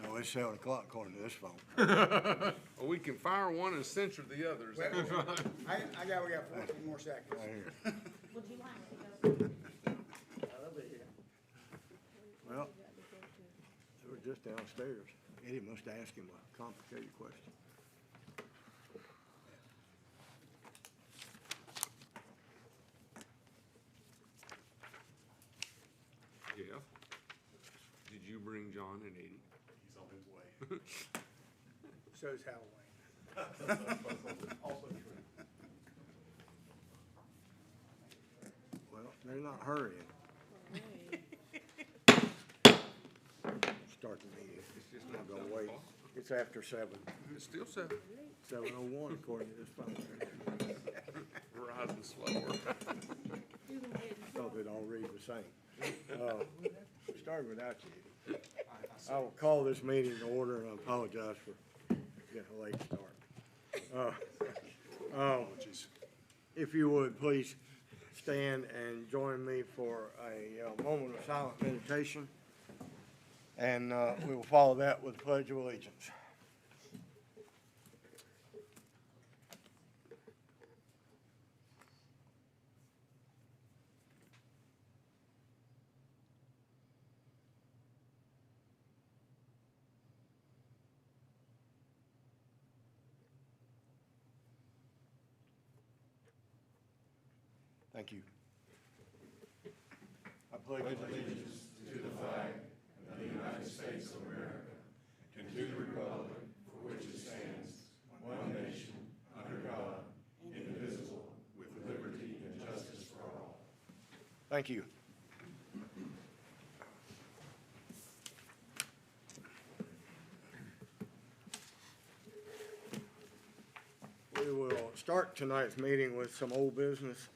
No, it's 7 o'clock according to this phone. Well, we can fire one and censor the others. We got 14 more seconds. Right here. Would you like to go? Well, they were just downstairs. Eddie must ask him a complicated question. Jeff, did you bring John and Eddie? He's on his way. So's Halloween. Also true. Well, they're not hurrying. Start the meeting. It's just I'm not gonna 7 wait. o'clock. It's after 7, It's still 7. 7:01 according to this phone. We're rising slower. Thought they'd all read the same. Started without you. I will call this meeting to order and I apologize for getting a late start. Apologies. If you would, please stand and join me for a moment of silent meditation. And we will follow that with the Pledge of Allegiance. Thank you. I pledge allegiance To the flag of the United States of America and to the republic for which it stands, one nation, under God, indivisible, with liberty and justice for all. Thank you. We will start tonight's meeting with some old business.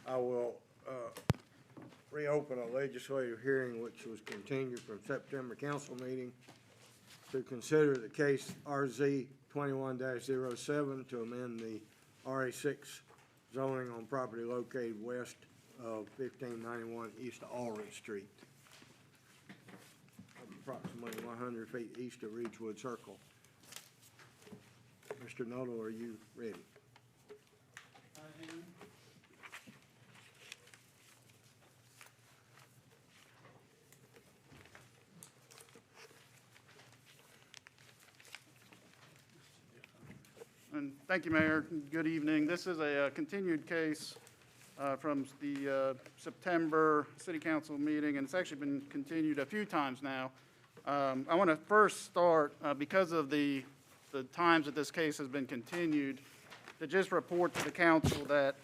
I will reopen a legislative hearing which was continued from September council meeting to consider the case RZ 21-07 to amend the RA6 zoning on property located west of 1591 East Allred Street, approximately 100 feet east of Ridgewood Circle. Mr. Nuttall, are you ready? And thank you, Mayor. Good evening. This is a continued case from the September City Council meeting, and it's actually been continued a few times now. I want to first start, because of the times that this case has been continued, to just report to the council that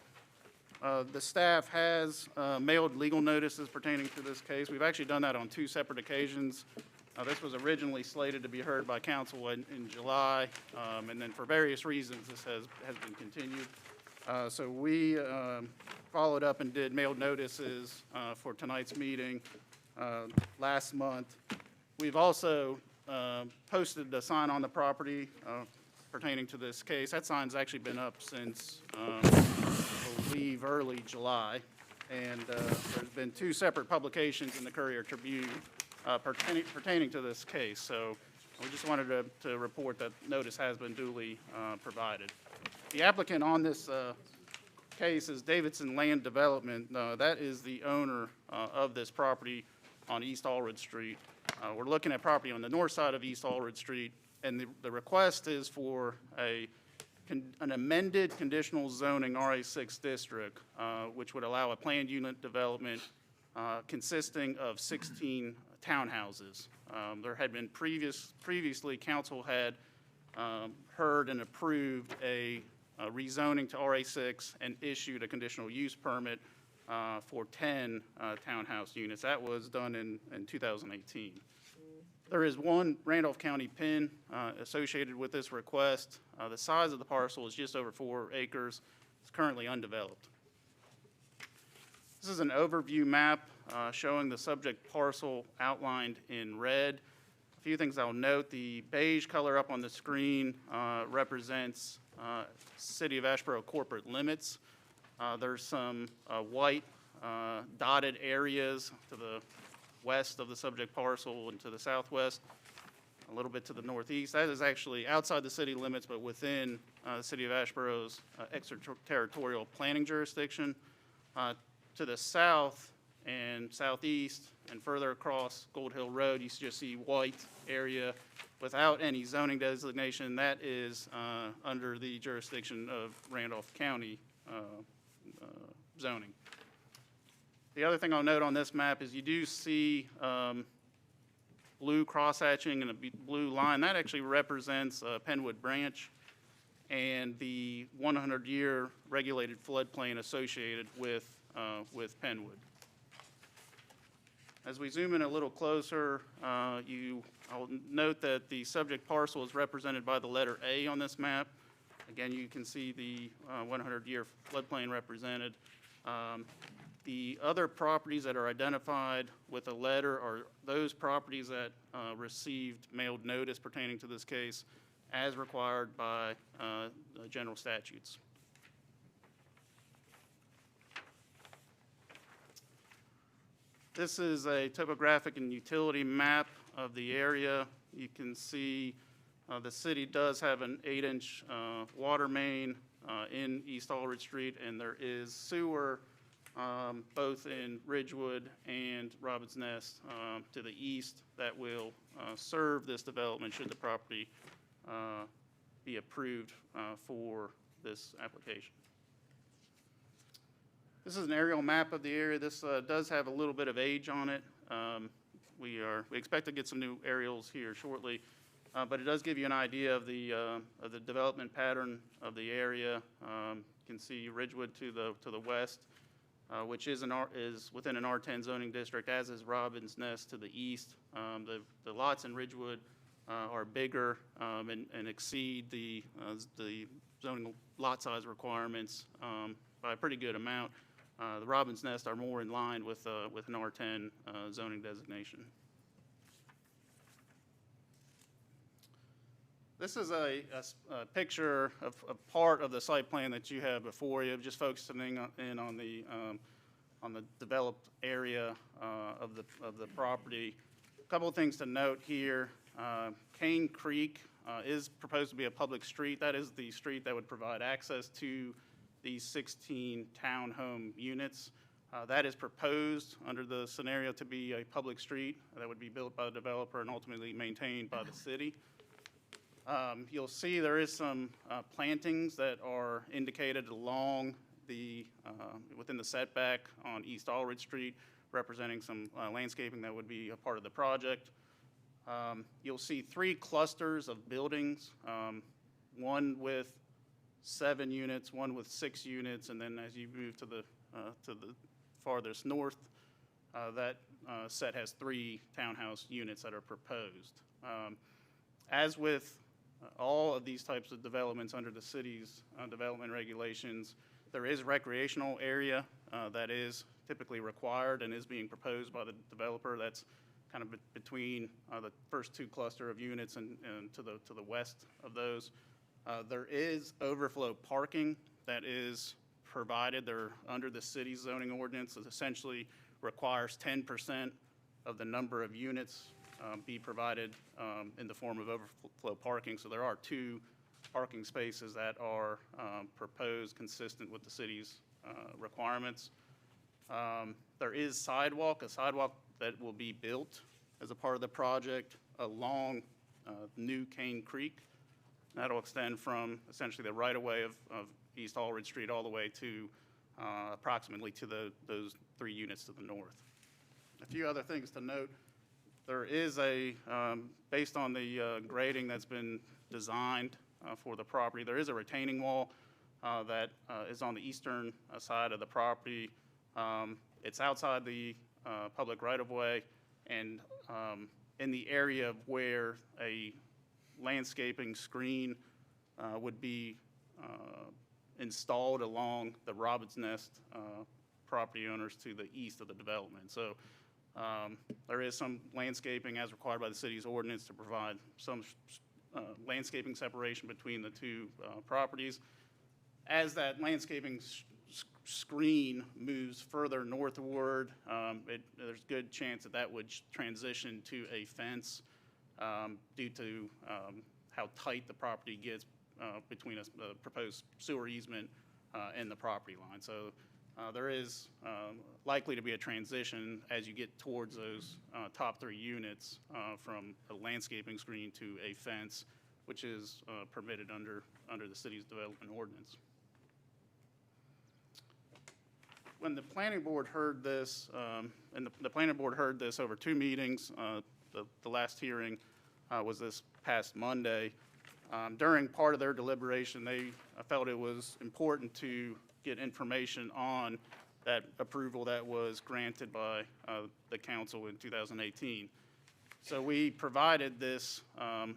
the staff has mailed legal notices pertaining to this case. We've actually done that on 2 separate occasions. This was originally slated to be heard by council in July, and then for various reasons, this has been continued. So we followed up and did mailed notices for tonight's meeting last month. We've also posted a sign on the property pertaining to this case. That sign's actually been up since, I believe, early July. And there's been 2 separate publications in the Courier Tribune pertaining to this case. So we just wanted to report that notice has been duly provided. The applicant on this case is Davidson Land Development. That is the owner of this property on East Allred Street. We're looking at property on the north side of East Allred Street, and the request is for an amended conditional zoning RA6 district, which would allow a planned unit development consisting of 16 townhouses. There had been previously council had heard and approved a rezoning to RA6 and issued a conditional use permit for 10 townhouse units. That was done in 2018. There is one Randolph County PIN associated with this request. The size of the parcel is just over 4 acres. It's currently undeveloped. This is an overview map showing the subject parcel outlined in red. A few things I'll note: the beige color up on the screen represents City of Asheboro corporate limits. There's some white dotted areas to the west of the subject parcel and to the southwest. a little bit to the northeast. That is actually outside the city limits, but within the city of Asheboro's extraterritorial planning jurisdiction. To the south and southeast and further across Gold Hill Road, you just see white area without any zoning designation. That is under the jurisdiction of Randolph County zoning. The other thing I'll note on this map is you do see blue cross-hatching and a blue line. That actually represents Penwood Branch and the 100-year regulated floodplain associated with Penwood. As we zoom in a little closer, I'll note that the subject parcel is represented by the letter A on this map. Again, you can see the 100-year floodplain represented. The other properties that are identified with a letter are those properties that received mailed notice pertaining to this case as required by the general statutes. This is a topographic and utility map of the area. You can see the city does have an 8-inch water main in East Aldridge Street, and there is sewer both in Ridgewood and Robin's Nest to the east that will serve this development should the property be approved for this application. This is an aerial map of the area. This does have a little bit of age on it. We expect to get some new aerials here shortly, but it does give you an idea of the development pattern of the area. You can see Ridgewood to the west, which is within an R10 zoning district, as is Robin's Nest to the east. The lots in Ridgewood are bigger and exceed the zoning lot size requirements by a pretty good amount. The Robin's Nest are more in line with an R10 zoning designation. This is a picture of part of the site plan that you have before you, just focusing in on the developed area of the property. A couple of things to note here. Cane Creek is proposed to be a public street. That is the street that would provide access to these 16 townhome units. That is proposed under the scenario to be a public street that would be built by the developer and ultimately maintained by the city. You'll see there is some plantings that are indicated along within the setback on East Aldridge Street, representing some landscaping that would be a part of the project. You'll see 3 clusters of buildings, one with 7 units, one with 6 units, and then as you move to the farthest north, that set has 3 townhouse units that are proposed. As with all of these types of developments under the city's development regulations, there is recreational area that is typically required and is being proposed by the developer. That's kind of between the first 2 cluster of units and to the west of those. There is overflow parking that is provided. They're under the city's zoning ordinance. It essentially requires 10% of the number of units be provided in the form of overflow parking. So there are 2 parking spaces that are proposed consistent with the city's requirements. There is a sidewalk that will be built as a part of the project along New Cane Creek. That'll extend from essentially the right-of-way of East Aldridge Street all the way to approximately to those 3 units to the north. A few other things to note. There is based on the grading that's been designed for the property, there is a retaining wall that is on the eastern side of the property. It's outside the public right-of-way and in the area where a landscaping screen would be installed along the Robin's Nest property owners to the east of the development. So there is some landscaping as required by the city's ordinance to provide some landscaping separation between the 2 properties. As that landscaping screen moves further northward, there's a good chance that would transition to a fence due to how tight the property gets between the proposed sewer easement and the property line. So there is likely to be a transition as you get towards those top 3 units from a landscaping screen to a fence, which is permitted under the city's development ordinance. When the planning board heard this, and the planning board heard this over 2 meetings, the last hearing was this past Monday. During part of their deliberation, they felt it was important to get information on that approval that was granted by the council in 2018. So we provided this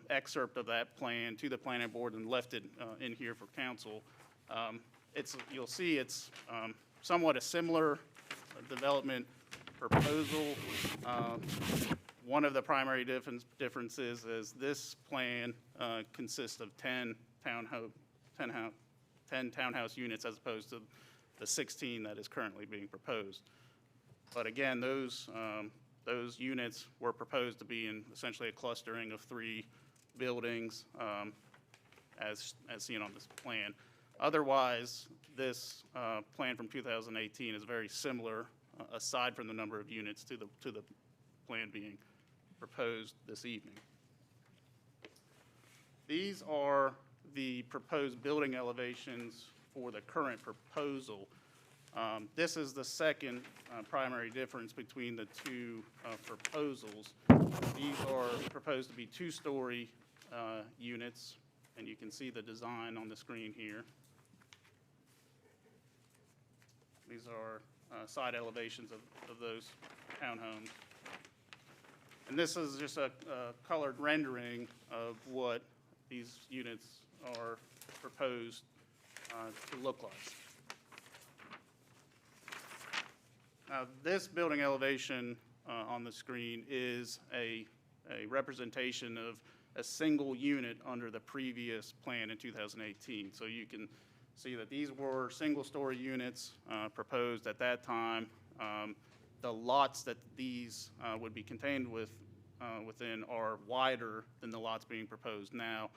excerpt of that plan to the planning board and left it in here for council. You'll see it's somewhat a similar development proposal. One of the primary differences is this plan consists of 10 townhouse units as opposed to the 16 that is currently being proposed. But again, those units were proposed to be in essentially a clustering of 3 buildings as seen on this plan. Otherwise, this plan from 2018 is very similar, aside from the number of units to the plan being proposed this evening. These are the proposed building elevations for the current proposal. This is the second primary difference between the 2 proposals. These are proposed to be 2-story units, and you can see the design on the screen here. These are side elevations of those townhomes. And this is just a colored rendering of what these units are proposed to look like. Now, this building elevation on the screen is a representation of a single unit under the previous plan in 2018. So you can see that these were single-story units proposed at that time. The lots that these would be contained within are wider than the lots being proposed now.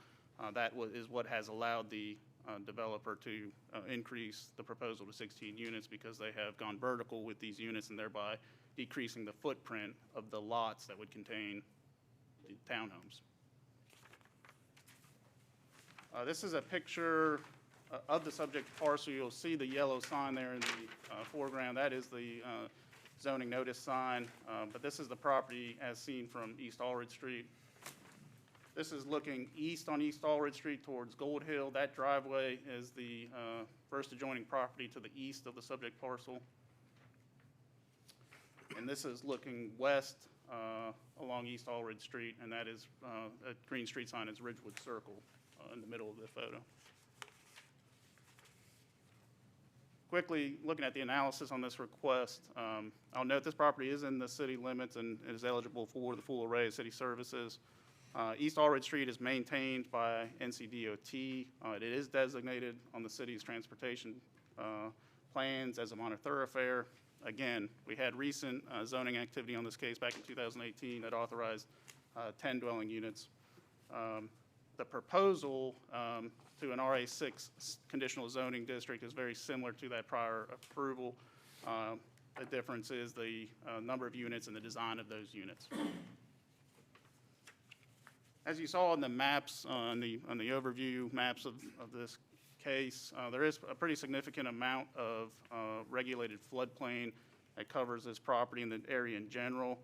That is what has allowed the developer to increase the proposal to 16 units, because they have gone vertical with these units and thereby decreasing the footprint of the lots that would contain the townhomes. This is a picture of the subject parcel. You'll see the yellow sign there in the foreground. That is the zoning notice sign, but this is the property as seen from East Allred Street. This is looking east on East Allred Street towards Gold Hill. That driveway is the first adjoining property to the east of the subject parcel. And this is looking west along East Allred Street, and that is, a green street sign is Ridgewood Circle in the middle of the photo. Quickly looking at the analysis on this request, I'll note this property is in the city limits and is eligible for the full array of city services. East Allred Street is maintained by NCDOT. It is designated on the city's transportation plans as a minor thoroughfare. Again, we had recent zoning activity on this case back in 2018 that authorized 10 dwelling units. The proposal to an RA6 conditional zoning district is very similar to that prior approval. The difference is the number of units and the design of those units. As you saw on the maps, on the overview maps of this case, there is a pretty significant amount of regulated floodplain that covers this property and the area in general.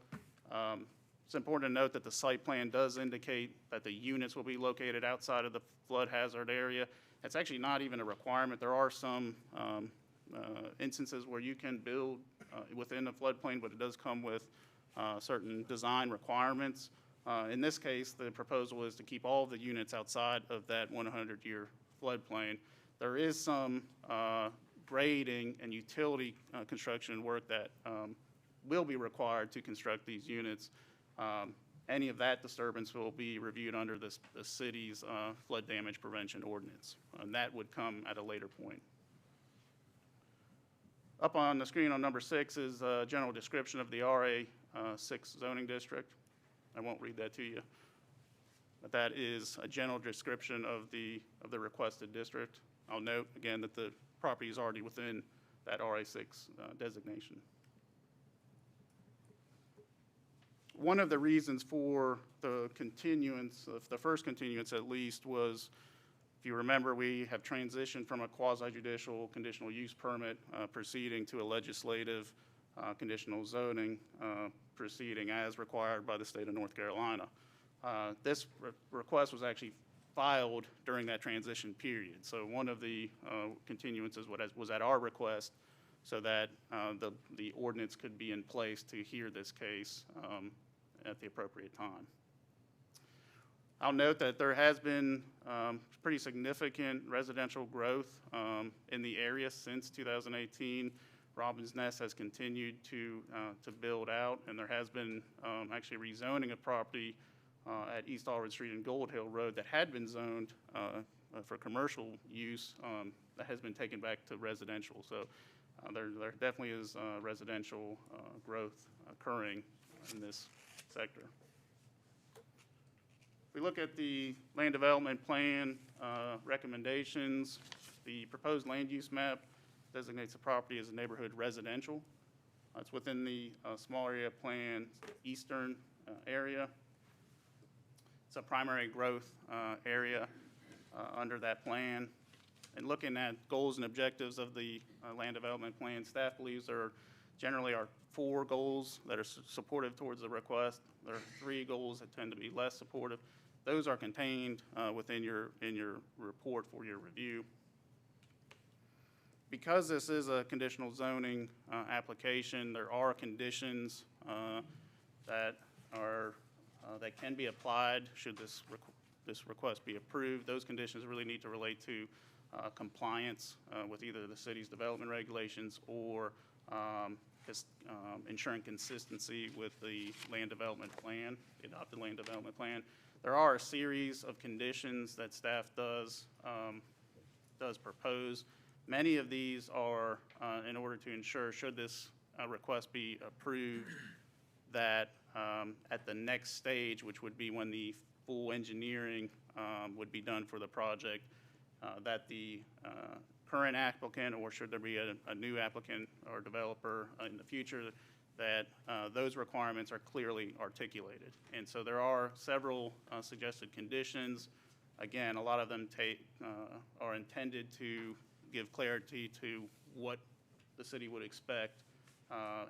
It's important to note that the site plan does indicate that the units will be located outside of the flood hazard area. It's actually not even a requirement. There are some instances where you can build within the floodplain, but it does come with certain design requirements. In this case, the proposal is to keep all the units outside of that 100-year floodplain. There is some grading and utility construction work that will be required to construct these units. Any of that disturbance will be reviewed under the city's flood damage prevention ordinance, and that would come at a later point. Up on the screen on number 6 is a general description of the RA6 zoning district. I won't read that to you. But that is a general description of the requested district. I'll note again that the property is already within that RA6 designation. One of the reasons for the continuance, the first continuance at least, was, if you remember, we have transitioned from a quasi-judicial conditional use permit proceeding to a legislative conditional zoning proceeding as required by the state of North Carolina. This request was actually filed during that transition period. So one of the continuances was at our request so that the ordinance could be in place to hear this case at the appropriate time. I'll note that there has been pretty significant residential growth in the area since 2018. Robin's Nest has continued to build out, and there has been actually rezoning of property at East Allred Street and Gold Hill Road that had been zoned for commercial use that has been taken back to residential. So there definitely is residential growth occurring in this sector. If we look at the land development plan recommendations, the proposed land use map designates the property as a neighborhood residential. It's within the small area plan eastern area. It's a primary growth area under that plan. And looking at goals and objectives of the land development plan, staff believes there generally are 4 goals that are supportive towards the request. There are 3 goals that tend to be less supportive. Those are contained within your report for your review. Because this is a conditional zoning application, there are conditions that can be applied should this request be approved. Those conditions really need to relate to compliance with either the city's development regulations or ensuring consistency with the land development plan, the adopted land development plan. There are a series of conditions that staff does propose. Many of these are in order to ensure, should this request be approved, that at the next stage, which would be when the full engineering would be done for the project, that the current applicant, or should there be a new applicant or developer in the future, that those requirements are clearly articulated. And so there are several suggested conditions. Again, a lot of them are intended to give clarity to what the city would expect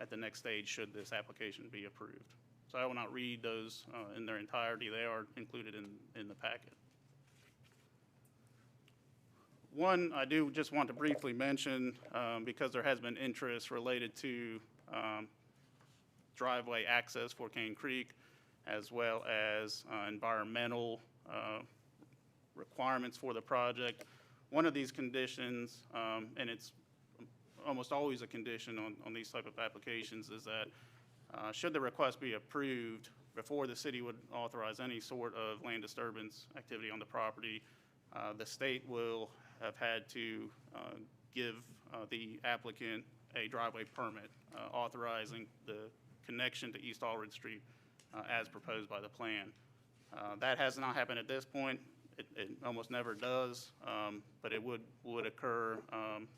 at the next stage should this application be approved. So I will not read those in their entirety. They are included in the packet. One I do just want to briefly mention, because there has been interest related to driveway access for Cane Creek, as well as environmental requirements for the project. One of these conditions, and it's almost always a condition on these type of applications, is that should the request be approved, before the city would authorize any sort of land disturbance activity on the property, the state will have had to give the applicant a driveway permit authorizing the connection to East Allred Street as proposed by the plan. That has not happened at this point. It almost never does, but it would occur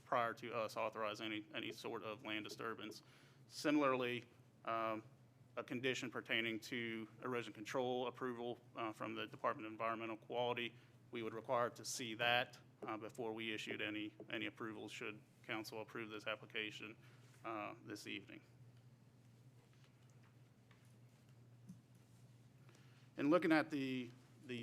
prior to us authorizing any sort of land disturbance. Similarly, a condition pertaining to erosion control approval from the Department of Environmental Quality, we would require to see that before we issued any approvals should council approve this application this evening. And looking at the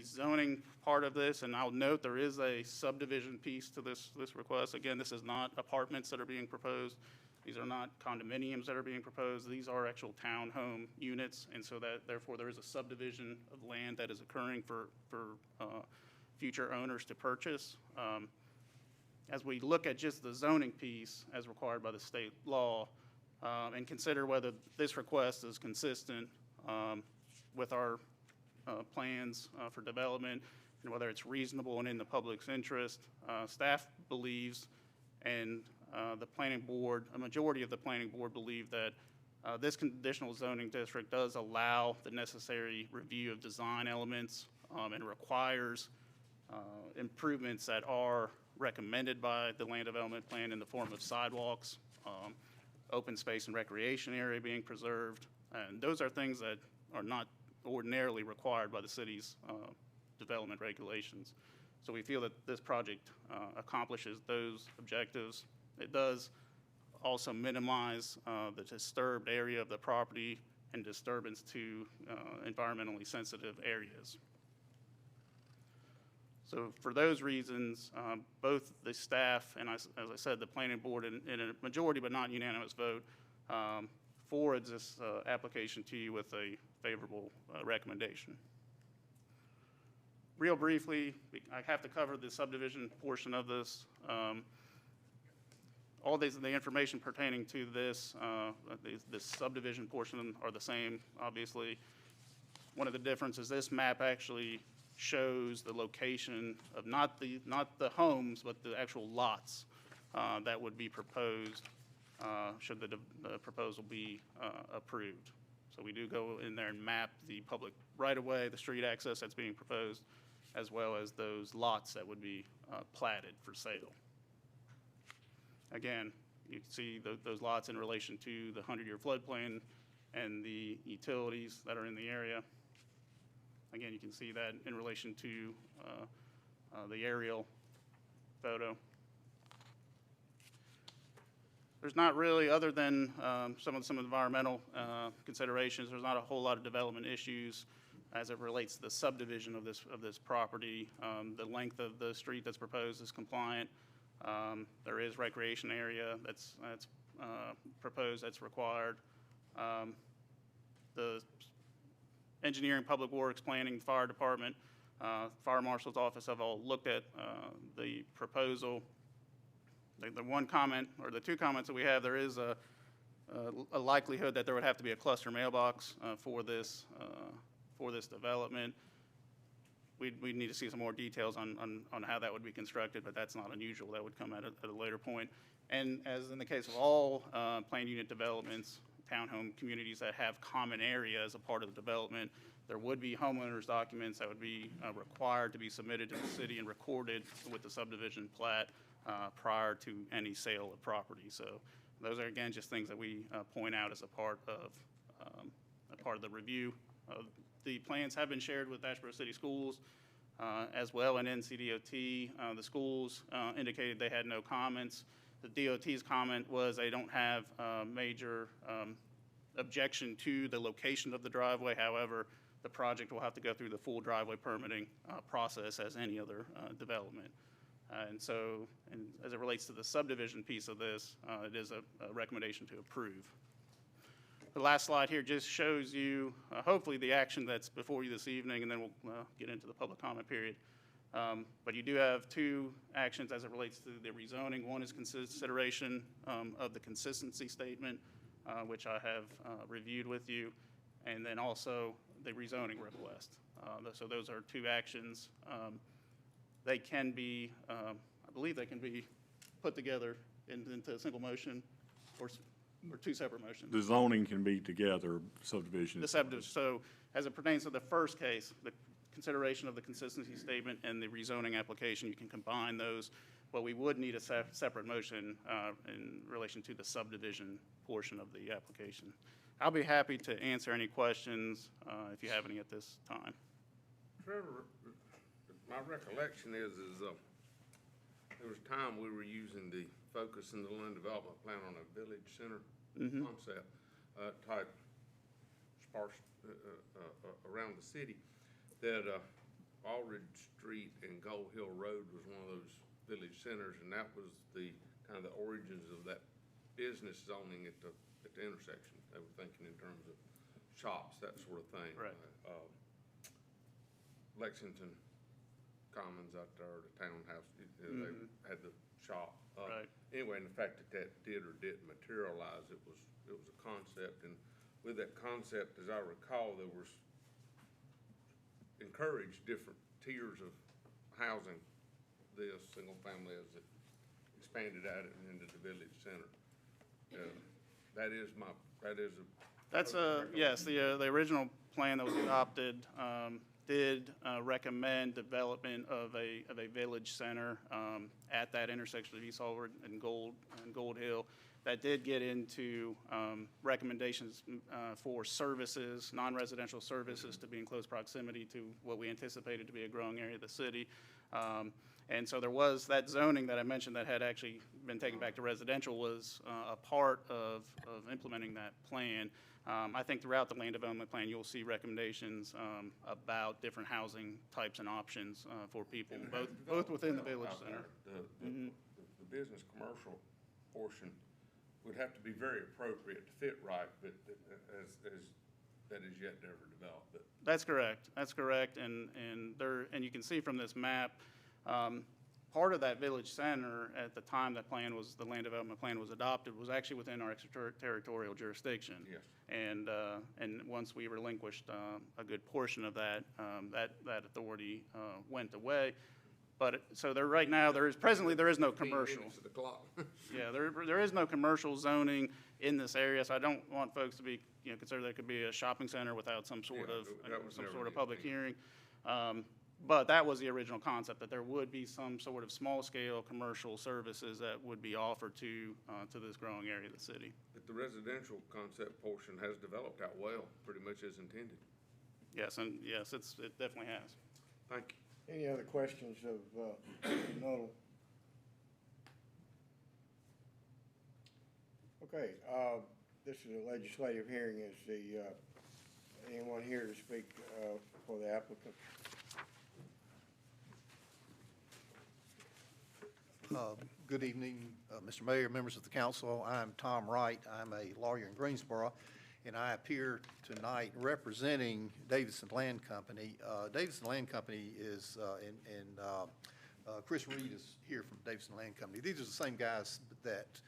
zoning part of this, and I'll note there is a subdivision piece to this request. Again, this is not apartments that are being proposed. These are not condominiums that are being proposed. These are actual townhome units, and so that therefore there is a subdivision of land that is occurring for future owners to purchase. As we look at just the zoning piece as required by the state law, and consider whether this request is consistent with our plans for development, and whether it's reasonable and in the public's interest, staff believes, and the planning board, a majority of the planning board believe that this conditional zoning district does allow the necessary review of design elements and requires improvements that are recommended by the land development plan in the form of sidewalks, open space and recreation area being preserved. And those are things that are not ordinarily required by the city's development regulations. So we feel that this project accomplishes those objectives. It does also minimize the disturbed area of the property and disturbance to environmentally sensitive areas. So for those reasons, both the staff and, as I said, the planning board in a majority but not unanimous vote forwards this application to you with a favorable recommendation. Real briefly, I have to cover the subdivision portion of this. All the information pertaining to this subdivision portion are the same, obviously. One of the differences, this map actually shows the location of not the homes, but the actual lots that would be proposed should the proposal be approved. So we do go in there and map the public right-of-way, the street access that's being proposed, as well as those lots that would be platted for sale. Again, you can see those lots in relation to the 100-year floodplain and the utilities that are in the area. Again, you can see that in relation to the aerial photo. There's not really, other than some environmental considerations, there's not a whole lot of development issues as it relates to the subdivision of this property. The length of the street that's proposed is compliant. There is recreation area that's proposed, that's required. The engineering, public works, planning, fire department, fire marshal's office have all looked at the proposal. The one comment, or the two comments that we have, there is a likelihood that there would have to be a cluster mailbox for this development. We'd need to see some more details on how that would be constructed, but that's not unusual. That would come at a later point. And as in the case of all planned unit developments, townhome communities that have common area as a part of the development, there would be homeowners documents that would be required to be submitted to the city and recorded with the subdivision plat prior to any sale of property. So those are, again, just things that we point out as a part of the review. The plans have been shared with Asheboro City Schools as well, and NCDOT. The schools indicated they had no comments. The DOT's comment was they don't have major objection to the location of the driveway. However, the project will have to go through the full driveway permitting process as any other development. And so, as it relates to the subdivision piece of this, it is a recommendation to approve. The last slide here just shows you, hopefully, the action that's before you this evening, and then we'll get into the public comment period. But you do have two actions as it relates to the rezoning. One is consideration of the consistency statement, which I have reviewed with you, and then also the rezoning request. So those are two actions. They can be, I believe they can be put together into a single motion or two separate motions. The zoning can be together, subdivision. The subdivision. So as it pertains to the first case, the consideration of the consistency statement and the rezoning application, you can combine those, but we would need a separate motion in relation to the subdivision portion of the application. I'll be happy to answer any questions if you have any at this time. Trevor, my recollection is there was a time we were using the focus in the land development plan on a village center concept type sparse around the city, that Aldridge Street and Gold Hill Road was one of those village centers, and that was the kind of the origins of that business zoning at the intersection. They were thinking in terms of shops, that sort of thing. Right. Lexington Commons out there, the townhouse, they had the shop. Right. Anyway, and the fact that did or didn't materialize, it was a concept, and with that concept, as I recall, there was encouraged different tiers of housing, this single family as it expanded out into the village center. That's yes, the original plan that was adopted did recommend development of a village center at that intersection of East Hallward and Gold Hill. That did get into recommendations for services, non-residential services, to be in close proximity to what we anticipated to be a growing area of the city. And so there was that zoning that I mentioned that had actually been taken back to residential was a part of implementing that plan. I think throughout the land development plan, you'll see recommendations about different housing types and options for people, both within the village center. The business commercial portion would have to be very appropriate to fit right, but as that is yet never developed. But That's correct. That's correct. And you can see from this map, part of that village center at the time that the land development plan was adopted was actually within our extraterritorial jurisdiction. Yes. And once we relinquished a good portion of that, that authority went away. But so right now presently there is no commercial. To the clock. Yeah, there is no commercial zoning in this area, so I don't want folks to be, consider there could be a shopping center without some sort of public hearing. But that was the original concept, that there would be some sort of small-scale commercial services that would be offered to this growing area of the city. But the residential concept portion has developed out well, pretty much as intended. Yes, and yes, it definitely has. Thank you. Any other questions of Nuttall? Okay, this is a legislative hearing. Is anyone here to speak for the applicant? Good evening, Mr. Mayor, members of the council. I'm Tom Wright. I'm a lawyer in Greensboro, and I appear tonight representing Davidson Land Company. Davidson Land Company is, Chris Reed is here from Davidson Land Company. These are the same guys that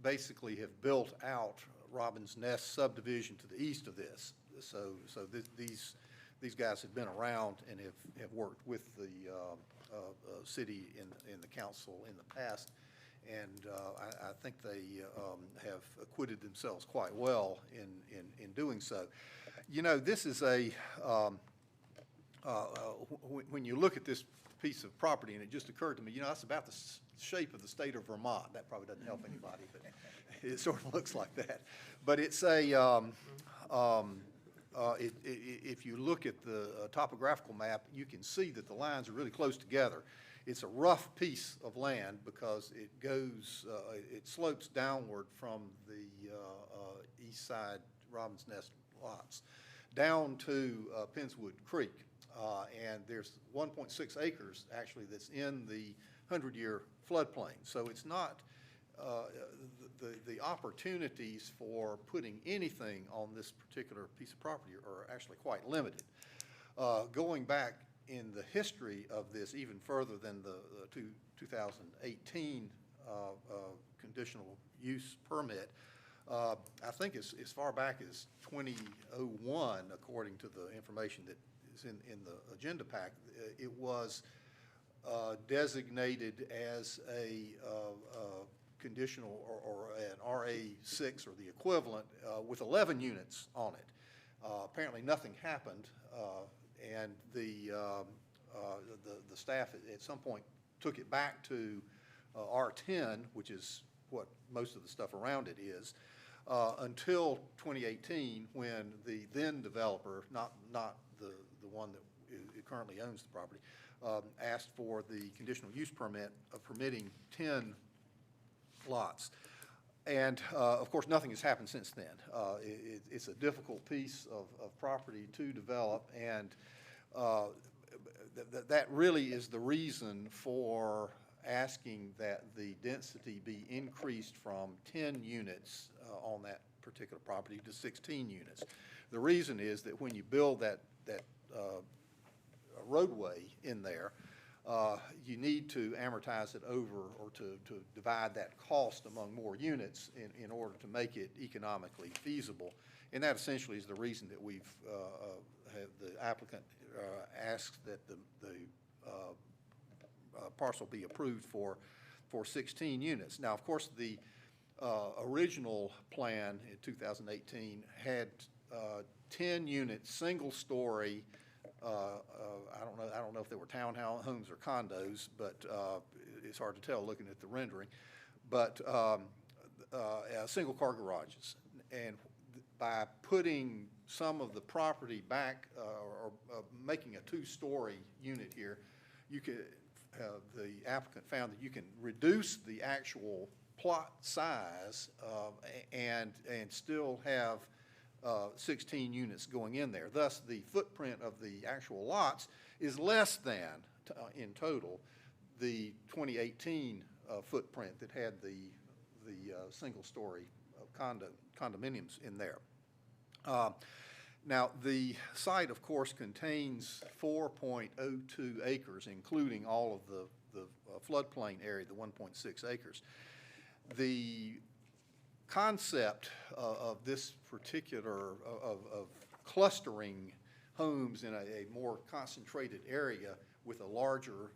basically have built out Robin's Nest subdivision to the east of this. So these guys have been around and have worked with the city in the council in the past, and I think they have acquitted themselves quite well in doing so. This is when you look at this piece of property, and it just occurred to me, that's about the shape of the state of Vermont. That probably doesn't help anybody, but it sort of looks like that. But it's if you look at the topographical map, you can see that the lines are really close together. It's a rough piece of land because it goes, it slopes downward from the east side Robin's Nest lots down to Penswood Creek. And there's 1.6 acres actually that's in the 100-year floodplain. So it's not, the opportunities for putting anything on this particular piece of property are actually quite limited. Going back in the history of this even further than the 2018 conditional use permit, I think as far back as 2001, according to the information that is in the agenda pack, it was designated as a conditional or an RA6 or the equivalent with 11 units on it. Apparently nothing happened, and the staff at some point took it back to R10, which is what most of the stuff around it is, until 2018, when the then developer, not the one that currently owns the property, asked for the conditional use permit of permitting 10 lots. And of course, nothing has happened since then. It's a difficult piece of property to develop, and that really is the reason for asking that the density be increased from 10 units on that particular property to 16 units. The reason is that when you build that roadway in there, you need to amortize it over or to divide that cost among more units in order to make it economically feasible. And that essentially is the reason that we've have the applicant asked that the parcel be approved for 16 units. Now, of course, the original plan in 2018 had 10 units, single-story I don't know if they were townhomes or condos, but it's hard to tell looking at the rendering. But single-car garages. And by putting some of the property back or making a two-story unit here, you could, the applicant found that you can reduce the actual plot size and still have 16 units going in there. Thus, the footprint of the actual lots is less than, in total, the 2018 footprint that had the single-story condominiums in there. Now, the site, of course, contains 4.02 acres, including all of the floodplain area, the 1.6 acres. The concept of this particular, of clustering homes in a more concentrated area with a larger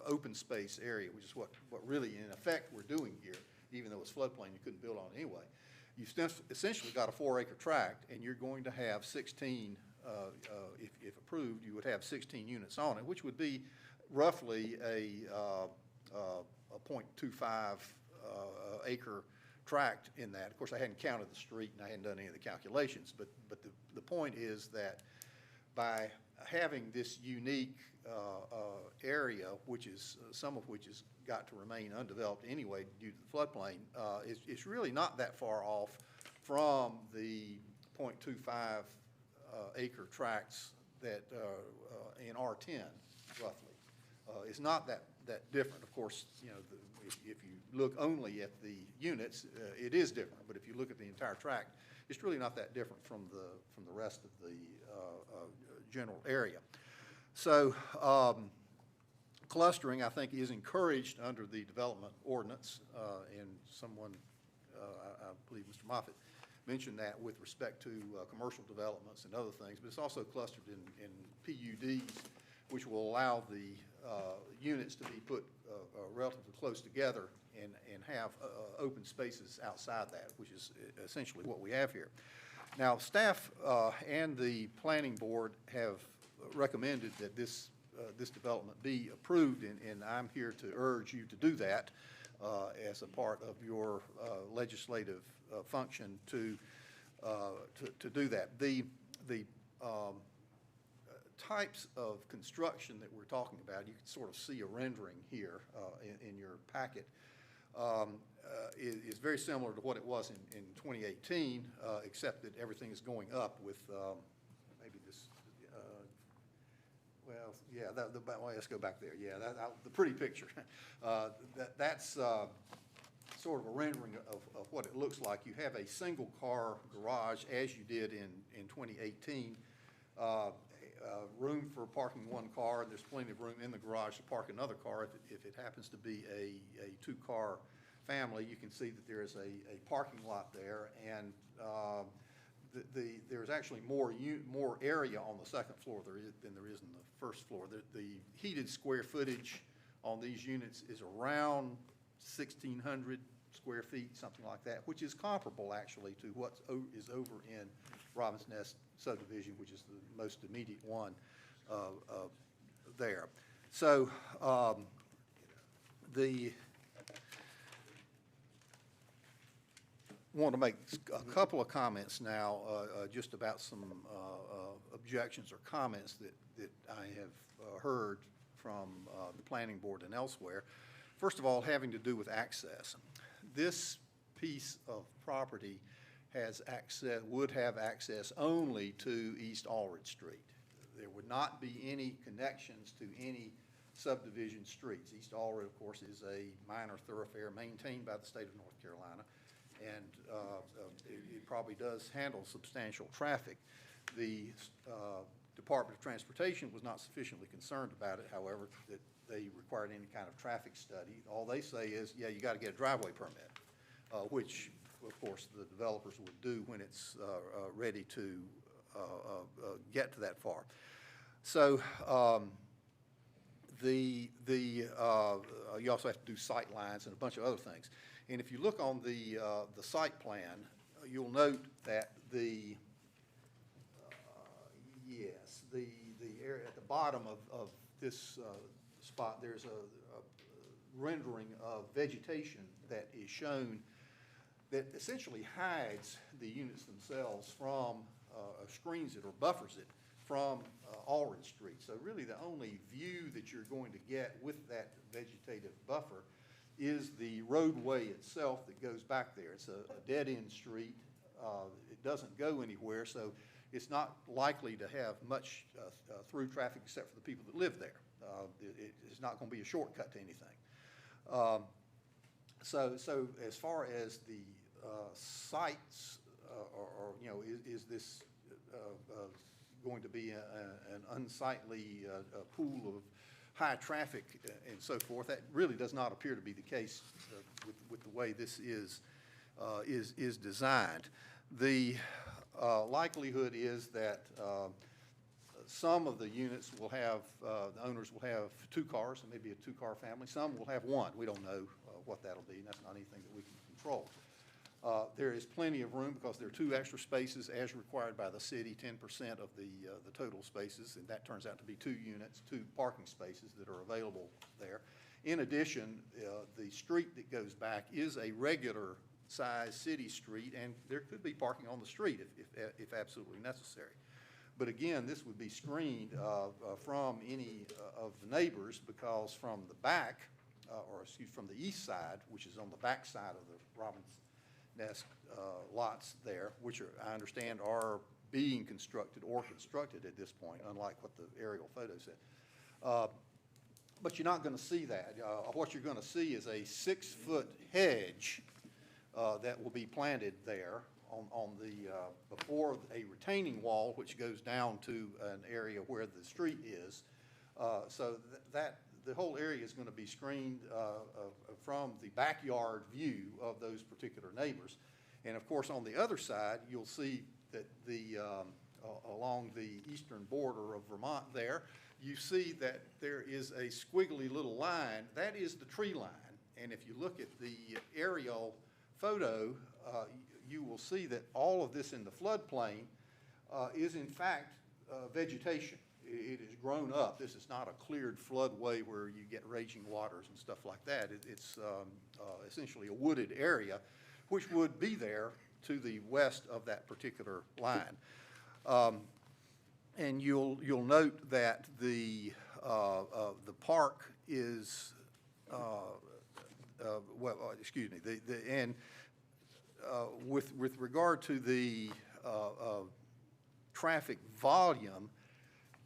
open space area, which is what really, in effect, we're doing here, even though it's floodplain, you couldn't build on it anyway. You've essentially got a 4-acre tract, and you're going to have 16, if approved, you would have 16 units on it, which would be roughly a 0.25 acre tract in that. Of course, I hadn't counted the street, and I hadn't done any of the calculations, but the point is that by having this unique area, which is some of which has got to remain undeveloped anyway due to the floodplain, it's really not that far off from the 0.25 acre tracts that in R10 roughly. It's not that different. Of course, you know, if you look only at the units, it is different. But if you look at the entire tract, it's really not that different from the rest of the general area. So clustering, I think, is encouraged under the development ordinance, and someone, I believe Mr. Moffitt, mentioned that with respect to commercial developments and other things, but it's also clustered in PUDs, which will allow the units to be put relatively close together and have open spaces outside that, which is essentially what we have here. Now, staff and the planning board have recommended that this development be approved, and I'm here to urge you to do that as a part of your legislative function to do that. The types of construction that we're talking about, you can sort of see a rendering here in your packet, is very similar to what it was in 2018, except that everything is going up with maybe this, well, yeah, well, let's go back there. Yeah, the pretty picture. That's sort of a rendering of what it looks like. You have a single car garage, as you did in 2018. Room for parking one car, and there's plenty of room in the garage to park another car if it happens to be a two-car family. You can see that there is a parking lot there, and there's actually more area on the second floor than there is in the first floor. The heated square footage on these units is around 1,600 square feet, something like that, which is comparable actually to what is over in Robin's Nest subdivision, which is the most immediate one there. So want to make a couple of comments now just about some objections or comments that I have heard from the planning board and elsewhere. First of all, having to do with access. This piece of property has access, would have access only to East Allred Street. There would not be any connections to any subdivision streets. East Allred, of course, is a minor thoroughfare maintained by the state of North Carolina, and it probably does handle substantial traffic. The Department of Transportation was not sufficiently concerned about it, however, that they required any kind of traffic study. All they say is, yeah, you got to get a driveway permit, which, of course, the developers would do when it's ready to get to that far. So you also have to do sight lines and a bunch of other things. And if you look on the site plan, you'll note that Yes, the area at the bottom of this spot, there's a rendering of vegetation that is shown that essentially hides the units themselves from, screens it or buffers it from Aldridge Street. So really the only view that you're going to get with that vegetative buffer is the roadway itself that goes back there. It's a dead-end street. It doesn't go anywhere, so it's not likely to have much through traffic except for the people that live there. It's not going to be a shortcut to anything. So as far as the sites, or you know, is this going to be an unsightly pool of high traffic and so forth? That really does not appear to be the case with the way this is designed. The likelihood is that some of the units will have, the owners will have 2 cars, and maybe a 2-car family. Some will have 1. We don't know what that'll be, and that's not anything that we can control. There is plenty of room because there are 2 extra spaces as required by the city, 10% of the total spaces, and that turns out to be 2 units, 2 parking spaces that are available there. In addition, the street that goes back is a regular size city street, and there could be parking on the street if absolutely necessary. But again, this would be screened from any of the neighbors, because from the back, from the east side, which is on the back side of the Robbins Nest lots there, which I understand are being constructed at this point, unlike what the aerial photo said. But you're not going to see that. What you're going to see is a 6-foot hedge that will be planted there on the before a retaining wall, which goes down to an area where the street is. So that the whole area is going to be screened from the backyard view of those particular neighbors. And of course, on the other side, you'll see that the along the eastern border of Vermont there, you see that there is a squiggly little line. That is the tree line. And if you look at the aerial photo, you will see that all of this in the floodplain is in fact vegetation. It has grown up. This is not a cleared floodway where you get raging waters and stuff like that. It's essentially a wooded area, which would be there to the west of that particular line. And you'll note that the park is with regard to the traffic volume,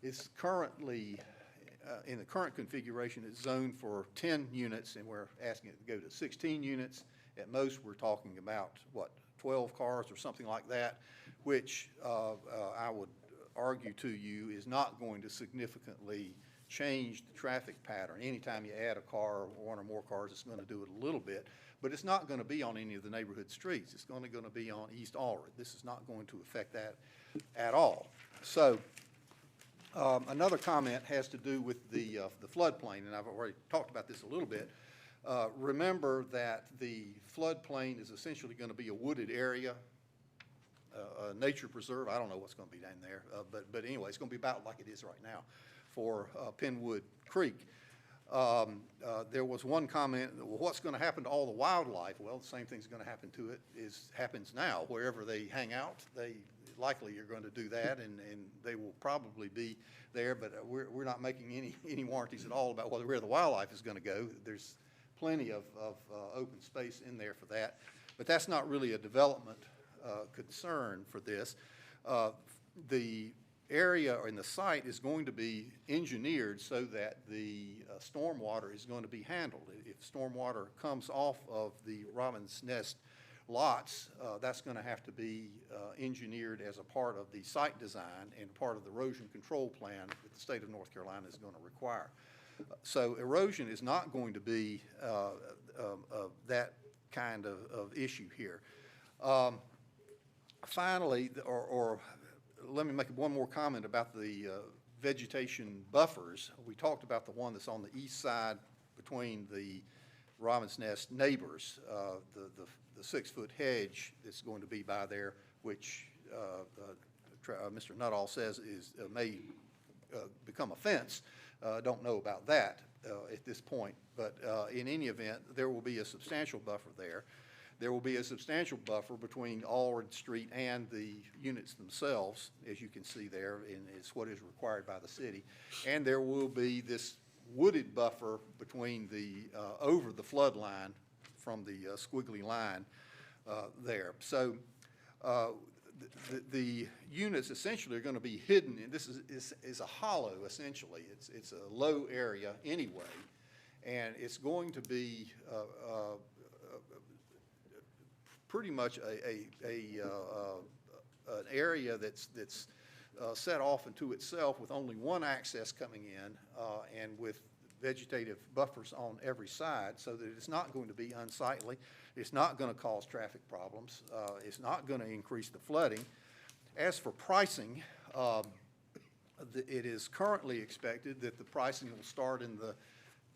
it's currently in the current configuration, it's zoned for 10 units, and we're asking it to go to 16 units. At most, we're talking about, what, 12 cars or something like that, which I would argue to you is not going to significantly change the traffic pattern. Anytime you add a car or 1 or more cars, it's going to do it a little bit, but it's not going to be on any of the neighborhood streets. It's going to be on East Aldridge. This is not going to affect that at all. So another comment has to do with the floodplain, and I've already talked about this a little bit. Remember that the floodplain is essentially going to be a wooded area, a nature preserve. I don't know what's going to be down there, but anyway, it's going to be about like it is right now for Penwood Creek. There was one comment, well, what's going to happen to all the wildlife? Well, the same thing's going to happen to it happens now. Wherever they hang out, they likely are going to do that, and they will probably be there, but we're not making any warranties at all about where the wildlife is going to go. There's plenty of open space in there for that, but that's not really a development concern for this. The area or in the site is going to be engineered so that the stormwater is going to be handled. If stormwater comes off of the Robbins Nest lots, that's going to have to be engineered as a part of the site design and part of the erosion control plan that the state of North Carolina is going to require. So erosion is not going to be that kind of issue here. Finally, let me make one more comment about the vegetation buffers. We talked about the one that's on the east side between the Robbins Nest neighbors, the 6-foot hedge that's going to be by there, which Mr. Nuttall says may become a fence. Don't know about that at this point, but in any event, there will be a substantial buffer there. There will be a substantial buffer between Allred Street and the units themselves, as you can see there, and it's what is required by the city. And there will be this wooded buffer between over the flood line from the squiggly line there. So the units essentially are going to be hidden, and this is a hollow essentially. It's a low area anyway, and it's going to be pretty much an area that's set off into itself with only one access coming in and with vegetative buffers on every side, so that it's not going to be unsightly. It's not going to cause traffic problems. It's not going to increase the flooding. As for pricing, it is currently expected that the pricing will start in the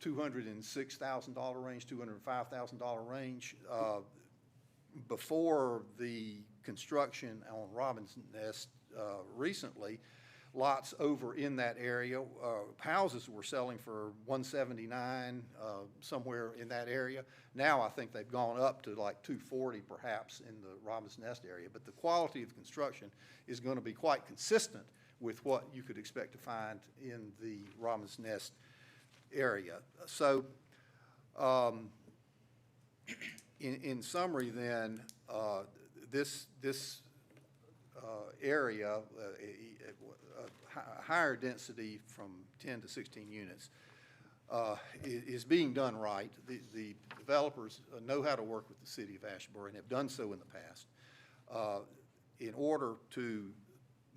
$206,000 range, $205,000 range. Before the construction on Robin's Nest recently, lots over in that area, houses were selling for $179, somewhere in that area. Now I think they've gone up to like $240 perhaps in the Robin's Nest area. But the quality of construction is going to be quite consistent with what you could expect to find in the Robin's Nest area. So in summary then, this area, higher density from 10 to 16 units, is being done right. The developers know how to work with the city of Asheboro and have done so in the past. In order to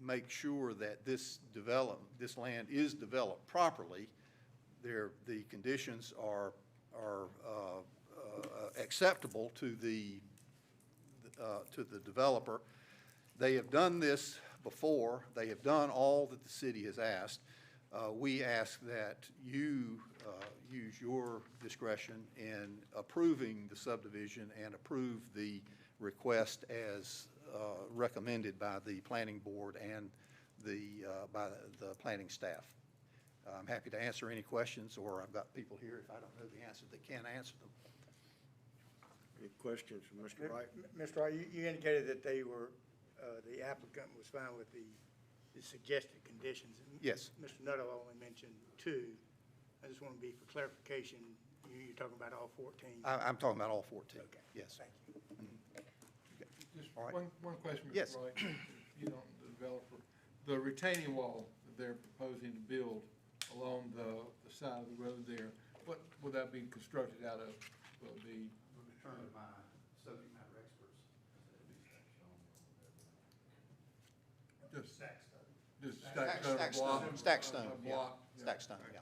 make sure that this land is developed properly, the conditions are acceptable to the developer. They have done this before. They have done all that the city has asked. We ask that you use your discretion in approving the subdivision and approve the request as recommended by the planning board and by the planning staff. I'm happy to answer any questions, or I've got people here, if I don't know the answer, that can answer them. Any questions from Mr. Wright? Mr. Wright, you indicated that they were, the applicant was fine with the suggested conditions. Yes. Mr. Nuttall only mentioned 2. I just want to be for clarification, you're talking about all 14? I'm talking about all 14. Okay. Yes. Thank you. Just All right. one question, Yes. Mr. Wright. You know, the developer, the retaining wall that they're proposing to build along the side of the road there, what will that be constructed out of? Will it be? We'll return to my subject matter experts. Just Stack stone. Just stack stone. Stack stone, yeah. Block. Stack stone, yeah.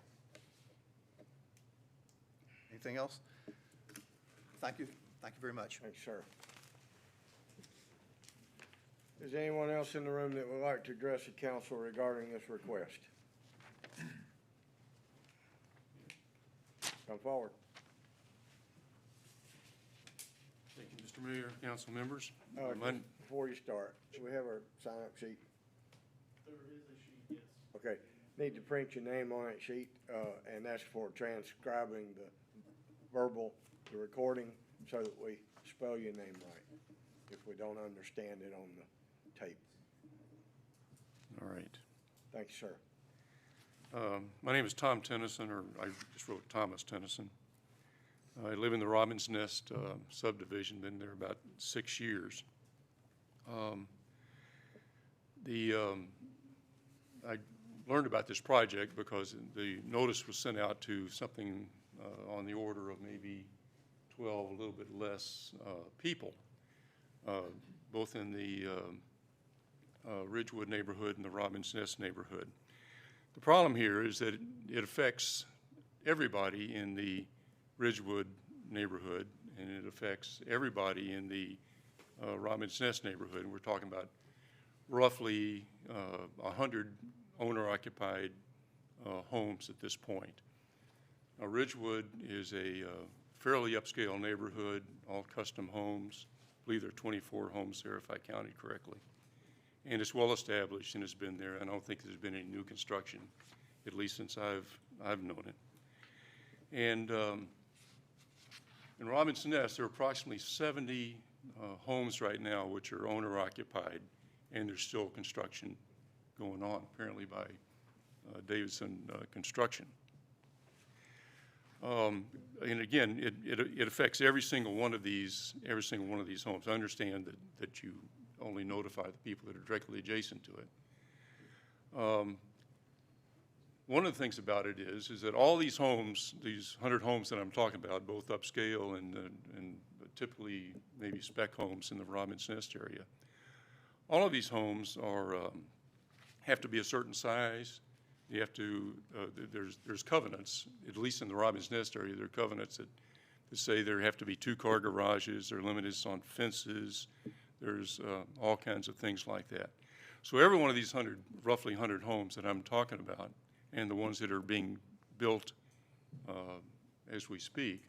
Anything else? Thank you. Thank you very much. Thanks, sir. Is there anyone else in the room that would like to address the council regarding this request? Come forward. Thank you, Mr. Mayor, council members. Before you start, we have our sign-up sheet. There is a sheet, yes. Okay, need to print your name on that sheet, and that's for transcribing the recording, so that we spell your name right, if we don't understand it on the tape. All right. Thank you, sir. My name is Tom Tennyson, or I just wrote Thomas Tennyson. I live in the Robin's Nest subdivision, been there about 6 years. I learned about this project because the notice was sent out to something on the order of maybe 12, a little bit less people, both in the Ridgewood neighborhood and the Robin's Nest neighborhood. The problem here is that it affects everybody in the Ridgewood neighborhood, and it affects everybody in the Robin's Nest neighborhood. We're talking about roughly 100 owner-occupied homes at this point. Now, Ridgewood is a fairly upscale neighborhood, all custom homes. I believe there are 24 homes there, if I counted correctly. and it's well-established and it's been there. I don't think there's been any new construction, at least since I've known it. And in Robinson Nest, there are approximately 70 homes right now which are owner-occupied, and there's still construction going on, apparently by Davidson Construction. And again, it affects every single one of these homes. I understand that you only notify the people that are directly adjacent to it. One of the things about it is that all these homes, these 100 homes that I'm talking about, both upscale and typically maybe spec homes in the Robinson Nest area, all of these homes have to be a certain size. You have to, there's covenants, at least in the Robinson Nest area, there are covenants that say there have to be 2-car garages, there are limits on fences, there's all kinds of things like that. So every one of these roughly 100 homes that I'm talking about, and the ones that are being built as we speak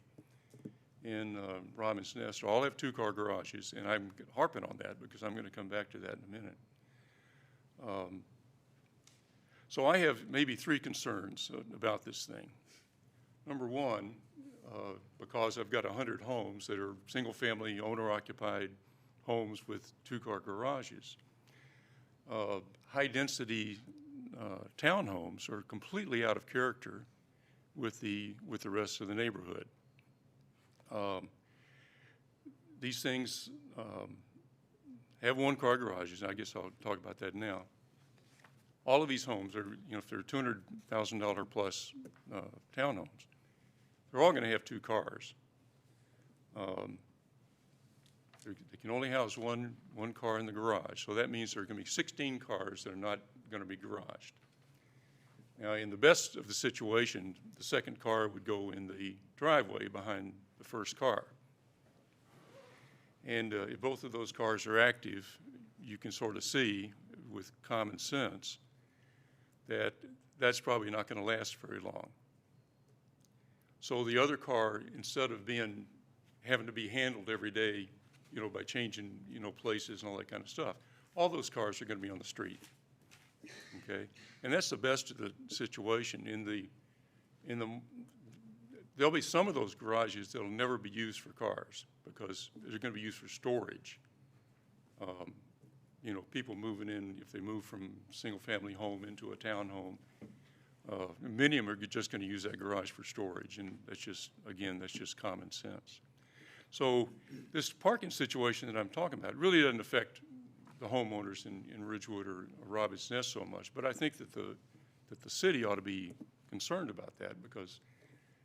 in Robinson Nest, all have 2-car garages, and I'm harping on that because I'm going to come back to that in a minute. So I have maybe 3 concerns about this thing. Number one, because I've got 100 homes that are single-family owner-occupied homes with 2-car garages, high-density townhomes are completely out of character with the rest of the neighborhood. These things have 1-car garages. I guess I'll talk about that now. All of these homes are, if they're $200,000 plus townhomes, they're all going to have 2 cars. They can only house one car in the garage, so that means there are going to be 16 cars that are not going to be garaged. Now, in the best of the situation, the second car would go in the driveway behind the first car. And if both of those cars are active, you can sort of see with common sense that that's probably not going to last very long. So the other car, instead of having to be handled every day, by changing, places and all that kind of stuff, all those cars are going to be on the street. Okay, and that's the best of the situation. There'll be some of those garages that'll never be used for cars because they're going to be used for storage. People moving in, if they move from single-family home into a townhome, many of them are just going to use that garage for storage, and that's just common sense. So this parking situation that I'm talking about really doesn't affect the homeowners in Ridgewood or Robinson Nest so much, but I think that the city ought to be concerned about that because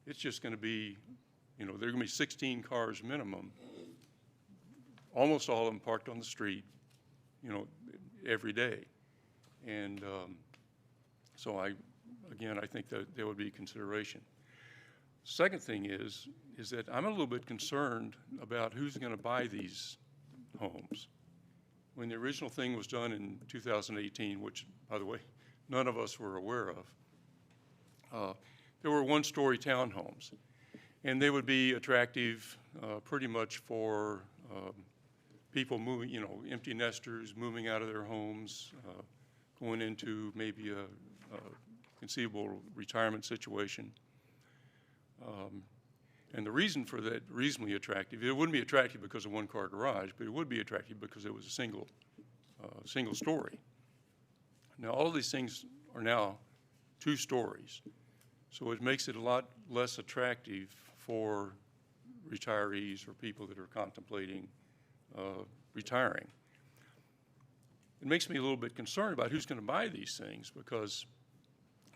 it's just going to be, there are going to be 16 cars minimum, almost all of them parked on the street, every day. And so I think that there would be consideration. Second thing is that I'm a little bit concerned about who's going to buy these homes. When the original thing was done in 2018, which, by the way, none of us were aware of, there were 1-story townhomes, and they would be attractive pretty much for people moving, empty nesters moving out of their homes, going into maybe a conceivable retirement situation. And the reason for that, reasonably attractive, it wouldn't be attractive because of 1-car garage, but it would be attractive because it was a single story. Now, all of these things are now 2 stories, so it makes it a lot less attractive for retirees or people that are contemplating retiring. It makes me a little bit concerned about who's going to buy these things because,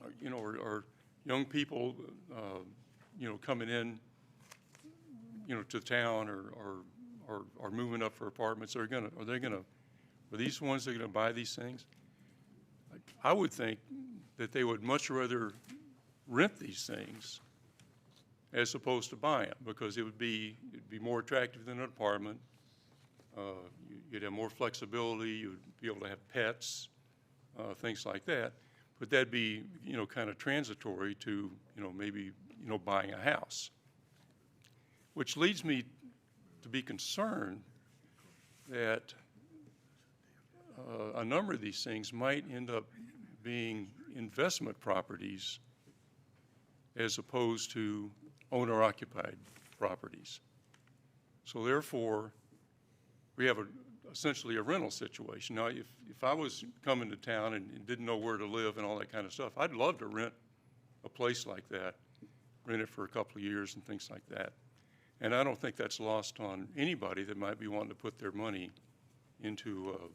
are young people, coming in, to town or moving up for apartments, are these ones that are going to buy these things? I would think that they would much rather rent these things as opposed to buy them because it'd be more attractive than an apartment. You'd have more flexibility. You'd be able to have pets, things like that. But that'd be, kind of transitory to, maybe, buying a house. Which leads me to be concerned that a number of these things might end up being investment properties as opposed to owner-occupied properties. So therefore, we have essentially a rental situation. Now, if I was coming to town and didn't know where to live and all that kind of stuff, I'd love to rent a place like that, rent it for a couple of years and things like that. And I don't think that's lost on anybody that might be wanting to put their money into,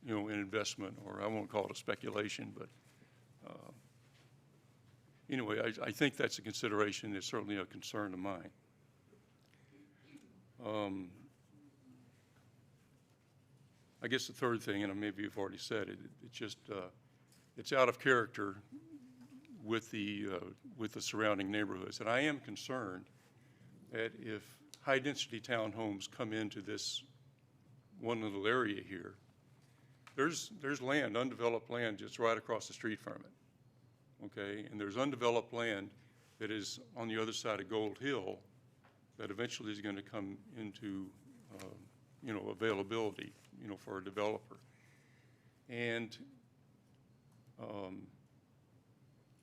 you know, an investment, or I won't call it a speculation, but anyway, I think that's a consideration. It's certainly a concern of mine. I guess the third thing, and maybe you've already said it, it's just, it's out of character with the surrounding neighborhoods. And I am concerned that if high-density townhomes come into this one little area here, there's land, undeveloped land just right across the street from it, okay? And there's undeveloped land that is on the other side of Gold Hill that eventually is going to come into, you know, availability, you know, for a developer. And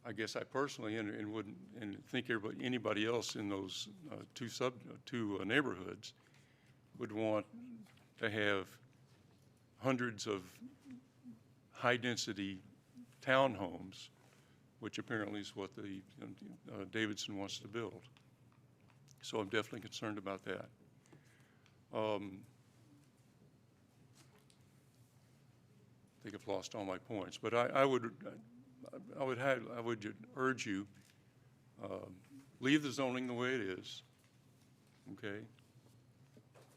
I guess I personally and wouldn't and think anybody else in those two neighborhoods would want to have hundreds of high-density townhomes, which apparently is what the Davidson wants to build. So I'm definitely concerned about that. I think I've lost all my points, but I would urge you, leave the zoning the way it is, okay?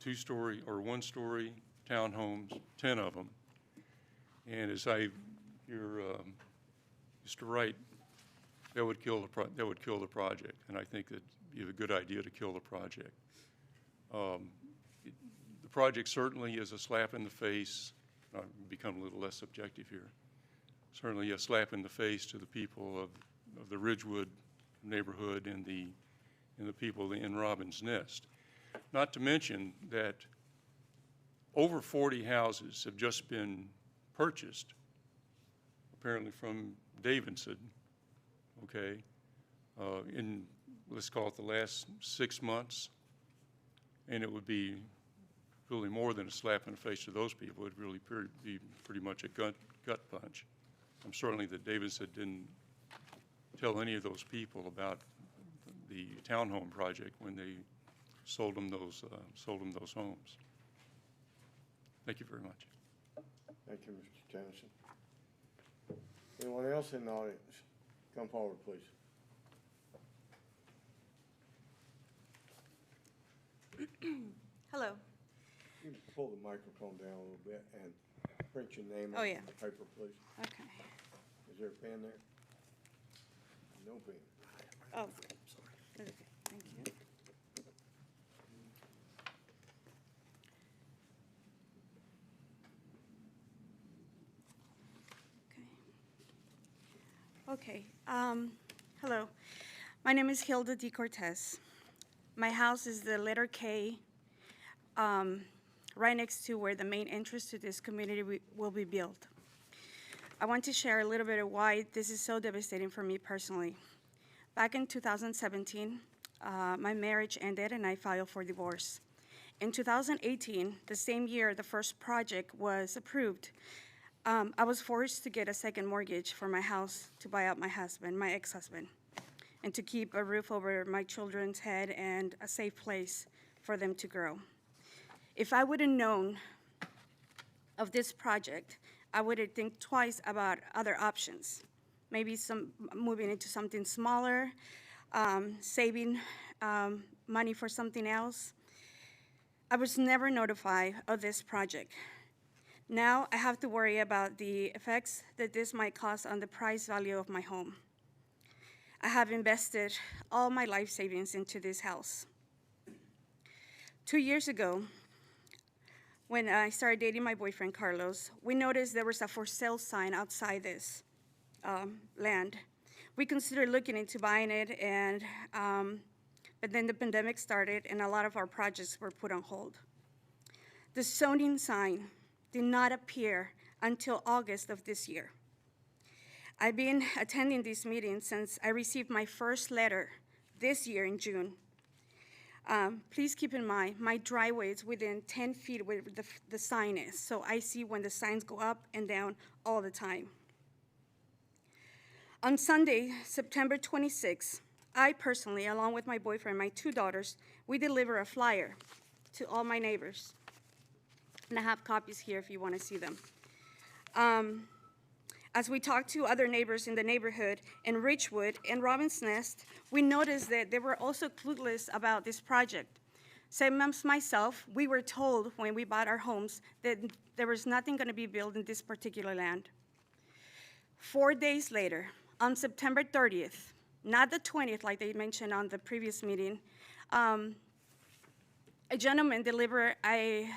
Two-story or one-story townhomes, 10 of them. And as I hear Mr. Wright, that would kill the project, and I think that you have a good idea to kill the project. The project certainly is a slap in the face. I've become a little less subjective here. Certainly a slap in the face to the people of the Ridgewood neighborhood and the people in Robin's Nest. Not to mention that over 40 houses have just been purchased, apparently from Davidson, okay, in, let's call it the last 6 months, and it would be really more than a slap in the face to those people. It would really be pretty much a gut punch. I'm certainly that Davidson didn't tell any of those people about the townhome project when they sold them those homes. Thank you very much. Thank you, Mr. Tennyson. Anyone else in the audience? Come forward, please. Hello. You can pull the microphone down a little bit and print your name Oh, on yeah. the paper, please. Okay. Is there a pen there? No pen. Oh, okay, thank you. Okay. Hello. My name is Hilda D. Cortez. My house is the letter K, right next to where the main entrance to this community will be built. I want to share a little bit of why this is so devastating for me personally. Back in 2017, my marriage ended and I filed for divorce. In 2018, the same year the first project was approved, I was forced to get a second mortgage for my house to buy out my husband, my ex-husband, and to keep a roof over my children's head and a safe place for them to grow. If I would have known of this project, I would have think twice about other options. Maybe moving into something smaller, saving money for something else. I was never notified of this project. Now I have to worry about the effects that this might cause on the price value of my home. I have invested all my life savings into this house. 2 years ago, when I started dating my boyfriend, Carlos, we noticed there was a for sale sign outside this land. We considered looking into buying it, but then the pandemic started and a lot of our projects were put on hold. The zoning sign did not appear until August of this year. I've been attending these meetings since I received my first letter this year in June. Please keep in mind, my driveway is within 10 feet where the sign is, so I see when the signs go up and down all the time. On Sunday, September 26th, I personally, along with my boyfriend, my 2 daughters, we deliver a flyer to all my neighbors. And I have copies here if you want to see them. As we talked to other neighbors in the neighborhood in Ridgewood and Robin's Nest, we noticed that they were also clueless about this project. Same as myself, we were told when we bought our homes that there was nothing going to be built in this particular land. 4 days later, on September 30th, not the 20th like they mentioned on the previous meeting, a gentleman delivered a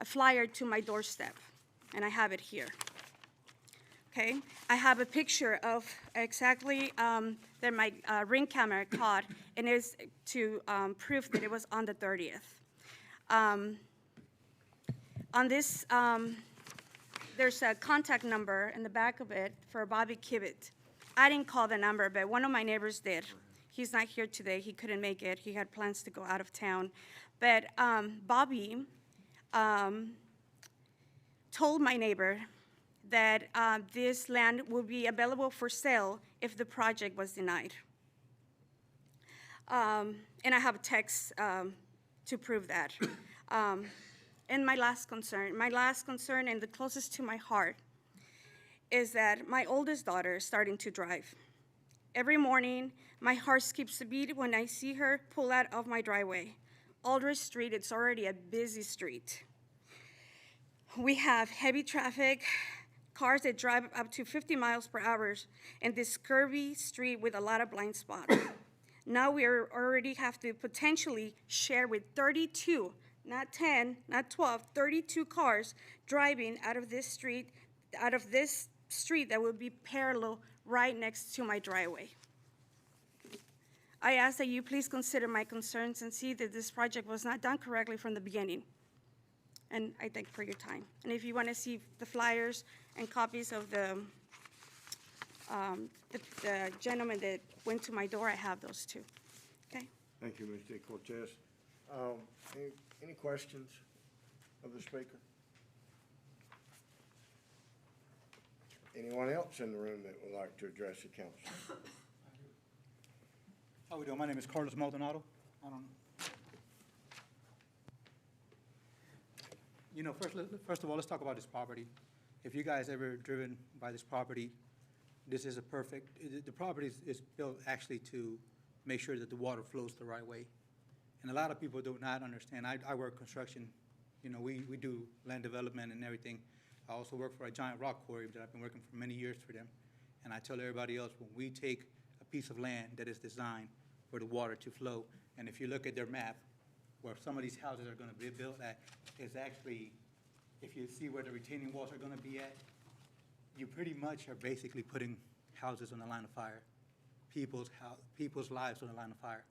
flyer to my doorstep, and I have it here. Okay, I have a picture of exactly that my Ring camera caught, and it's to prove that it was on the 30th. On this, there's a contact number in the back of it for Bobby Kivett. I didn't call the number, but one of my neighbors did. He's not here today. He couldn't make it. He had plans to go out of town. But Bobby told my neighbor that this land will be available for sale if the project was denied. And I have a text to prove that. And my last concern and the closest to my heart is that my oldest daughter is starting to drive. Every morning, my heart skips a beat when I see her pull out of my driveway. Aldrich Street, it's already a busy street. We have heavy traffic, cars that drive up to 50 miles per hour in this curvy street with a lot of blind spots. Now we already have to potentially share with 32, not 10, not 12, 32 cars driving out of this street that will be parallel right next to my driveway. I ask that you please consider my concerns and see that this project was not done correctly from the beginning. And I thank you for your time. And if you want to see the flyers and copies of the gentleman that went to my door, I have those too. Okay? Thank you, Ms. De Cortez. Any questions of the speaker? Anyone else in the room that would like to address the council? How we doing? My name is Carlos Maldonado. First of all, let's talk about this property. If you guys ever driven by this property, this is the property is built actually to make sure that the water flows the right way. And a lot of people do not understand. I work construction. We do land development and everything. I also work for a giant rock quarry that I've been working for many years for them. And I tell everybody else, when we take a piece of land that is designed for the water to flow, and if you look at their map, where some of these houses are going to be built at, is actually, if you see where the retaining walls are going to be at, you pretty much are basically putting houses on the line of fire, people's lives on the line of fire.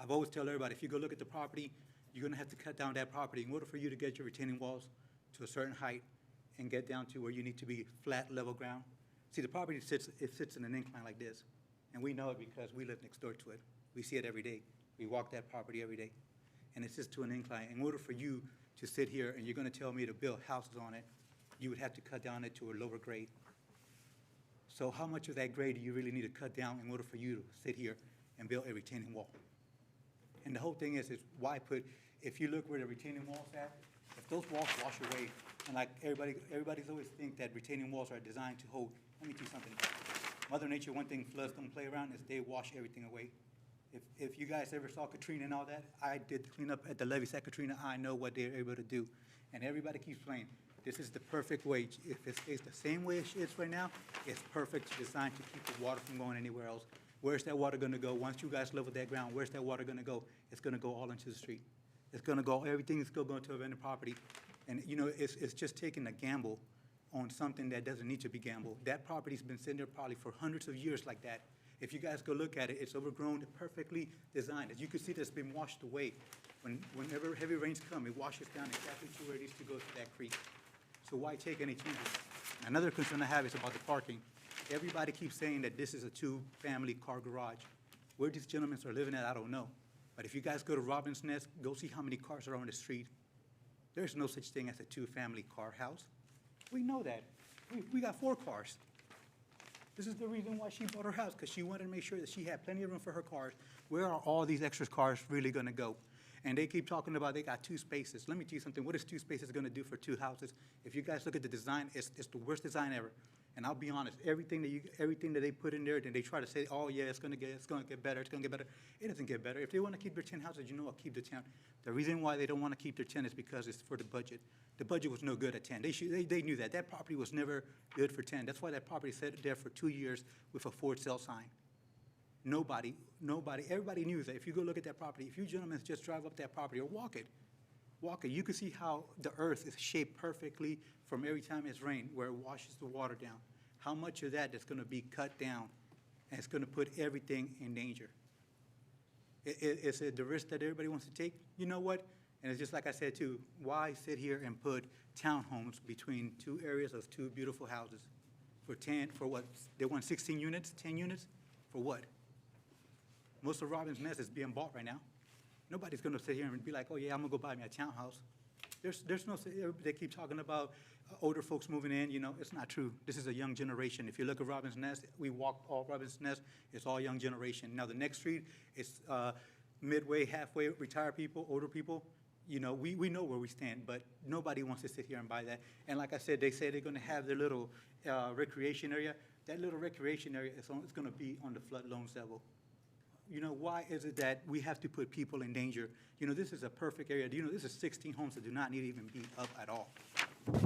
I've always tell everybody, if you go look at the property, you're going to have to cut down that property in order for you to get your retaining walls to a certain height and get down to where you need to be flat, level ground. See, the property sits in an incline like this, and we know it because we live next door to it. We see it every day. We walk that property every day, and it sits to an incline. In order for you to sit here and you're going to tell me to build houses on it, you would have to cut down it to a lower grade. So how much of that grade do you really need to cut down in order for you to sit here and build a retaining wall? And the whole thing is why if you look where the retaining wall's at, if those walls wash away, and like everybody's always think that retaining walls are designed to hold. Let me tell you something. Mother Nature, one thing floods don't play around is they wash everything away. If you guys ever saw Katrina and all that, I did clean up at the levees at Katrina. I know what they're able to do. And everybody keeps playing. This is the perfect way. If it stays the same way it is right now, it's perfect designed to keep the water from going anywhere else. Where's that water going to go? Once you guys level that ground, where's that water going to go? It's going to go all into the street. It's going to go, everything is going to go to a vendor property. And, it's just taking a gamble on something that doesn't need to be gambled. That property's been sitting there probably for hundreds of years like that. If you guys go look at it, it's overgrown, perfectly designed. As you can see, it's been washed away. Whenever heavy rains come, it washes down exactly to where it needs to go to that creek. So why take any chances? Another concern I have is about the parking. Everybody keeps saying that this is a two-family car garage. Where these gentlemen are living at, I don't know. But if you guys go to Robin's Nest, go see how many cars are on the street. There's no such thing as a two-family car house. We know that. We got 4 cars. This is the reason why she bought her house, because she wanted to make sure that she had plenty of room for her cars. Where are all these extra cars really gonna go? And they keep talking about they got 2 spaces. Let me tell you something, what is 2 spaces gonna do for 2 houses? If you guys look at the design, it's the worst design ever. And I'll be honest, everything that they put in there, then they try to say, oh yeah, it's gonna get better, it's gonna get better. It doesn't get better. If they wanna keep their 10 houses, you know what, keep the 10. The reason why they don't wanna keep their 10 is because it's for the budget. The budget was no good at 10. They knew that. That property was never good for 10. That's why that property sat there for 2 years with a for sale sign. Nobody, everybody knew that. If you go look at that property, if you gentlemen just drive up that property or walk it, you can see how the earth is shaped perfectly from every time it's rained, where it washes the water down. How much of that is gonna be cut down, and it's gonna put everything in danger? Is it the risk that everybody wants to take? You know what? And it's just like I said too, why sit here and put townhomes between 2 areas of 2 beautiful houses? For what? They want 16 units, 10 units? For what? Most of Robin's Nest is being bought right now. Nobody's gonna sit here and be like, oh yeah, I'm gonna go buy me a townhouse. There's no, they keep talking about older folks moving in, you know, it's not true. This is a young generation. If you look at Robin's Nest, we walked all Robin's Nest, it's all young generation. Now the next street is midway, halfway, retired people, older people. You know, we know where we stand, but nobody wants to sit here and buy that. And like I said, they say they're gonna have their little recreation area. That little recreation area is gonna be on the flood loans level. You know, why is it that we have to put people in danger? You know, this is a perfect area. Do you know this is 16 homes that do not need to even be up at all?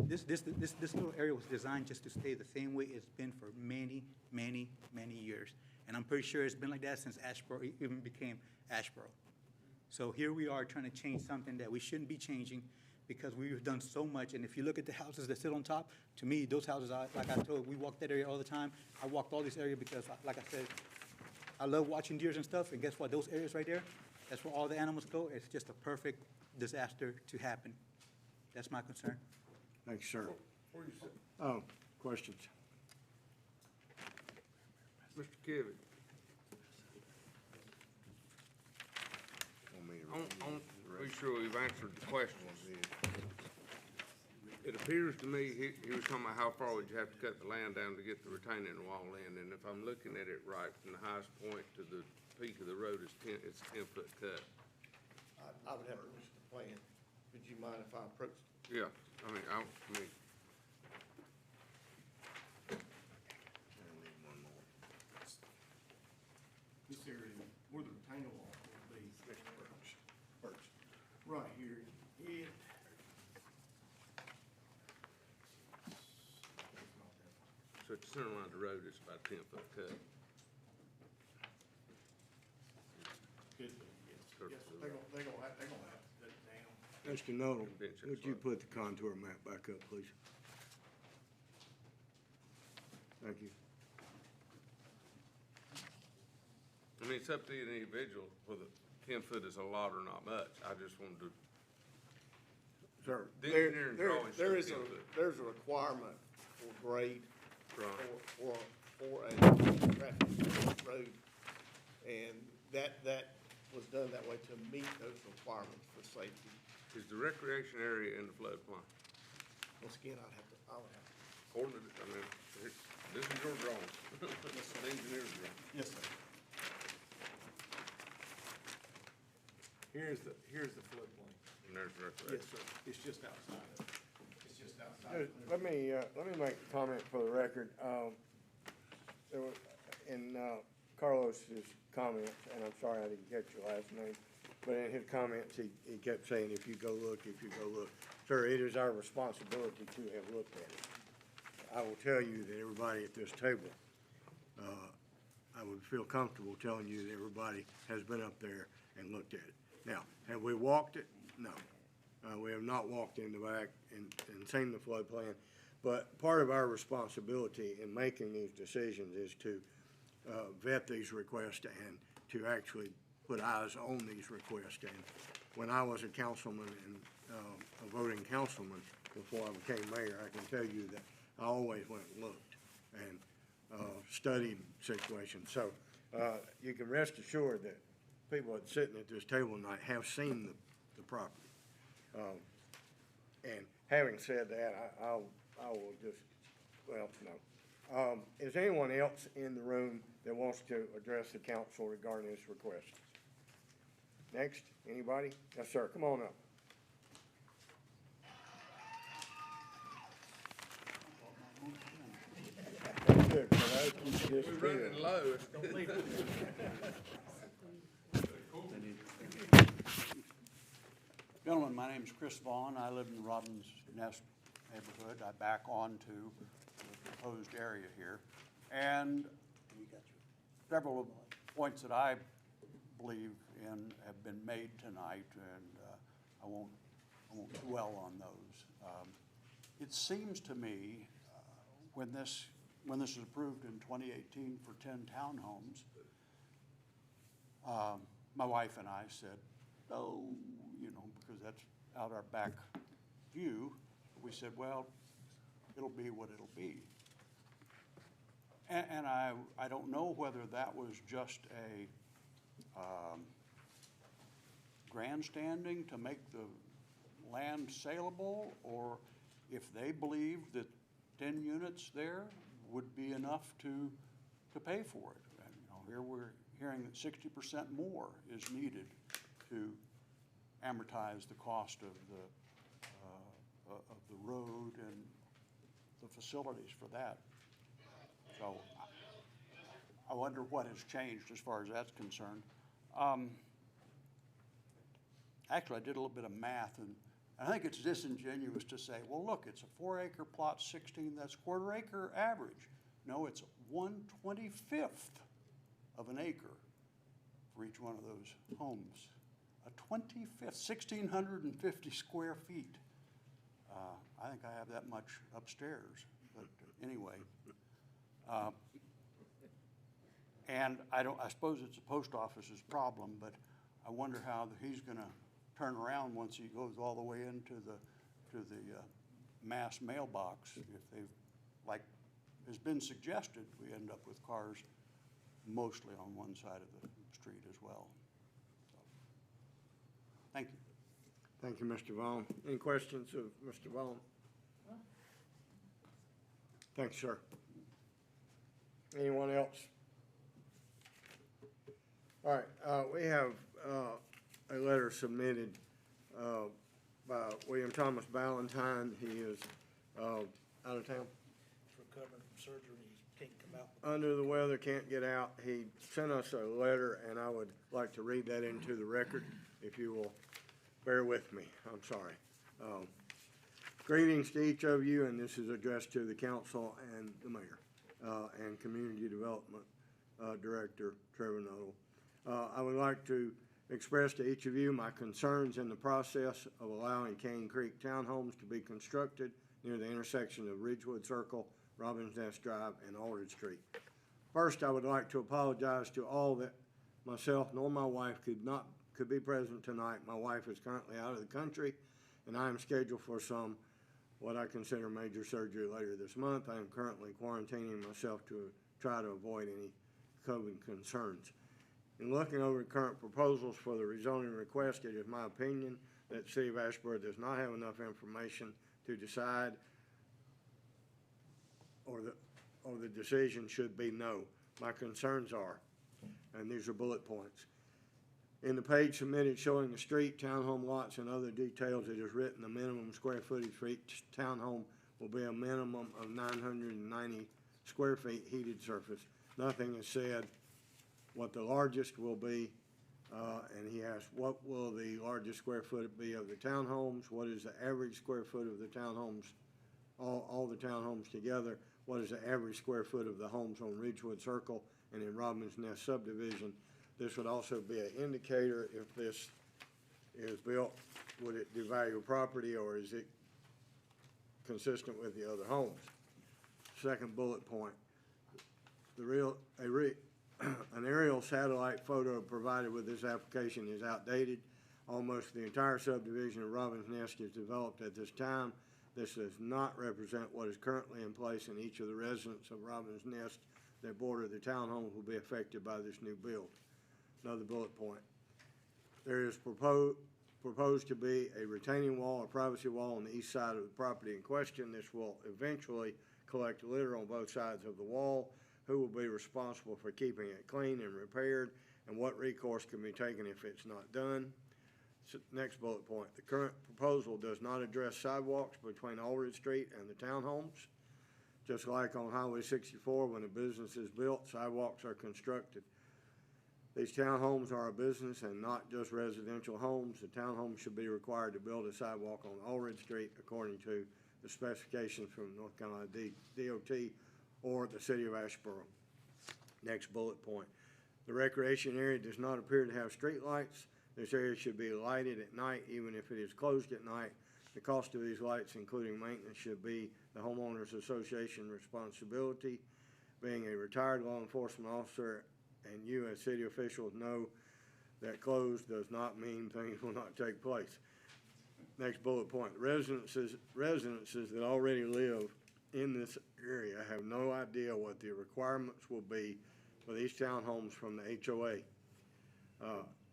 This little area was designed just to stay the same way it's been for many, many, many years. And I'm pretty sure it's been like that since Asheboro even became Asheboro. So here we are trying to change something that we shouldn't be changing because we've done so much. And if you look at the houses that sit on top, to me, those houses, like I told, we walk that area all the time. I walked all this area because, like I said, I love watching deers and stuff. And guess what? Those areas right there, that's where all the animals go. It's just a perfect disaster to happen. That's my concern. Thanks, sir. Questions? Mr. Kivett. I'm pretty sure we've answered the questions. It appears to me, he was talking about how far would you have to cut the land down to get the retaining wall in, and if I'm looking at it right, from the highest point to the peak of the road it's 10-foot cut. I would have to look at the plan. Would you mind if I approached? Yeah, This area, where the retaining wall will be, right here, so at the center line of the road, it's about 10-foot cut. yes, they're gonna have to cut it down. Mr. Noel, would you put the contour map back up, please? Thank you. I mean, it's up to the individual whether 10 foot is a lot or not much. I just wanted to. Sir, The engineering drawings show 10 foot. There's a requirement for grade Right. for a traffic road. And that was done that way to meet those requirements for safety. Is the recreation area in the floodplain? Once again, I would have to. According to, this is your drawing. The engineer's drawing. Yes, sir. Here's the floodplain. And there's the recreation. Yes, sir. It's just outside of it. It's just outside. Let me make a comment for the record. There was, in Carlos's comments, and I'm sorry I didn't catch your last name, but in his comments, he kept saying, if you go look, if you go look. Sir, it is our responsibility to have looked at it. I will tell you that everybody at this table, I would feel comfortable telling you that everybody has been up there and looked at it. Now, have we walked it? No. We have not walked in the back and seen the floodplain, but part of our responsibility in making these decisions is to vet these requests and to actually put eyes on these requests when I was a councilman and a voting councilman before I became mayor, I can tell you that I always went and looked and studied situations. So you can rest assured that people that sitting at this table tonight have seen the property. And having said that, I will just, well, no. Is anyone else in the room that wants to address the council regarding this request? Next, anybody? Yes, sir, come on up. That's good, 'cause I keep this We're running filled. low. It's gonna- Gentlemen, my name is Chris Vaughn. I live in the Robbins Nest neighborhood. I back onto the proposed area here. And several of the points that I believe in have been made tonight, and I won't dwell on those. It seems to me, when this was approved in 2018 for 10 townhomes, my wife and I said, oh, because that's out our back view, we said, well, it'll be what it'll be. And I don't know whether that was just a grandstanding to make the land saleable, or if they believed that 10 units there would be enough to pay for it. And, here we're hearing that 60% more is needed to amortize the cost of the road and the facilities for that. So I wonder what has changed as far as that's concerned. Actually, I did a little bit of math, and I think it's disingenuous to say, well, look, it's a 4-acre plot, 16, that's quarter-acre average. No, it's 1/25 of an acre for each one of those homes. A 25th, 1,650 square feet. I think I have that much upstairs, but anyway. And I suppose it's the post office's problem, but I wonder how he's gonna turn around once he goes all the way into the mass mailbox. If they've, like has been suggested, we end up with cars mostly on one side of the street as well. So, thank you. Thank you, Mr. Vaughn. Any questions of Mr. Vaughn? Thanks, sir. Anyone else? All right, we have a letter submitted by William Thomas Ballantyne. He is out of town. Recovering from surgery, he can't come out. Under the weather, can't get out. He sent us a letter, and I would like to read that into the record, if you will bear with me. I'm sorry. Greetings to each of you, and this is addressed to the council and the mayor and Community Development Director Trevor Nuttall. I would like to express to each of you my concerns in the process of allowing Cane Creek Townhomes to be constructed near the intersection of Ridgewood Circle, Robbins Nest Drive, and Aldridge Street. First, I would like to apologize to all that myself nor my wife could be present tonight. My wife is currently out of the country, and I am scheduled for some what I consider major surgery later this month. I am currently quarantining myself to try to avoid any COVID concerns. In looking over the current proposals for the rezoning request, it is my opinion that the City of Asheboro does not have enough information to decide, or the decision should be no. My concerns are, and these are bullet points. In the page submitted showing the street, townhome lots, and other details, it is written the minimum square footage for each townhome will be a minimum of 990 square feet heated surface. Nothing is said what the largest will be, and he asked, what will the largest square foot be of the townhomes? What is the average square foot of the townhomes, all the townhomes together? What is the average square foot of the homes on Ridgewood Circle and in Robbins Nest subdivision? This would also be an indicator if this is built, would it devalue property, or is it consistent with the other homes? Second bullet point, an aerial satellite photo provided with this application is outdated. Almost the entire subdivision of Robin's Nest is developed at this time. This does not represent what is currently in place, and each of the residents of Robin's Nest that border the townhomes will be affected by this new build. Another bullet point. There is proposed to be a retaining wall or privacy wall on the east side of the property in question. This will eventually collect litter on both sides of the wall. Who will be responsible for keeping it clean and repaired, and what recourse can be taken if it's not done? Next bullet point. The current proposal does not address sidewalks between Aldridge Street and the townhomes. Just like on Highway 64, when a business is built, sidewalks are constructed. These townhomes are a business and not just residential homes. The townhomes should be required to build a sidewalk on Aldridge Street according to the specifications from North Carolina DOT or the city of Asheboro. Next bullet point. The recreation area does not appear to have street lights. This area should be lighted at night, even if it is closed at night. The cost of these lights, including maintenance, should be the homeowners association responsibility. Being a retired law enforcement officer, and you as city officials know that closed does not mean things will not take place. Next bullet point. Residences that already live in this area have no idea what the requirements will be for these townhomes from the HOA,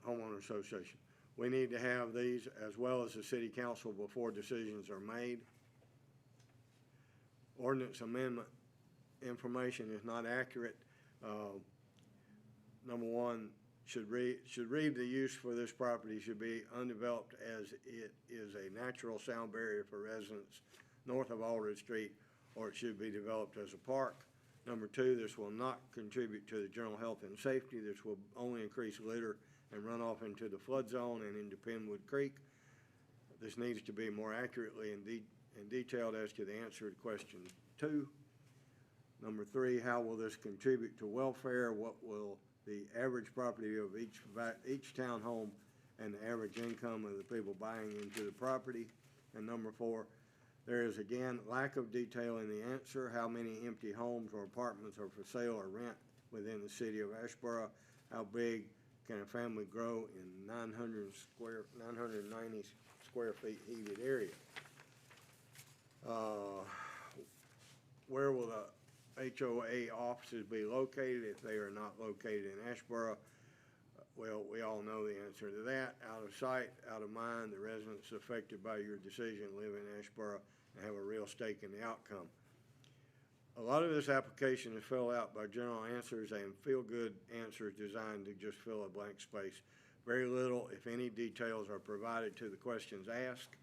homeowner association. We need to have these as well as the city council before decisions are made. Ordinance amendment information is not accurate. Number one, should read the use for this property should be undeveloped as it is a natural sound barrier for residents north of Aldridge Street, or it should be developed as a park. Number two, this will not contribute to the general health and safety. This will only increase litter and runoff into the flood zone and into Penwood Creek. This needs to be more accurately and detailed as to the answer to question 2. Number 3, how will this contribute to welfare? What will the average property of each townhome and the average income of the people buying into the property? And number 4, there is again lack of detail in the answer. How many empty homes or apartments are for sale or rent within the city of Asheboro? How big can a family grow in 990 square feet heated area? Where will the HOA offices be located if they are not located in Asheboro? Well, we all know the answer to that. Out of sight, out of mind. The residents affected by your decision live in Asheboro and have a real stake in the outcome. A lot of this application is filled out by general answers and feel-good answers designed to just fill a blank space. Very little, if any, details are provided to the questions asked.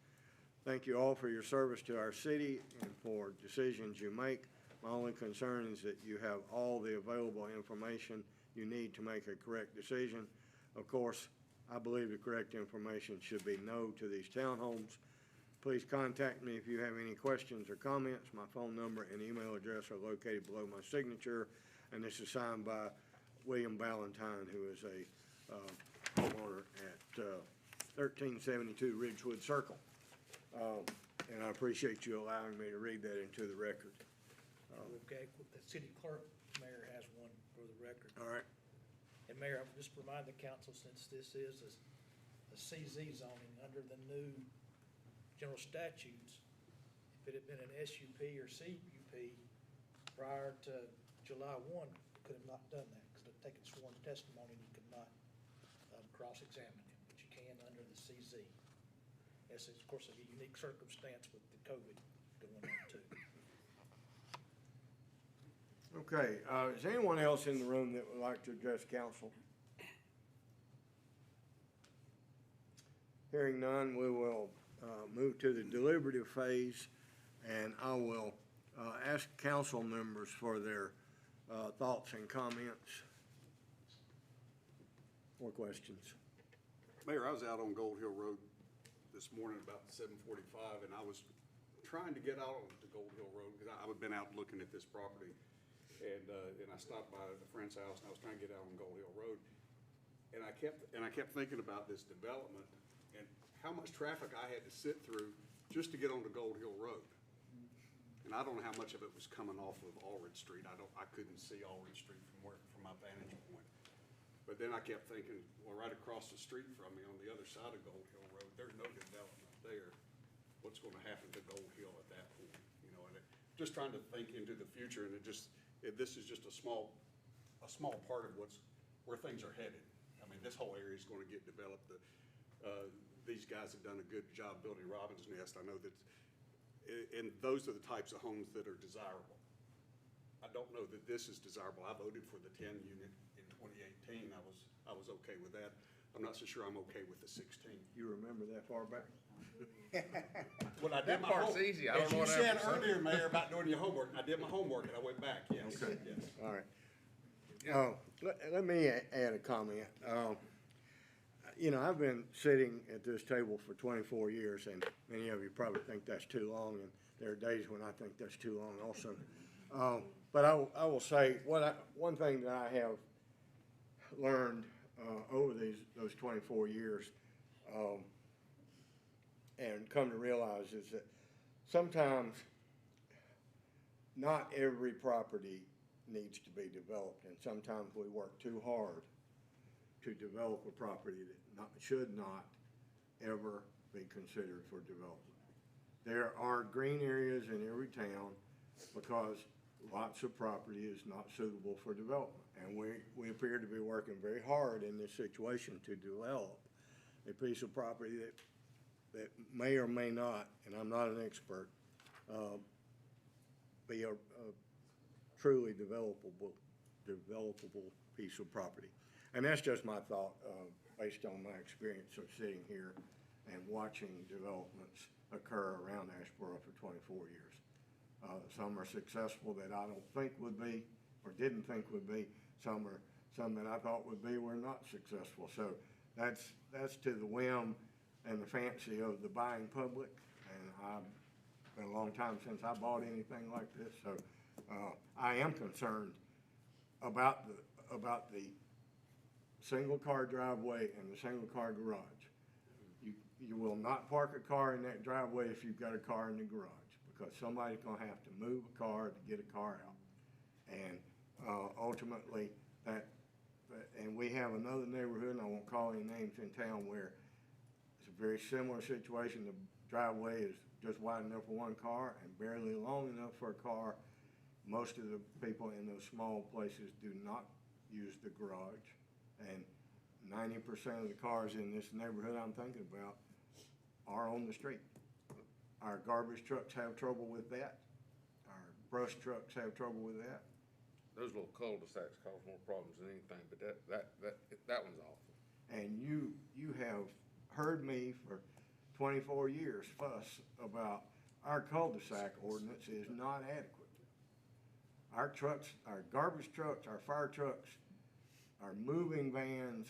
Thank you all for your service to our city and for decisions you make. My only concern is that you have all the available information you need to make a correct decision. Of course, I believe the correct information should be no to these townhomes. Please contact me if you have any questions or comments. My phone number and email address are located below my signature, and this is signed by William Ballantyne, who is a homeowner at 1372 Ridgewood Circle. And I appreciate you allowing me to read that into the record. Okay, the city clerk, Mayor, has one for the record. All right. And Mayor, I'll just remind the council, since this is a CZ zoning under the new general statutes, if it had been an SUP or CUP prior to July 1, could have not done that, because they've taken sworn testimony, and you could not cross-examine him, but you can under the CZ. This is, of course, a unique circumstance with the COVID going on too. Okay, is anyone else in the room that would like to address council? Hearing none, we will move to the deliberative phase, and I will ask council members for their thoughts and comments or questions. Mayor, I was out on Gold Hill Road this morning about 7:45, and I was trying to get out onto Gold Hill Road because I've been out looking at this property. And I stopped by a friend's house, and I was trying to get out on Gold Hill Road, and I kept thinking about this development and how much traffic I had to sit through just to get onto Gold Hill Road. And I don't know how much of it was coming off of Aldridge Street. I couldn't see Aldridge Street from my vantage point. But then I kept thinking, well, right across the street from me on the other side of Gold Hill Road, there's no development there. What's gonna happen to Gold Hill at that point, you know, and just trying to think into the future, and this is just a small part of where things are headed. I mean, this whole area is gonna get developed. These guys have done a good job building Robin's Nest. I know that, and those are the types of homes that are desirable. I don't know that this is desirable. I voted for the 10 unit in 2018. I was okay with that. I'm not so sure I'm okay with the 16. You remember that far back? When I did That my part's home- easy. I don't know what As you said happened. earlier, Mayor, about doing your homework, I did my homework and I went back, yes, Okay. yes. All right. Let me add a comment. You know, I've been sitting at this table for 24 years, and many of you probably think that's too long, and there are days when I think that's too long also. But I will say, one thing that I have learned over those 24 years, and come to realize is that sometimes not every property needs to be developed, and sometimes we work too hard to develop a property that should not ever be considered for development. There are green areas in every town because lots of property is not suitable for development. And we appear to be working very hard in this situation to develop a piece of property that may or may not, and I'm not an expert, be a truly developable piece of property. And that's just my thought, based on my experience of sitting here and watching developments occur around Asheboro for 24 years. Some are successful that I don't think would be, or didn't think would be. Some that I thought would be were not successful. So that's to the whim and the fancy of the buying public. And it's been a long time since I bought anything like this. So I am concerned about the single car driveway and the single car garage. You will not park a car in that driveway if you've got a car in the garage, because somebody's gonna have to move a car to get a car out. And ultimately, and we have another neighborhood, and I won't call any names in town, where it's a very similar situation. The driveway is just wide enough for one car and barely long enough for a car. Most of the people in those small places do not use the garage, and 90% of the cars in this neighborhood I'm thinking about are on the street. Our garbage trucks have trouble with that. Our brush trucks have trouble with that. Those little cul-de-sacs cause more problems than anything, but that one's awful. And you have heard me for 24 years fuss about our cul-de-sac ordinance is not adequate. Our trucks, our garbage trucks, our fire trucks, our moving vans,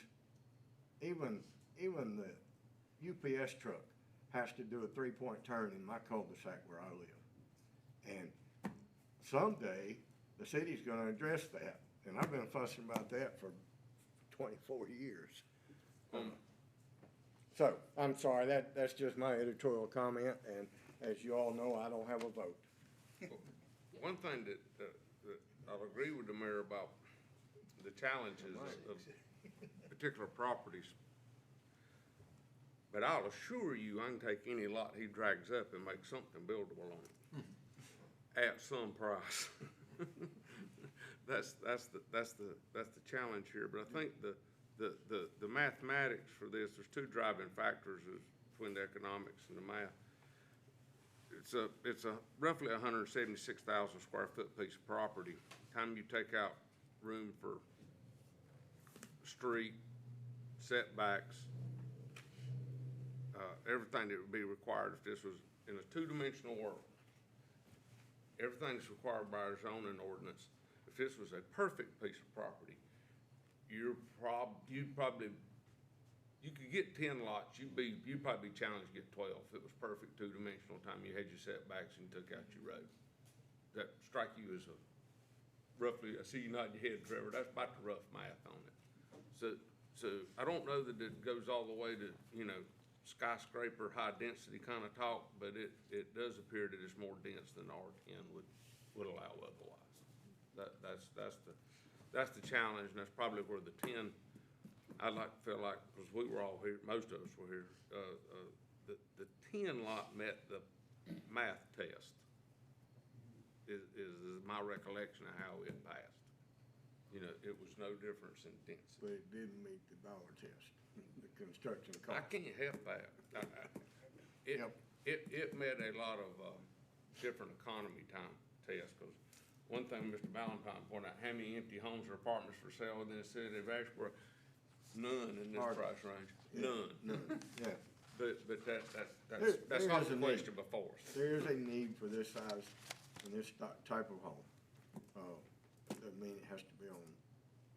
even the UPS truck has to do a 3-point turn in my cul-de-sac where I live. And someday, the city's gonna address that, and I've been fussing about that for 24 years. So, I'm sorry, that's just my editorial comment, and as you all know, I don't have a vote. One thing that I'll agree with the mayor about the challenges of particular properties. But I'll assure you, I can take any lot he drags up and make something buildable on it at some price. That's the challenge here. But I think the mathematics for this, there's two driving factors between the economics and the math. It's a roughly 176,000 square foot piece of property. Time you take out room for street setbacks, everything that would be required if this was in a two-dimensional world. Everything that's required by our zoning ordinance. If this was a perfect piece of property, you could get 10 lots. You'd probably be challenged to get 12 if it was perfect two-dimensional time you had your setbacks and took out your road. That strike you as roughly, I see you nodding your head, Trevor, that's about the rough math on it. So I don't know that it goes all the way to, skyscraper, high density kind of talk, but it does appear that it's more dense than R10 would allow otherwise. That's the challenge, and that's probably where the 10 I'd like to feel like, because we were all here, most of us were here, the 10 lot met the math test, is my recollection of how it passed. You know, it was no difference in density. But it didn't meet the dollar test, the construction cost. I can't help that. It met a lot of different economy time tests, because one thing Mr. Valentine pointed out, how many empty homes or apartments for sale within the city of Asheboro? None in this price range. None. Yeah. But There that's not is the a need. question before us. There is a need for this size and this type of home. Doesn't mean it has to be on.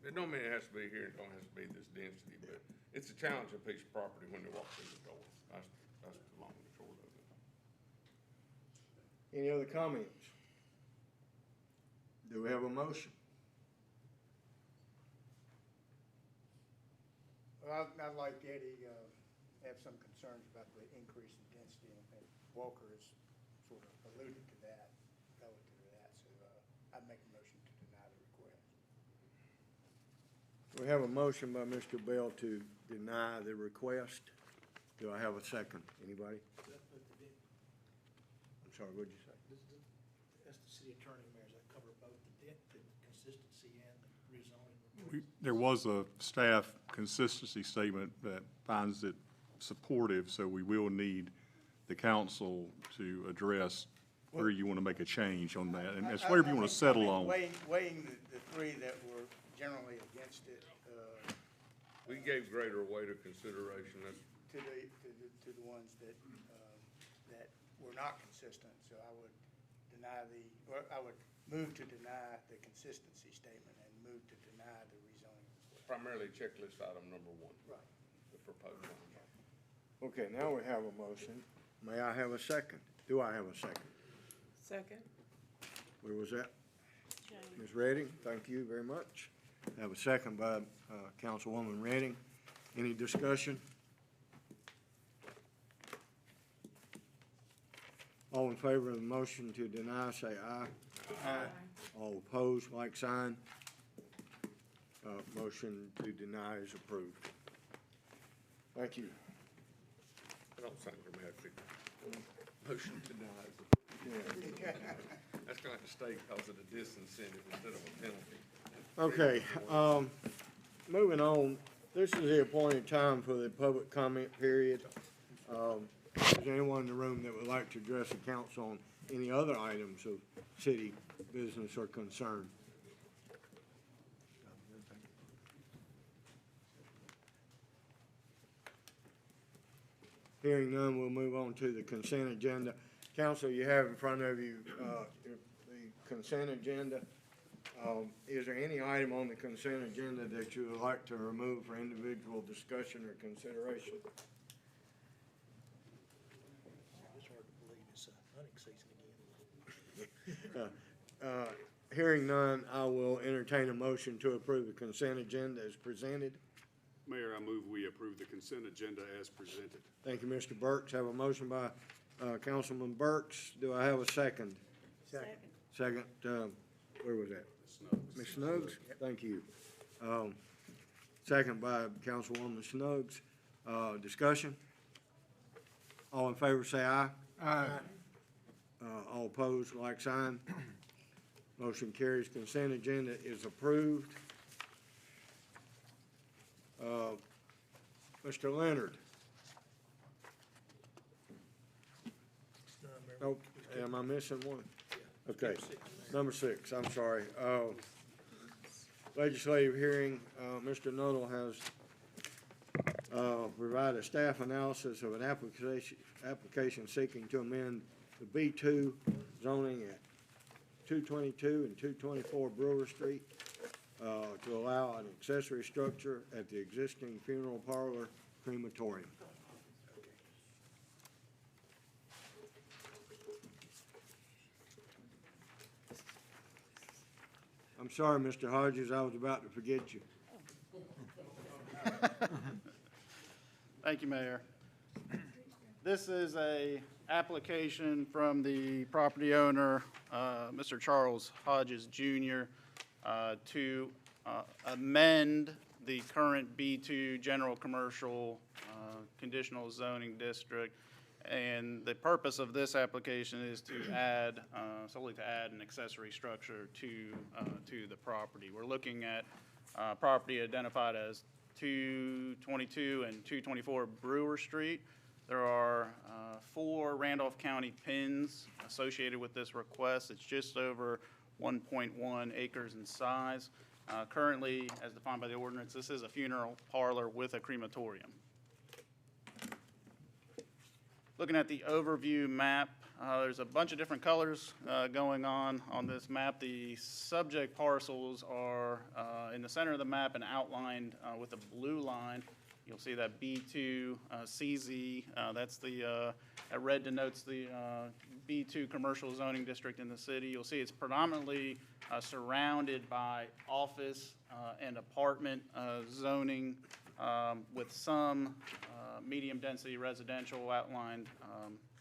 It don't mean it has to be here, it don't have to be this density, but it's a challenging piece of property when they walk through the door. That's the long and short of it. Any other comments? Do we have a motion? Well, I'd like Eddie, have some concerns about the increase in density, and I think Walker has sort of alluded to that, relative to that, so, I'd make a motion to deny the request. We have a motion by Mr. Bell to deny the request. Do I have a second? Anybody? I'm sorry, what'd you say? That's the city attorney, Mayor, does that cover both the consistency and the rezoning? There was a staff consistency statement that finds it supportive, so we will need the council to address where you want to make a change on that, and it's whatever you want to settle on. Weighing the three that were generally against it, We gave greater weight of consideration. That's to the ones that, that were not consistent, so I would I would move to deny the consistency statement and move to deny the rezoning request. primarily checklist item number 1. Right. The proposed one. Okay, now we have a motion. May I have a second? Do I have a second? Second. Where was that? Ms. Redding, thank you very much. Have a second by Councilwoman Redding. Any discussion? All in favor of the motion to deny, say aye. Aye. All opposed, like sign. Motion to deny is approved. Thank you. That don't sound dramatic. Motion denied. That's going to have to stay because of the disincentive instead of a penalty. Okay, moving on, this is the appointed time for the public comment period. Is there anyone in the room that would like to address the council on any other items of city business or concern? Hearing none, we'll move on to the consent agenda. Council, you have in front of you the consent agenda. Is there any item on the consent agenda that you would like to remove for individual discussion or consideration? It's hard to believe it's hunting season again. Hearing none, I will entertain a motion to approve the consent agenda as presented. Mayor, I move we approve the consent agenda as presented. Thank you, Mr. Burks. Have a motion by Councilman Burks. Do I have a second? Second, where was that? Ms. Snuggs? Thank you. Second by Councilwoman Snuggs. Discussion? All in favor, say aye. Aye. All opposed, like sign. Motion carries. Consent agenda is approved. Mr. Leonard? Oh, am I missing one? Okay, number 6, I'm sorry. Legislative hearing, Mr. Nuttall has provided a staff analysis of an application seeking to amend the B2 zoning at 222 and 224 Brewer Street to allow an accessory structure at the existing funeral parlor crematorium. I'm sorry, Mr. Hodges, I was about to forget you. Thank you, Mayor. This is a application from the property owner, Mr. Charles Hodges Jr., to amend the current B2 general commercial conditional zoning district. And the purpose of this application is to add, solely to add an accessory structure to the property. We're looking at property identified as 222 and 224 Brewer Street. There are 4 Randolph County pins associated with this request. It's just over 1.1 acres in size. Currently, as defined by the ordinance, this is a funeral parlor with a crematorium. Looking at the overview map, there's a bunch of different colors going on this map. The subject parcels are in the center of the map and outlined with a blue line. You'll see that B2 CZ, that's that red denotes the B2 commercial zoning district in the city. You'll see it's predominantly surrounded by office and apartment zoning with some medium density residential outlined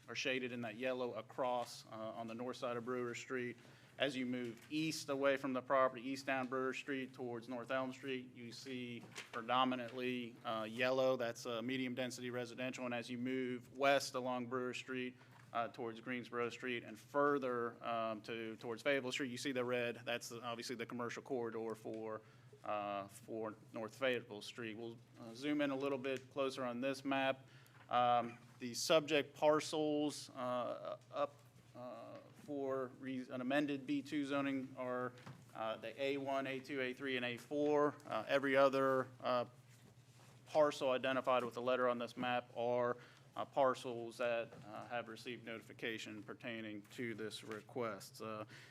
or shaded in that yellow across on the north side of Brewer Street. As you move east away from the property, east down Brewer Street towards North Elm Street, you see predominantly yellow, that's medium density residential. And as you move west along Brewer Street towards Greensboro Street and further towards Fayetteville Street, you see the red, that's obviously the commercial corridor for North Fayetteville Street. We'll zoom in a little bit closer on this map. The subject parcels up for an amended B2 zoning are the A1, A2, A3, and A4. Every other parcel identified with the letter on this map are parcels that have received notification pertaining to this request.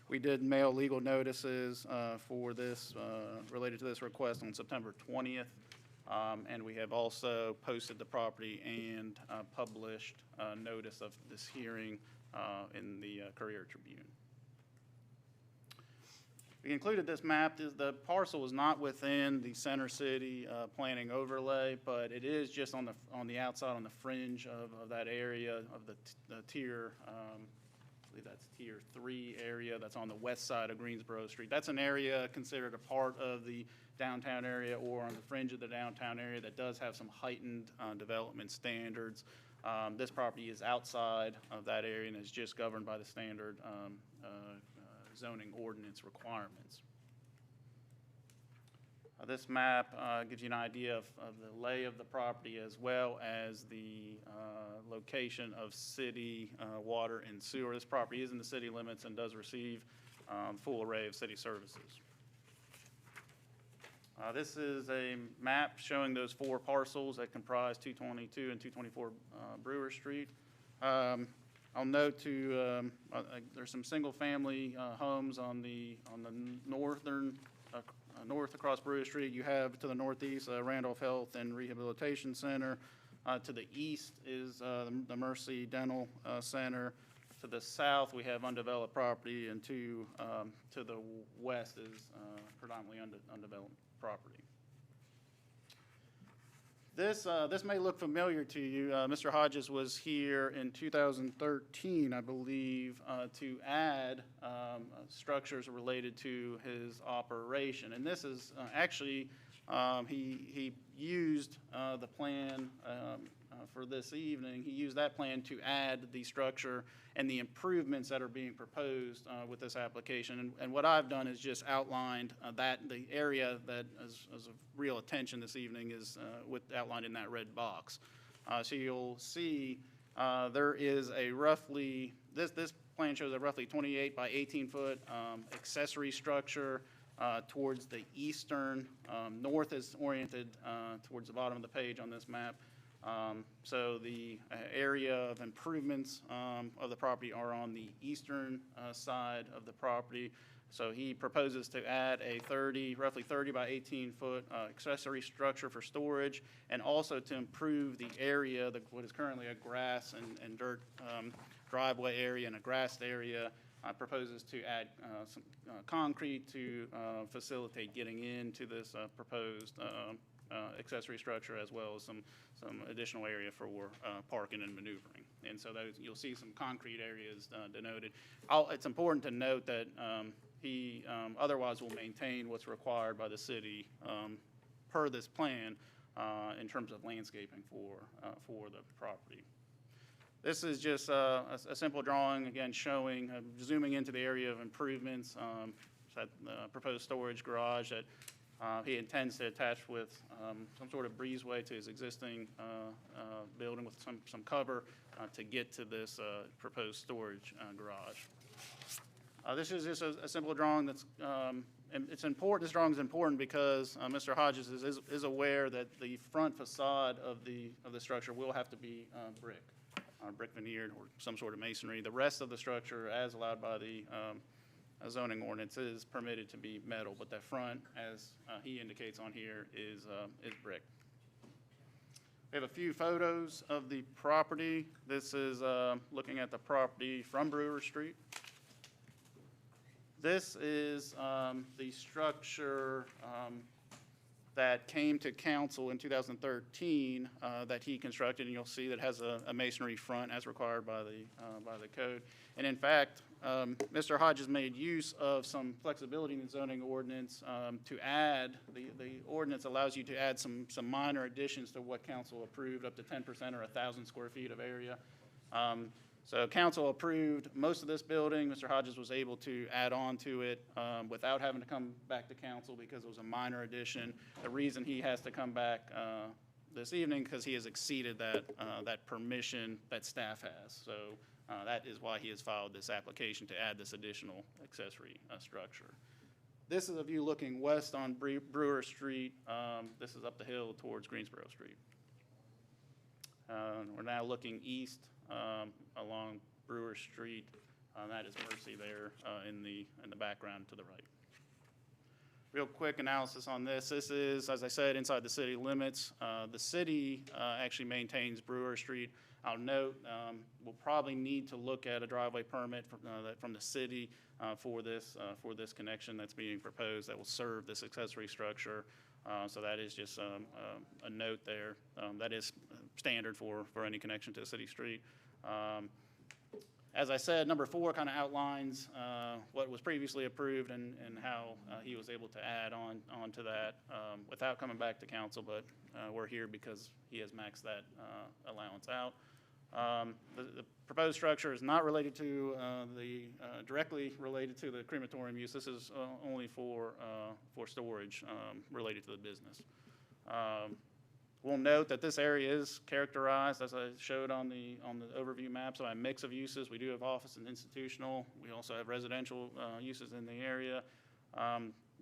We did mail legal notices for this, related to this request on September 20th, and we have also posted the property and published notice of this hearing in the Courier Tribune. We included this map. The parcel is not within the Center City planning overlay, but it is just on the outside, on the fringe of that area of the tier, I believe that's tier 3 area that's on the west side of Greensboro Street. That's an area considered a part of the downtown area or on the fringe of the downtown area that does have some heightened development standards. This property is outside of that area and is just governed by the standard zoning ordinance requirements. This map gives you an idea of the lay of the property as well as the location of city water and sewer. This property is in the city limits and does receive full array of city services. This is a map showing those 4 parcels that comprise 222 and 224 Brewer Street. I'll note too, there's some single-family homes on the northern north across Brewer Street. You have to the northeast Randolph Health and Rehabilitation Center. To the east is the Mercy Dental Center. To the south, we have undeveloped property, and to the west is predominantly undeveloped property. This may look familiar to you. Mr. Hodges was here in 2013, I believe, to add structures related to his operation. And this is actually, he used the plan for this evening. He used that plan to add the structure and the improvements that are being proposed with this application. And what I've done is just outlined the area that is of real attention this evening is outlined in that red box. So you'll see there is a roughly, this plan shows a roughly 28 by 18 foot accessory structure towards the eastern. North is oriented towards the bottom of the page on this map. So the area of improvements of the property are on the eastern side of the property. So he proposes to add a roughly 30 by 18 foot accessory structure for storage, and also to improve the area, what is currently a grass and dirt driveway area and a grassed area. Proposes to add some concrete to facilitate getting into this proposed accessory structure, as well as some additional area for parking and maneuvering. And so you'll see some concrete areas denoted. It's important to note that he otherwise will maintain what's required by the city per this plan in terms of landscaping for the property. This is just a simple drawing, again, showing, zooming into the area of improvements, that proposed storage garage that he intends to attach with some sort of breezeway to his existing building with some cover to get to this proposed storage garage. This is just a simple drawing that's, and it's important, this drawing is important because Mr. Hodges is aware that the front facade of the structure will have to be brick veneered or some sort of masonry. The rest of the structure, as allowed by the zoning ordinance, is permitted to be metal, but that front, as he indicates on here, is brick. We have a few photos of the property. This is looking at the property from Brewer Street. This is the structure that came to council in 2013 that he constructed, and you'll see that has a masonry front as required by the code. And in fact, Mr. Hodges made use of some flexibility in the zoning ordinance to add, the ordinance allows you to add some minor additions to what council approved, up to 10% or 1,000 square feet of area. So council approved most of this building. Mr. Hodges was able to add on to it without having to come back to council because it was a minor addition. The reason he has to come back this evening because he has exceeded that permission that staff has. So that is why he has filed this application to add this additional accessory structure. This is a view looking west on Brewer Street. This is up the hill towards Greensboro Street. We're now looking east along Brewer Street. That is Mercy there in the background to the right. Real quick analysis on this. This is, as I said, inside the city limits. The city actually maintains Brewer Street. I'll note we'll probably need to look at a driveway permit from the city for this connection that's being proposed that will serve this accessory structure. So that is just a note there. That is standard for any connection to a city street. As I said, number 4 kind of outlines what was previously approved and how he was able to add on to that without coming back to council, but we're here because he has maxed that allowance out. The proposed structure is not related to directly related to the crematorium use. This is only for storage related to the business. We'll note that this area is characterized, as I showed on the overview map, so a mix of uses. We do have office and institutional. We also have residential uses in the area.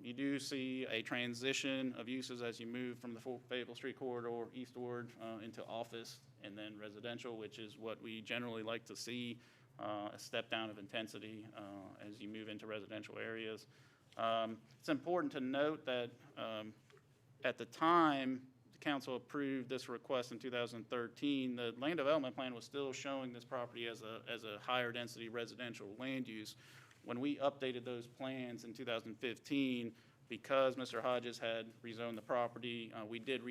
You do see a transition of uses as you move from the Fayetteville Street corridor eastward into office and then residential, which is what we generally like to see, a step down of intensity as you move into residential areas. It's important to note that at the time the council approved this request in 2013, the land development plan was still showing this property as a higher density residential land use. When we updated those plans in 2015, because Mr. Hodges had rezoned the property, we did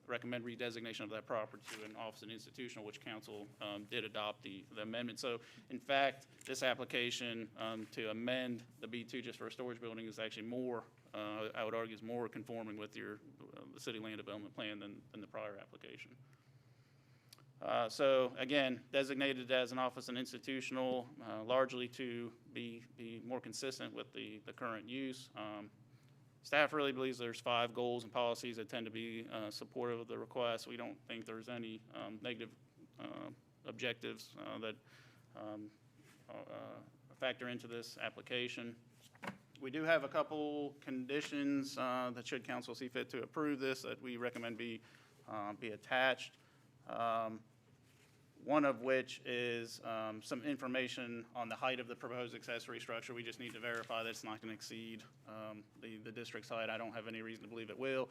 recommend redesignation of that property to an office and institutional, which council did adopt the amendment. So in fact, this application to amend the B2 just for a storage building is actually more, I would argue, is more conforming with the city land development plan than the prior application. So again, designated as an office and institutional, largely to be more consistent with the current use. Staff really believes there's 5 goals and policies that tend to be supportive of the request. We don't think there's any negative objectives that factor into this application. We do have a couple conditions that should council see fit to approve this that we recommend be attached. One of which is some information on the height of the proposed accessory structure. We just need to verify that it's not going to exceed the district's height. I don't have any reason to believe it will.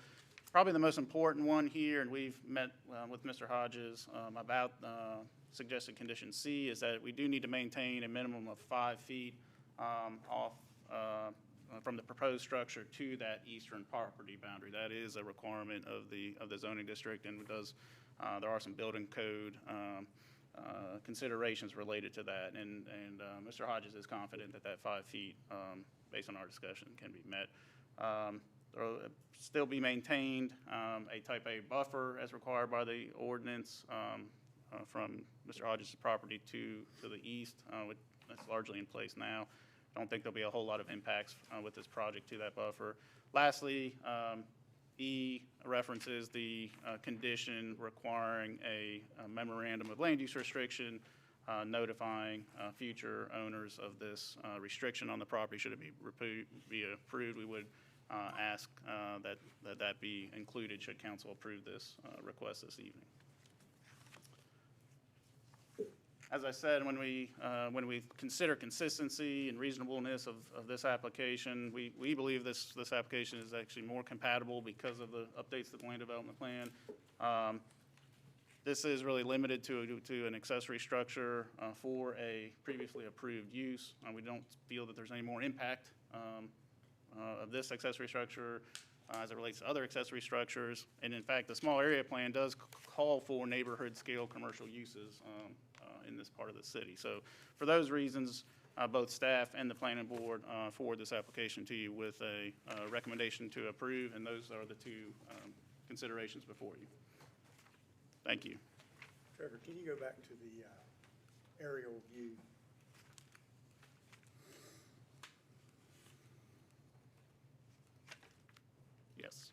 Probably the most important one here, and we've met with Mr. Hodges about suggested condition C, is that we do need to maintain a minimum of 5 feet off from the proposed structure to that eastern property boundary. That is a requirement of the zoning district, and there are some building code considerations related to that, and Mr. Hodges is confident that 5 feet, based on our discussion, can be met. There'll still be maintained a type A buffer as required by the ordinance from Mr. Hodges' property to the east. That's largely in place now. Don't think there'll be a whole lot of impacts with this project to that buffer. Lastly, E references the condition requiring a memorandum of land use restriction notifying future owners of this restriction on the property. Should it be approved, we would ask that be included should council approve this request this evening. As I said, when we consider consistency and reasonableness of this application, we believe this application is actually more compatible because of the updates to the land development plan. This is really limited to an accessory structure for a previously approved use. We don't feel that there's any more impact of this accessory structure as it relates to other accessory structures. And in fact, the small area plan does call for neighborhood scale commercial uses in this part of the city. So for those reasons, both staff and the planning board forward this application to you with a recommendation to approve, and those are the two considerations before you. Thank you. Trevor, can you go back to the aerial view? Yes.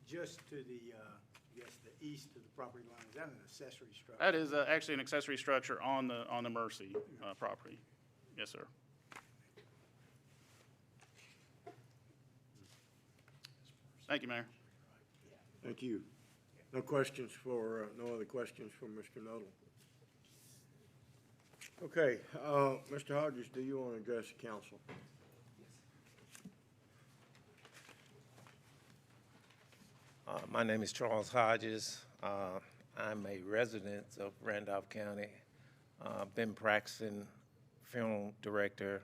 Just to the, I guess, the east of the property line, is that an accessory structure? That is actually an accessory structure on the Mercy property. Yes, sir. Thank you, Mayor. Thank you. No questions for, no other questions for Mr. Nuttall. Okay, Mr. Hodges, do you want to address the council? My name is Charles Hodges. I'm a resident of Randolph County. Been practicing funeral director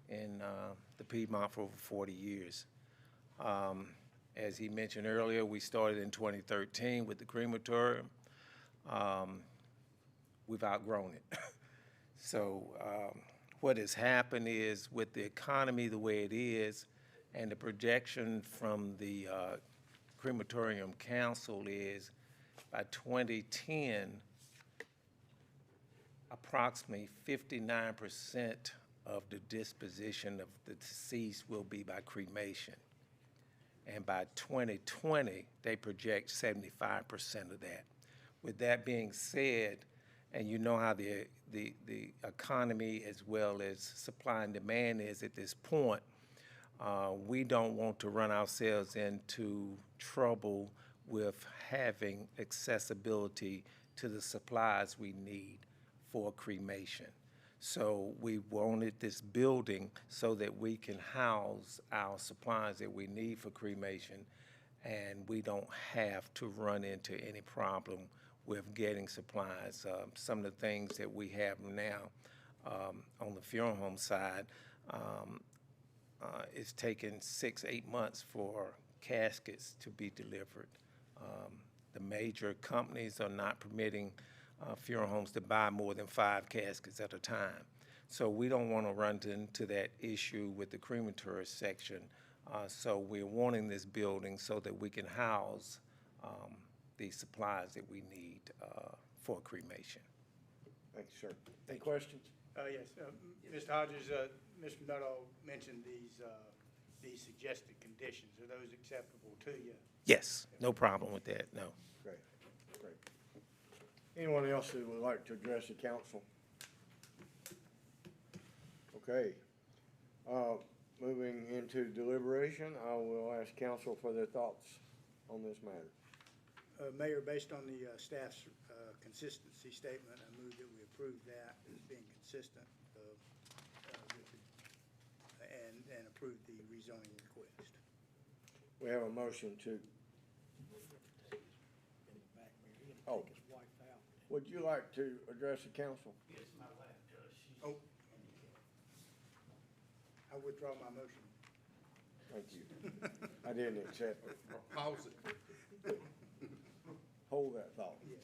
in the Piedmont for over 40 years. As he mentioned earlier, we started in 2013 with the crematorium. We've outgrown it. So what has happened is with the economy the way it is and the projection from the crematorium council is by 2010, approximately 59% of the disposition of the deceased will be by cremation. And by 2020, they project 75% of that. With that being said, and you know how the economy as well as supply and demand is at this point, we don't want to run ourselves into trouble with having accessibility to the supplies we need for cremation. So we wanted this building so that we can house our supplies that we need for cremation, and we don't have to run into any problem with getting supplies. Some of the things that we have now on the funeral home side, it's taken 6-8 months for caskets to be delivered. The major companies are not permitting funeral homes to buy more than 5 caskets at a time. So we don't want to run into that issue with the crematory section. So we're wanting this building so that we can house the supplies that we need for cremation. Thank you, sir. Any questions? Yes, Mr. Hodges, Mr. Nuttall mentioned these suggested conditions. Are those acceptable to you? Yes, no problem with that, no. Great, great. Anyone else who would like to address the council? Okay. Moving into deliberation, I will ask council for their thoughts on this matter. Mayor, based on the staff's consistency statement, I move that we approve that as being consistent and approve the rezoning request. We have a motion to, oh, would you like to address the council? Yes, my wife does. Oh, I withdraw my motion. Thank you. I didn't accept it. Pause it. Hold that thought. Yeah.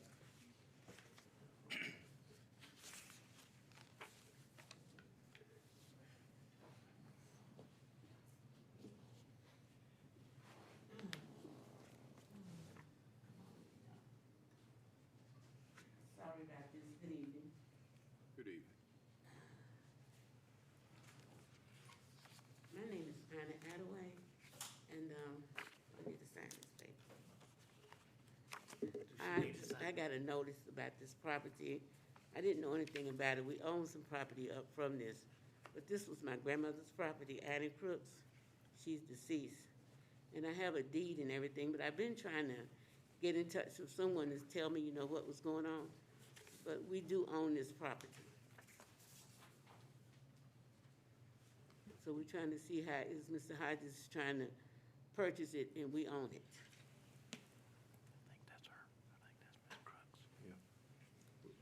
Good evening. Good evening. My name is Anna Attaway, and, I need to sign this paper. I got a notice about this property. I didn't know anything about it. We own some property up from this, but this was my grandmother's property, Addie Crooks. She's deceased. And I have a deed and everything, but I've been trying to get in touch with someone to tell me, what was going on. But we do own this property. So we're trying to see how is Mr. Hodges is trying to purchase it and we own it.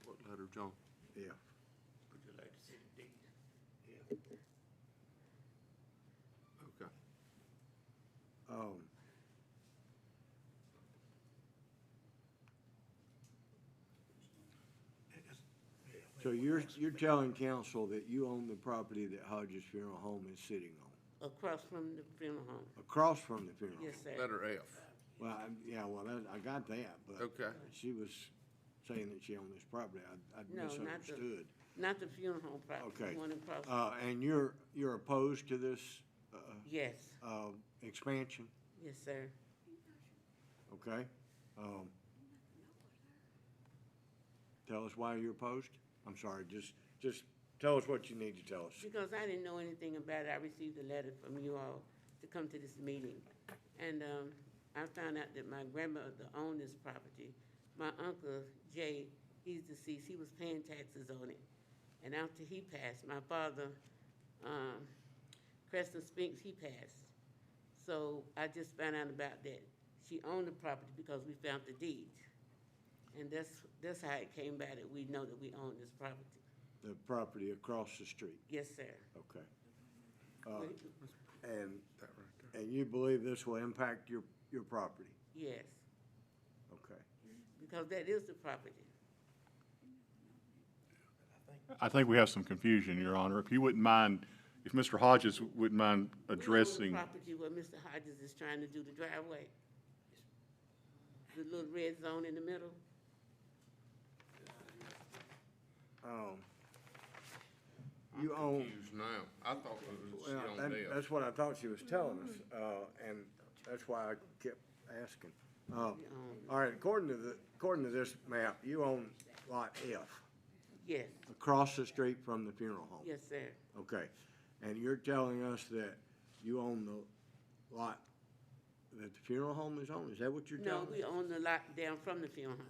What letter, John? Yeah. Would you like to see the deed? Okay. So you're telling council that you own the property that Hodges Funeral Home is sitting on? Across from the funeral home. Across from the funeral home? Yes, sir. Letter F. Well, I got that, but Okay. she was saying that she owned this property. I No, misunderstood. not the funeral home property, Okay. the one across. And you're opposed to this, Yes, expansion? yes, sir. Okay? Tell us why you're opposed? I'm sorry, just tell us what you need to tell us. Because I didn't know anything about it. I received a letter from you all to come to this meeting. And, I found out that my grandmother owned this property. My uncle, Jay, he's deceased. He was paying taxes on it. And after he passed, my father, Creston Spinks, he passed. So I just found out about that. She owned the property because we found the deed. And that's how it came about that we know that we own this property. The property across the street? Yes, sir. Okay. And you believe this will impact your property? Yes, Okay. because that is the property. I think we have some confusion, Your Honor. If you wouldn't mind, if Mr. Hodges wouldn't mind We own the addressing. property where Mr. Hodges is trying to do the driveway. The little red zone in the middle. You own, Confused now. I thought it was she well, owned F. that's what I thought she was telling us, and that's why I kept asking. All right, according to this map, you own lot F, Yes, across the street from the funeral home? yes, sir. Okay, and you're telling us that you own the lot that the funeral home is on? Is that what you're No, telling us? we own the lot down from the funeral home.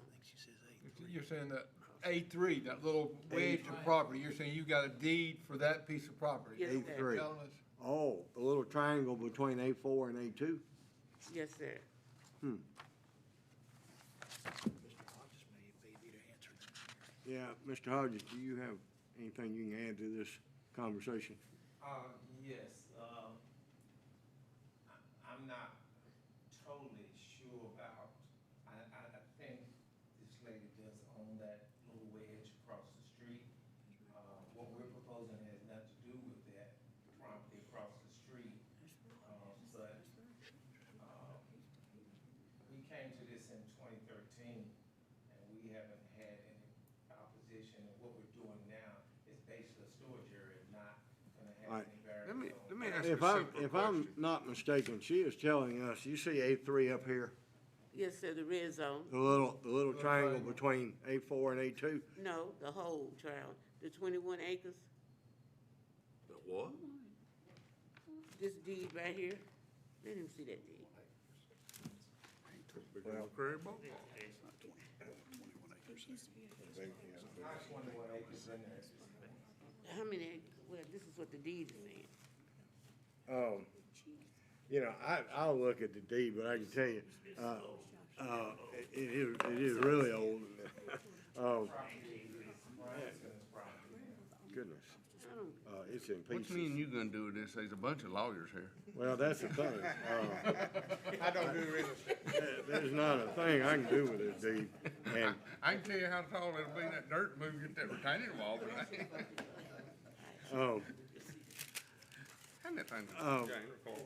You're saying that A3, that little wedge of property, you're saying you got a deed for that piece of property? Yes, Is sir. that what you're telling us? Oh, the little triangle between A4 and A2? Yes, sir. Mr. Hodges may be the answer. Yeah, Mr. Hodges, do you have anything you can add to this conversation? Yes, I'm not totally sure about, I think this lady does own that little wedge across the street. What we're proposing has nothing to do with that property across the street. But we came to this in 2013, and we haven't had any opposition. And what we're doing now is basically a storage area, not gonna All have right. any variance. Let me ask you a simple If I'm question. not mistaken, she is telling us, you see A3 up here? Yes, sir, the red zone. The little triangle between A4 and A2? No, the whole trail, the 21 acres, The what? this deed right here. Let him see that deed. Bigger than Prairie Ball. I just wonder what acres in there. How many, well, this is what the deed is saying. I'll look at the deed, but I can tell you, it is really old. Goodness, it's in What pieces. you mean you gonna do with this? There's a bunch of lawyers here. Well, that's the thing. I don't do real estate. There's not a thing I can do with this deed, and I can tell you how tall it'll be, that dirt move, get that retaining wall, but I ain't. Hand that thing to Jane, record.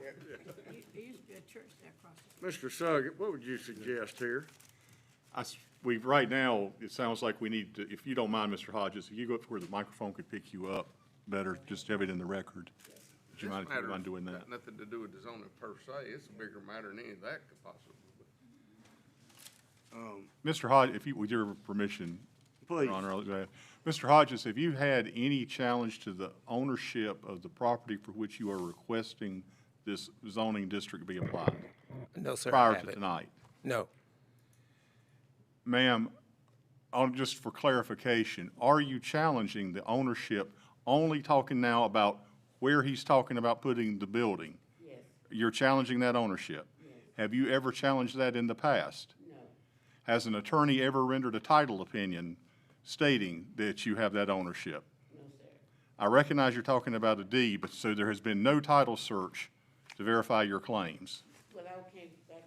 There used to be a church there across the Mr. Sugg, what would you suggest here? Right now, it sounds like we need to, if you don't mind, Mr. Hodges, if you go up to where the microphone could pick you up better, just have it in the record. Would you mind doing that? Got nothing to do with the zoning per se. It's a bigger matter than any of that could possibly be. Mr. Hodges, if you, with your permission, Please. Your Honor, I'll go ahead. Mr. Hodges, have you had any challenge to the ownership of the property for which you are requesting this zoning district be applied? No, sir, I Prior to haven't. tonight? No. Ma'am, just for clarification, are you challenging the ownership, only talking now about where he's talking about putting the building? Yes, You're challenging that ownership? yes, Have you ever challenged that in the past? no, Has an attorney ever rendered a title opinion stating that you have that ownership? no, sir. I recognize you're talking about a deed, but so there has been no title search to verify your claims. Well, I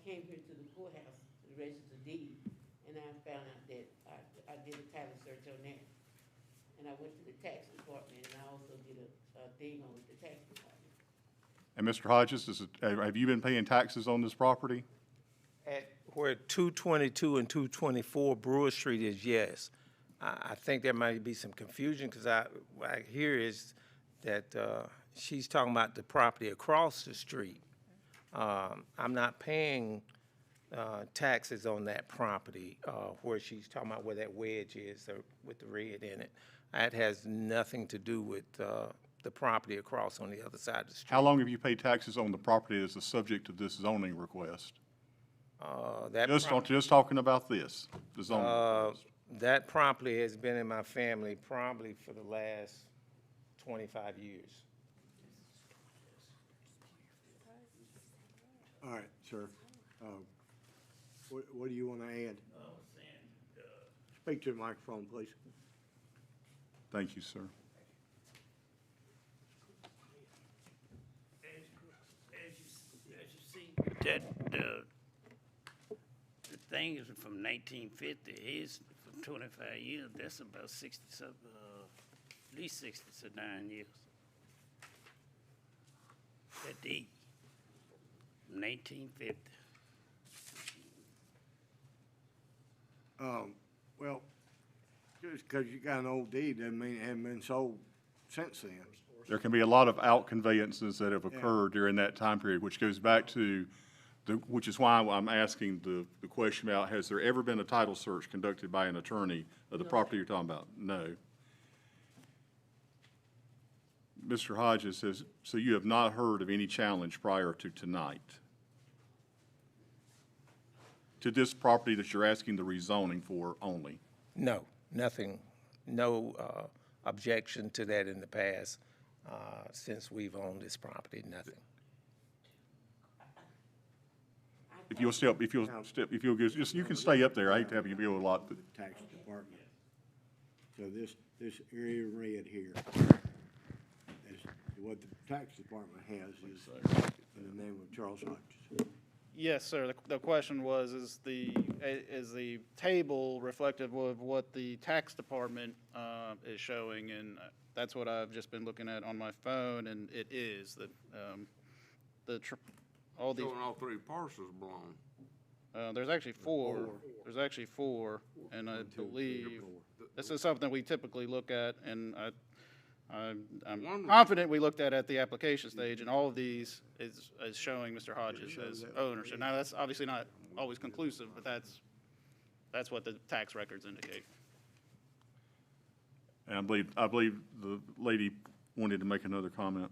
came here to the courthouse to register the deed, and I found out that I did a title search on that. And I went to the tax department, and I also did a thing on the tax department. And Mr. Hodges, have you been paying taxes on this property? At where 222 and 224 Brewer Street is, yes. I think there might be some confusion, because what I hear is that she's talking about the property across the street. I'm not paying taxes on that property where she's talking about where that wedge is with the red in it. That has nothing to do with the property across on the other side of the street. How long have you paid taxes on the property as the subject of this zoning request? Just talking about this, the zoning request. That property has been in my family probably for the last 25 years. All right, sir. What do you want to add? Speak to the microphone, please. Thank you, sir. As you see, that the thing is from 1950. His from 25 years. That's about 60 something, at least 69 years. That deed, 1950. Well, just because you got an old deed doesn't mean it hasn't been sold since then. There can be a lot of out conveyances that have occurred during that time period, which goes back to which is why I'm asking the question about, has there ever been a title search conducted by an attorney of the property you're talking about? No. Mr. Hodges says, so you have not heard of any challenge prior to tonight to this property that you're asking the rezoning for only? No, nothing, no objection to that in the past since we've owned this property, nothing. If you'll just, you can stay up there. I hate to have you go a lot, but. Tax department. So this area red here is what the tax department has is in the name of Charles Hodges. Yes, sir. The question was, is the table reflective of what the tax department is showing? And that's what I've just been looking at on my phone, and it is all these. Showing all three parcels belong. There's actually four. There's actually four, and I believe this is something we typically look at, and I'm confident we looked at the application stage, and all of these is showing Mr. Hodges as ownership. Now, that's obviously not always conclusive, but that's what the tax records indicate. And I believe the lady wanted to make another comment.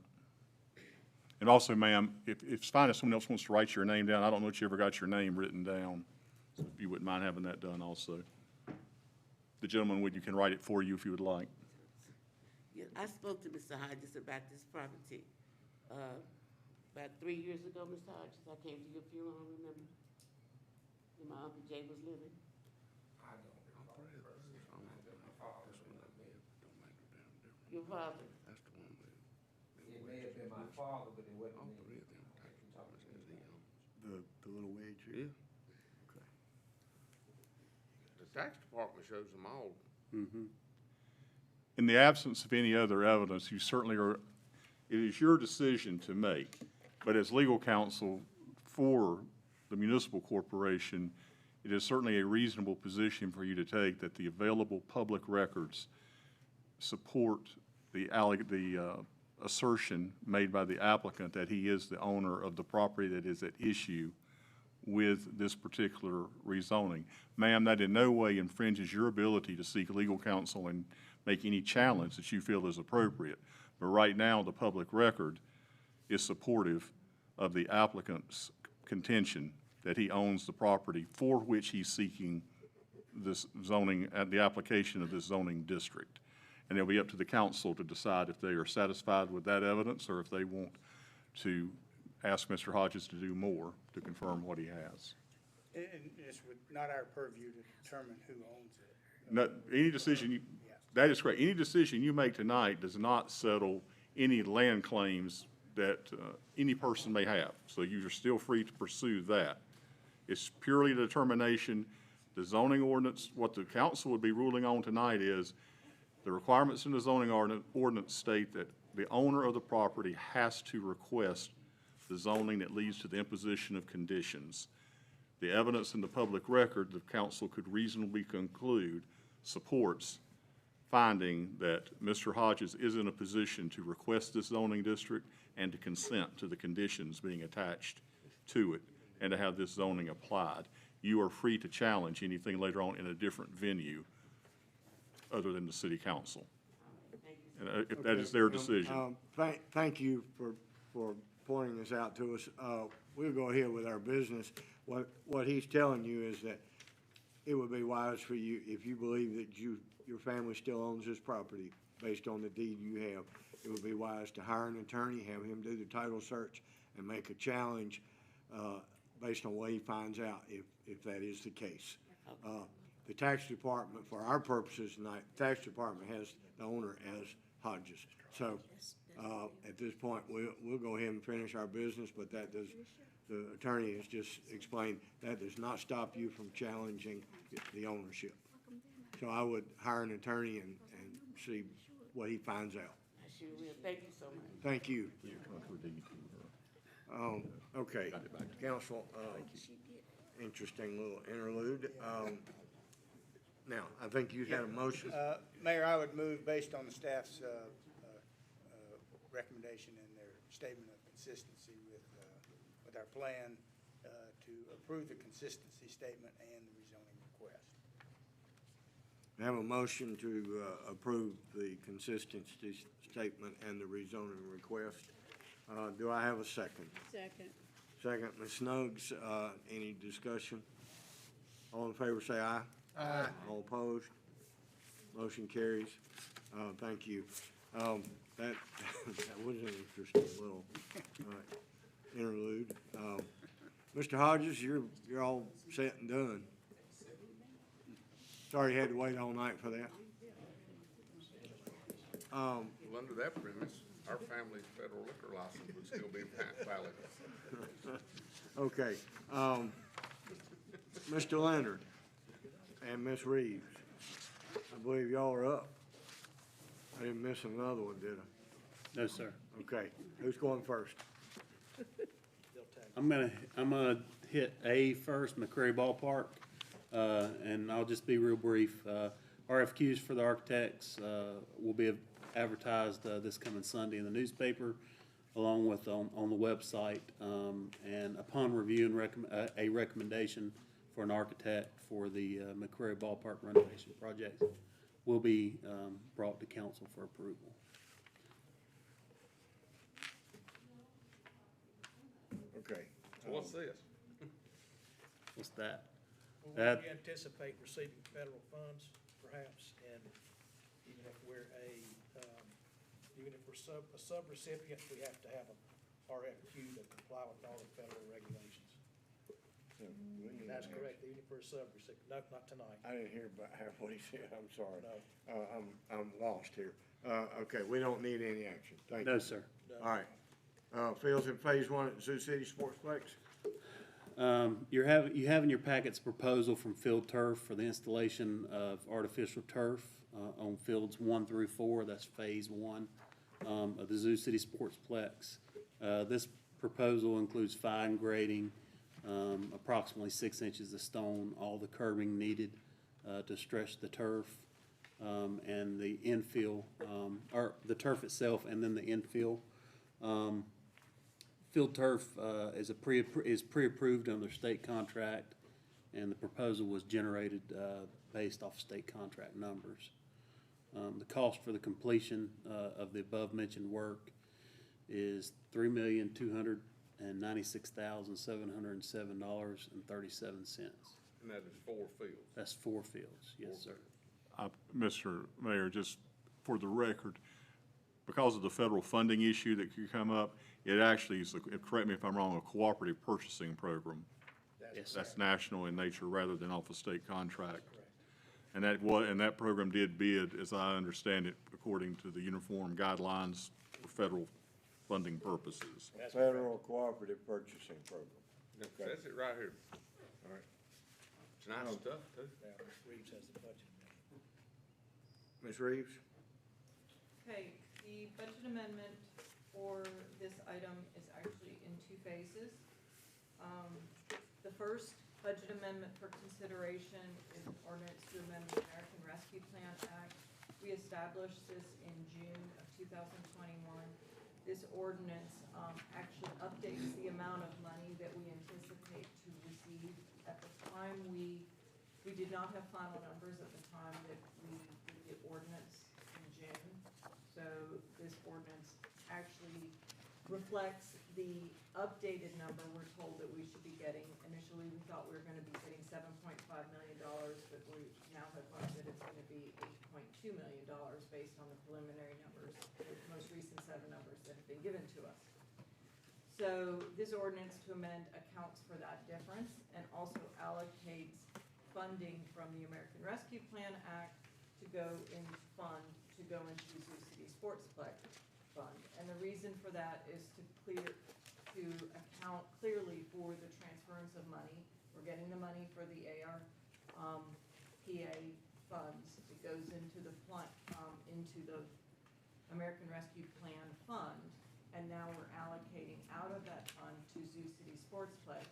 And also, ma'am, if it's fine if someone else wants to write your name down, I don't know if you ever got your name written down. So if you wouldn't mind having that done also. The gentleman you can write it for you if you would like. Yeah, I spoke to Mr. Hodges about this property, about 3 years ago, Mr. Hodges. I came to your funeral, remember? When my Uncle Jay was living. Your father. That's the one that. It may have been my father, but it wasn't All me. three of them tax departments is the The little wedge here? Yeah. The tax department shows them all. In the absence of any other evidence, you certainly are, it is your decision to make. But as legal counsel for the municipal corporation, it is certainly a reasonable position for you to take that the available public records support the assertion made by the applicant that he is the owner of the property that is at issue with this particular rezoning. Ma'am, that in no way infringes your ability to seek legal counsel and make any challenge that you feel is appropriate. But right now, the public record is supportive of the applicant's contention that he owns the property for which he's seeking this zoning, the application of this zoning district. And it'll be up to the council to decide if they are satisfied with that evidence or if they want to ask Mr. Hodges to do more to confirm what he has. And it's not our purview to determine who owns it. No, any decision, that is correct. Any decision you make tonight does not settle any land claims that any person may have. So you're still free to pursue that. It's purely a determination. The zoning ordinance, what the council would be ruling on tonight is the requirements in the zoning ordinance state that the owner of the property has to request the zoning that leads to the imposition of conditions. The evidence in the public record, the council could reasonably conclude, supports finding that Mr. Hodges is in a position to request this zoning district and to consent to the conditions being attached to it and to have this zoning applied. You are free to challenge anything later on in a different venue other than the city council. And if that is their decision. Thank you for pointing this out to us. We'll go ahead with our business. What he's telling you is that it would be wise for you, if you believe that your family still owns this property based on the deed you have, it would be wise to hire an attorney, have him do the title search, and make a challenge based on what he finds out, if that is the case. The tax department, for our purposes tonight, the tax department has the owner as Hodges. So at this point, we'll go ahead and finish our business, but that does, the attorney has just explained, that does not stop you from challenging the ownership. So I would hire an attorney and see what he finds out. I sure will. Thank you so much. Thank you. Okay, council, interesting little interlude. Now, I think you had a motion. Mayor, I would move based on the staff's recommendation and their statement of consistency with our plan to approve the consistency statement and the rezoning request. I have a motion to approve the consistency statement and the rezoning request. Do I have a second? Second. Second, Ms. Snuggs. Any discussion? All in favor say aye. Aye. All opposed? Motion carries. Thank you. That was an interesting little interlude. Mr. Hodges, you're all set and done. Sorry you had to wait all night for that. Well, under that premise, our family's federal liquor license would still be valid. Okay. Mr. Leonard and Ms. Reeves, I believe y'all are up. I didn't miss another one, did I? No, sir. Okay. Who's going first? I'm gonna hit A first, McCrary Ballpark, and I'll just be real brief. RFQs for the architects will be advertised this coming Sunday in the newspaper, along with on the website. And upon review and a recommendation for an architect for the McCrary Ballpark renovation project will be brought to council for approval. Okay. So what's this? What's that? Well, we anticipate receiving federal funds, perhaps, and even if we're a sub-recipient, we have to have a RFQ to comply with all the federal regulations. That's correct, even if we're a sub-recipient. No, not tonight. I didn't hear about half what he said. I'm sorry. No. I'm lost here. Okay, we don't need any action. Thank you. No, sir. All right. Fields in Phase 1 at Sioux City Sportsplex. You have in your packets proposal from Field Turf for the installation of artificial turf on fields 1 through 4. That's Phase 1 of the Sioux City Sportsplex. This proposal includes fine grading, approximately 6 inches of stone, all the curbing needed to stretch the turf, and the infill, or the turf itself, and then the infill. Field turf is pre-approved under state contract, and the proposal was generated based off state contract numbers. The cost for the completion of the above-mentioned work is $3,296,707.37. And that is 4 fields. That's 4 fields, yes, sir. Mr. Mayor, just for the record, because of the federal funding issue that could come up, it actually is, correct me if I'm wrong, a cooperative purchasing program. Yes, That's national in nature rather than off a state contract. And that program did bid, as I understand it, according to the uniform guidelines for federal funding purposes. Federal Cooperative Purchasing Program. It says it right here. All right. It's nice stuff, too. Now, Ms. Reeves has the budget amendment. Ms. Reeves? Okay, the budget amendment for this item is actually in 2 phases. The first budget amendment for consideration is an ordinance to amend the American Rescue Plan Act. We established this in June of 2021. This ordinance actually updates the amount of money that we anticipate to receive. At the time, we did not have final numbers at the time that we did the ordinance in June. So this ordinance actually reflects the updated number we're told that we should be getting. Initially, we thought we were going to be getting $7.5 million, but we now have learned that it's going to be $8.2 million based on the preliminary numbers, the most recent set of numbers that have been given to us. So this ordinance to amend accounts for that difference and also allocates funding from the American Rescue Plan Act to go into the Zoo City Sportsplex Fund. And the reason for that is to account clearly for the transference of money. We're getting the money for the ARPA funds. It goes into the American Rescue Plan Fund, and now we're allocating out of that fund to Zoo City Sportsplex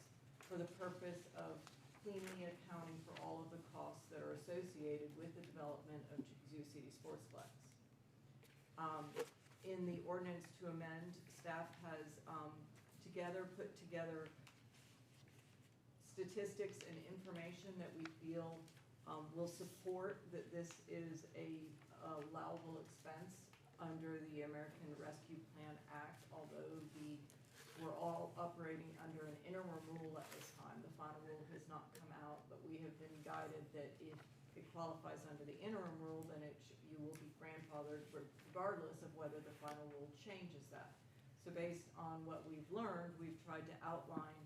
for the purpose of cleanly accounting for all of the costs that are associated with the development of Zoo City Sportsplex. In the ordinance to amend, staff has put together statistics and information that we feel will support that this is a allowable expense under the American Rescue Plan Act, although we're all operating under an interim rule at this time. The final rule has not come out, but we have been guided that if it qualifies under the interim rule, then you will be grandfathered regardless of whether the final rule changes that. So based on what we've learned, we've tried to outline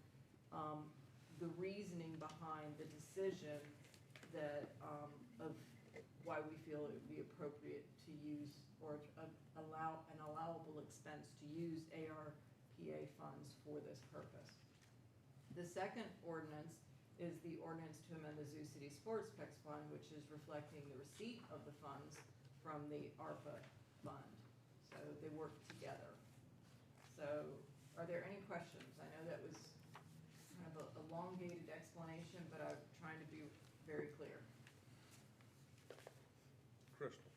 the reasoning behind the decision that of why we feel it would be appropriate to use or allow an allowable expense to use ARPA funds for this purpose. The second ordinance is the ordinance to amend the Zoo City Sportsplex Fund, which is reflecting the receipt of the funds from the ARPA fund. So they work together. So are there any questions? I know that was kind of a elongated explanation, but I'm trying to be very clear. Crystal.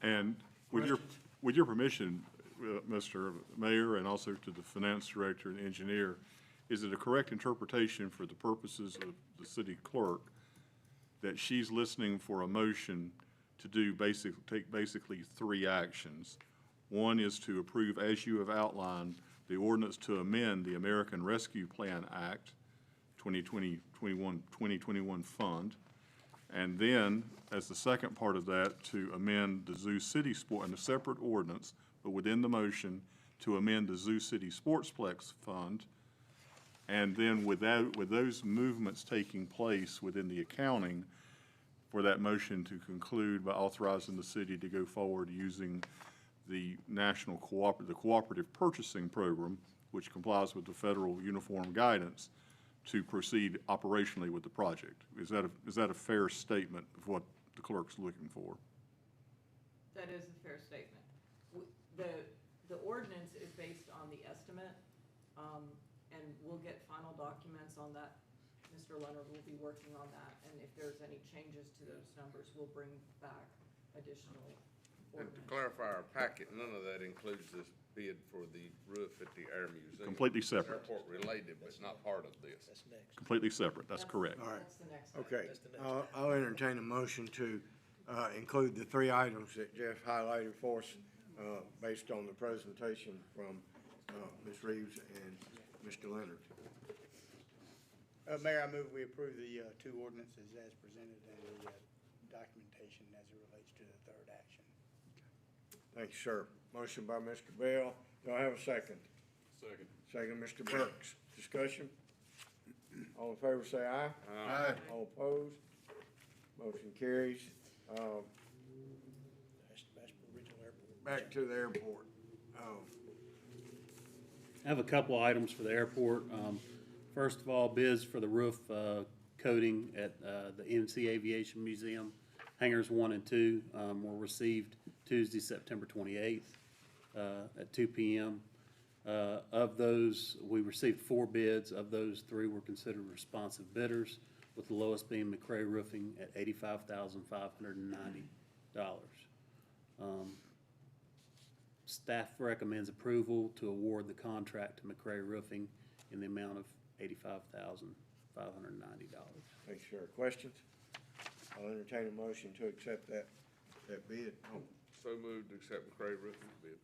And with your permission, Mr. Mayor, and also to the finance director and engineer, is it a correct interpretation for the purposes of the city clerk that she's listening for a motion to take basically 3 actions? One is to approve, as you have outlined, the ordinance to amend the American Rescue Plan Act 2021 fund. And then, as the second part of that, to amend the Zoo City in a separate ordinance, but within the motion, to amend the Zoo City Sportsplex Fund. And then with those movements taking place within the accounting, for that motion to conclude by authorizing the city to go forward using the cooperative purchasing program, which complies with the federal uniform guidance, to proceed operationally with the project. Is that a fair statement of what the clerk's looking for? That is a fair statement. The ordinance is based on the estimate And we'll get final documents on that. Mr. Leonard will be working on that, and if there's any changes to those numbers, we'll bring back additional And to ordinance. clarify our packet, none of that includes this bid for the roof at the Air Museum. Completely separate. Airport related, but not part of this. That's next. Completely separate, that's correct. All right. That's the next item. Okay, That's the next I'll entertain a motion to include the three items that Jeff highlighted for us, based on the presentation from Ms. Reeves and Mr. Leonard. Mayor, I move we approve the two ordinances as presented and the documentation as it relates to the third action. Thank you, sir. Motion by Mr. Bell. Do I have a second? Second. Second, Mr. Burks. Discussion? All in favor, say aye. Aye. All opposed? Motion carries. Asheboro Regional Airport. Back to the airport. I have a couple items for the airport. First of all, bids for the roof coating at the MC Aviation Museum, hangars 1 and 2, were received Tuesday, September 28th at 2 p.m. Of those, we received 4 bids. Of those, 3 were considered responsive bidders, with the lowest being McCray Roofing at $85,590. Staff recommends approval to award the contract to McCray Roofing in the amount of $85,590. Thanks, sir. Questions? I'll entertain a motion to accept that bid. Oh, So moved to accept McCray Roofing's bid.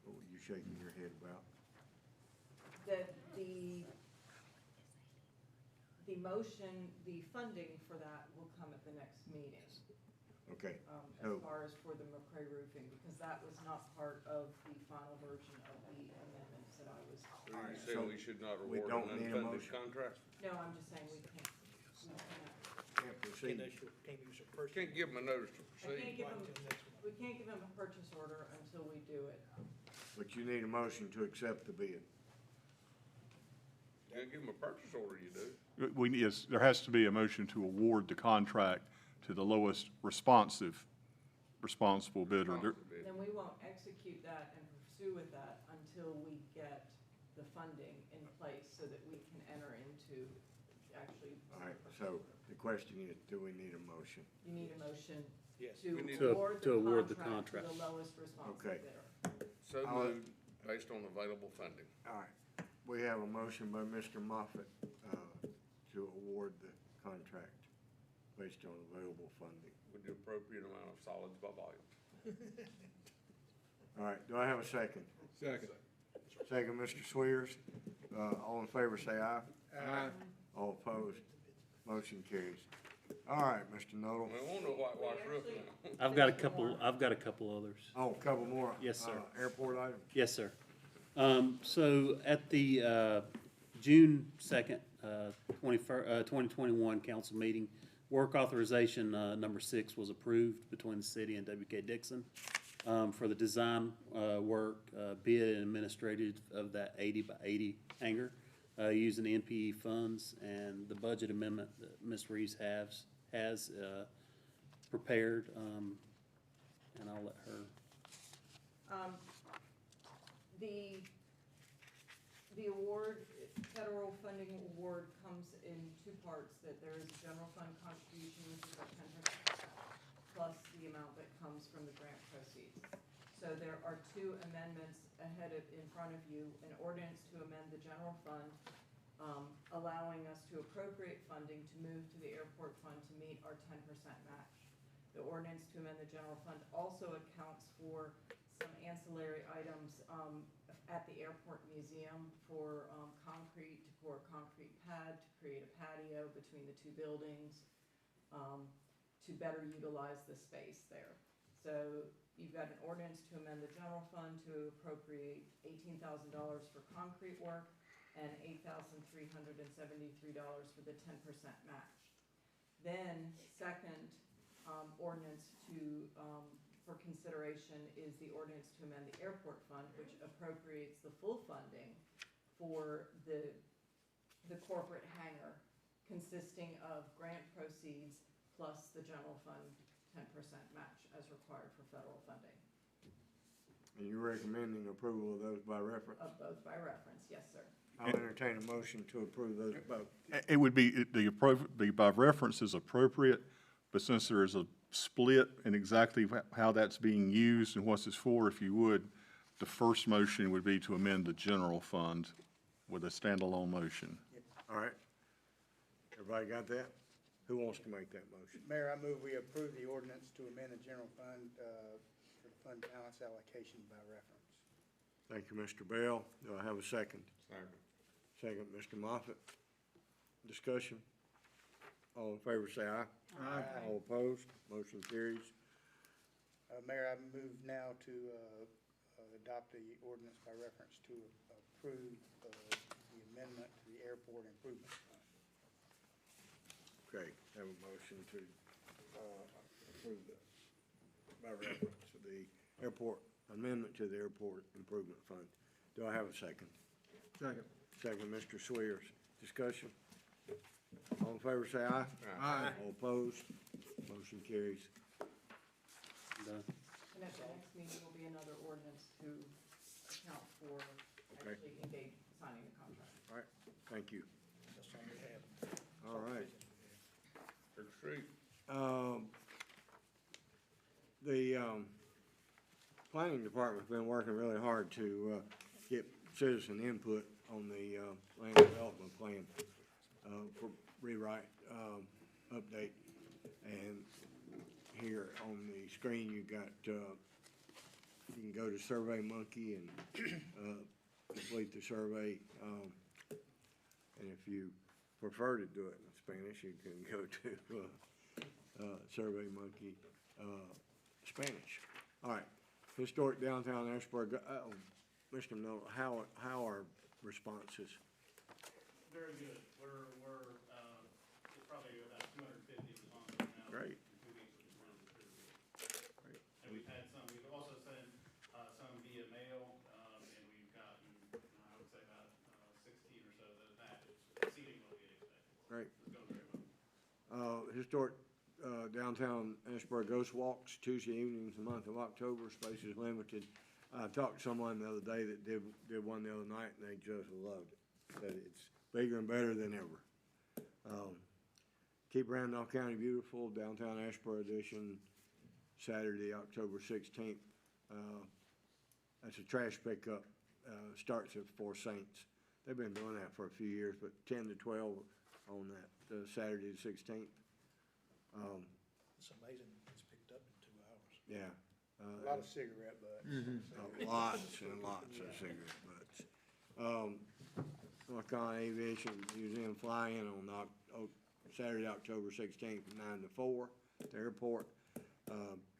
what were you shaking your head about? The motion, the funding for that will come at the next meeting. Okay. As far as for the McCray Roofing, because that was not part of the final version of the amendments that I was. So All you're right, saying so we should not we award don't an need a unfunded motion. contract? No, I'm just saying we can't Can't proceed. Can't use a purchase. Can't give them a notice to I can't proceed. give Right them, until next one. we can't give them a purchase order until we do it. But you need a motion to accept the bid. You give them a purchase order, you do. Yes, there has to be a motion to award the contract to the lowest responsible bidder. Then we won't execute that and pursue with that until we get the funding in place so that we can enter into actually. All right, so the question is, do we need a motion? You need a motion Yes. to award the contract to the lowest responsive Okay. bidder. So moved, based on available funding. All right, we have a motion by Mr. Moffett to award the contract based on available funding. With the appropriate amount of solids by volume. All right, do I have a second? Second. Second, Mr. Swears. All in favor, say aye. Aye. All opposed? Motion carries. All right, Mr. Nodal. We won't know whitewash roof now. I've got a couple others. Oh, a couple more. Yes, sir. Airport items? Yes, sir. So at the June 2nd, 2021 council meeting, work authorization number 6 was approved between the city and WK Dixon for the design work, bid and administrative of that 80 by 80 hangar using NPE funds, and the budget amendment that Ms. Reeves has prepared, and I'll let her. The award, federal funding award comes in 2 parts, that there is a general fund contribution, which is about 10%, plus the amount that comes from the grant proceeds. So there are 2 amendments in front of you, an ordinance to amend the general fund, allowing us to appropriate funding to move to the airport fund to meet our 10% match. The ordinance to amend the general fund also accounts for some ancillary items at the airport museum for concrete, to pour a concrete pad, to create a patio between the 2 buildings, to better utilize the space there. So you've got an ordinance to amend the general fund to appropriate $18,000 for concrete work and $8,373 for the 10% match. Then, second ordinance for consideration is the ordinance to amend the airport fund, which appropriates the full funding for the corporate hangar, consisting of grant proceeds plus the general fund 10% match as required for federal funding. And you're recommending approval of those by reference? Of both by reference, yes, sir. I'll entertain a motion to approve those both. It would be, the by reference is appropriate, but since there is a split in exactly how that's being used and what it's for, if you would, the first motion would be to amend the general fund with a standalone motion. All right. Everybody got that? Who wants to make that motion? Mayor, I move we approve the ordinance to amend the general fund, for the fund balance allocation by reference. Thank you, Mr. Bell. Do I have a second? Second. Second, Mr. Moffett. Discussion? All in favor, say aye. Aye. All opposed? Motion carries. Mayor, I move now to, adopt the ordinance by reference to approve, the amendment to the airport improvement fund. Okay, have a motion to, approve the, by reference to the airport, amendment to the airport improvement fund. Do I have a second? Second. Second, Mr. Swears. Discussion? All in favor, say aye. Aye. All opposed? Motion carries. And at the next meeting will be another ordinance to account for Okay. actually signing the contract. All right, thank you. That's all we have. All right. Trick or treat. The planning department's been working really hard to get citizen input on the land development plan for rewrite, update. And here on the screen, you got, you can go to Survey Monkey and complete the survey. And if you prefer to do it in Spanish, you can go to Survey Monkey Spanish. All right, historic downtown Asheboro. Mr. Miller, how are responses? Very good. We're probably about 250 responses now. Great. In 2 weeks, which runs pretty good. And we've had some, we've also sent some via mail, and we've gotten, I would say about 16 or so that have matched, exceeding what we expected. Great. It's going very well. Historic downtown Asheboro Ghost Walks, Tuesday evenings, the month of October, space is limited. I talked to someone the other day that did one the other night, and they just loved it. Said it's bigger and better than ever. Keep Randolph County Beautiful, downtown Asheboro edition, Saturday, October 16th. That's a trash pickup, starts at Four Saints. They've been doing that for a few years, but 10 to 12 on that Saturday the 16th. It's amazing, it's picked up in 2 hours. Yeah. A lot of cigarette butts. Lots and lots of cigarette butts. North Carolina Aviation Museum fly-in on Saturday, October 16th, from 9 to 4 at the airport.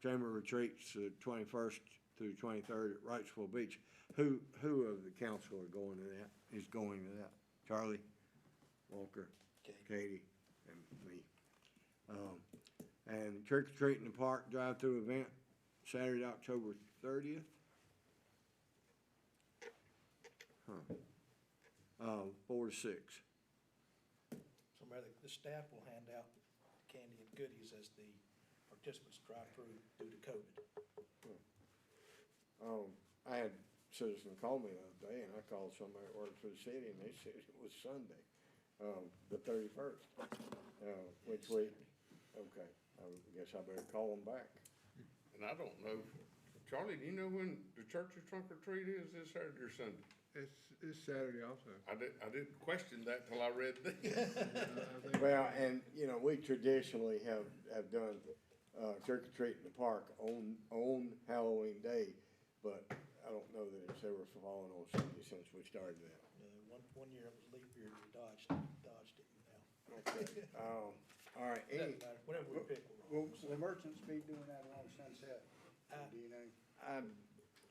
Chamber retreats, 21st through 23rd at Wrightsville Beach. Who of the council are going to that, is going to that? Charlie, Walker, Katie, and me. And trick or treat in the park drive-through event, Saturday, October 30th. 4 to 6. So Mayor, the staff will hand out candy and goodies as the participants drive through due to COVID. I had a citizen call me the other day, and I called somebody that worked for the city, and they said it was Sunday, the 31st, which we, okay, I guess I better call them back. And I don't know, Charlie, do you know when the church's trunk or treat is, this Saturday or Sunday? It's Saturday also. I didn't question that till I read this. Well, and, you know, we traditionally have done trick or treat in the park on Halloween Day, but I don't know that it's ever fallen on Sunday since we started that. One year it was leap year, we dodged it now. Okay. All right. Doesn't matter, whatever we pick. Will merchants be doing that along Sunset? Do you know? I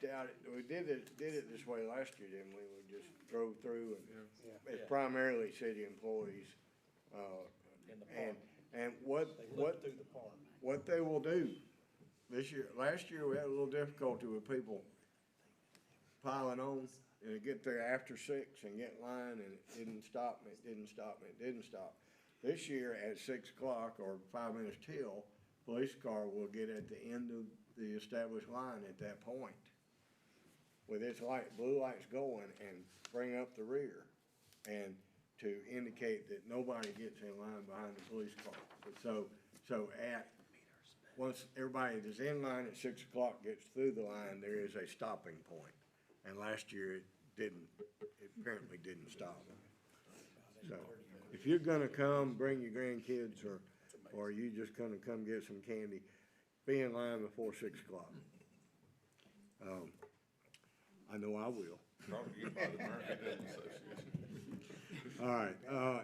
doubt it. We did it this way last year, didn't we? We just drove through and it's primarily city employees. In the park. And what Through the park. what they will do this year, last year we had a little difficulty with people piling on and it get there after 6 and get in line and it didn't stop and it didn't stop and it didn't stop. This year at 6 o'clock or 5 minutes till, police car will get at the end of the established line at that point. with its blue lights going and bring up the rear and to indicate that nobody gets in line behind the police car. So once everybody that's in line at 6 o'clock gets through the line, there is a stopping point. And last year it apparently didn't stop. So if you're gonna come, bring your grandkids or you just gonna come get some candy, be in line before 6 o'clock. I know I will. All right,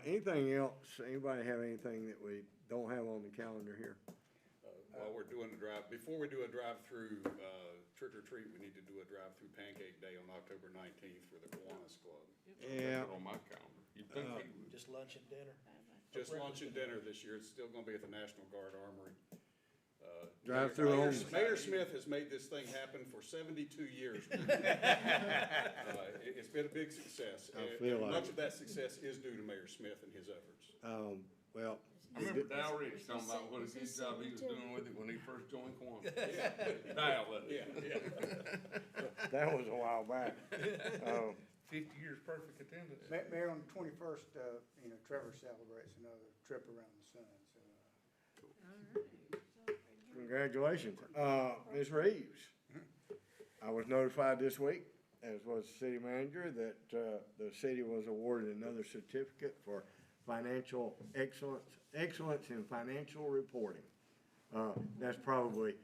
anything else? Anybody have anything that we don't have on the calendar here? While we're doing the drive, before we do a drive-through, trick or treat, we need to do a drive-through pancake day on October 19th for the Kiwanis Club. Yeah. On my calendar. You'd think he would. Just lunch and dinner. Just lunch and dinner this year. It's still gonna be at the National Guard Armory. Drive-through only. Mayor Smith has made this thing happen for 72 years. It's been a big success. I feel like much of that success is due to Mayor Smith and his efforts. Well. I remember Dow Rich talking about what a good job he was doing with it when he first joined Kiwanis. Dow, Yeah. That was a while back. 50 years perfect attendance. Mayor, on the 21st, Trevor celebrates another trip around the sun, so. Congratulations. Ms. Reeves, I was notified this week, as was the city manager, that the city was awarded another certificate for financial excellence in financial reporting. That's probably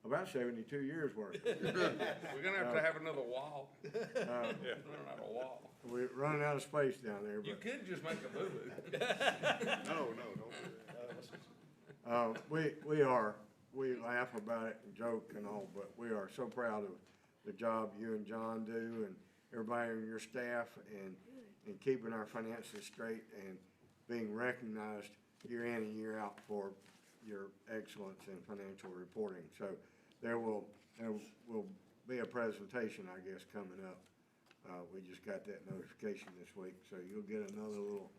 about 72 years worth. We're gonna have another wall. Running out of wall. We're running out of space down there, You but, could just make a boo-boo. No, don't. we laugh about it and joke and all, but we are so proud of the job you and John do and everybody on your staff and keeping our finances straight and being recognized year in and year out for your excellence in financial reporting. So there will be a presentation, I guess, coming up. We just got that notification this week, so you'll get another little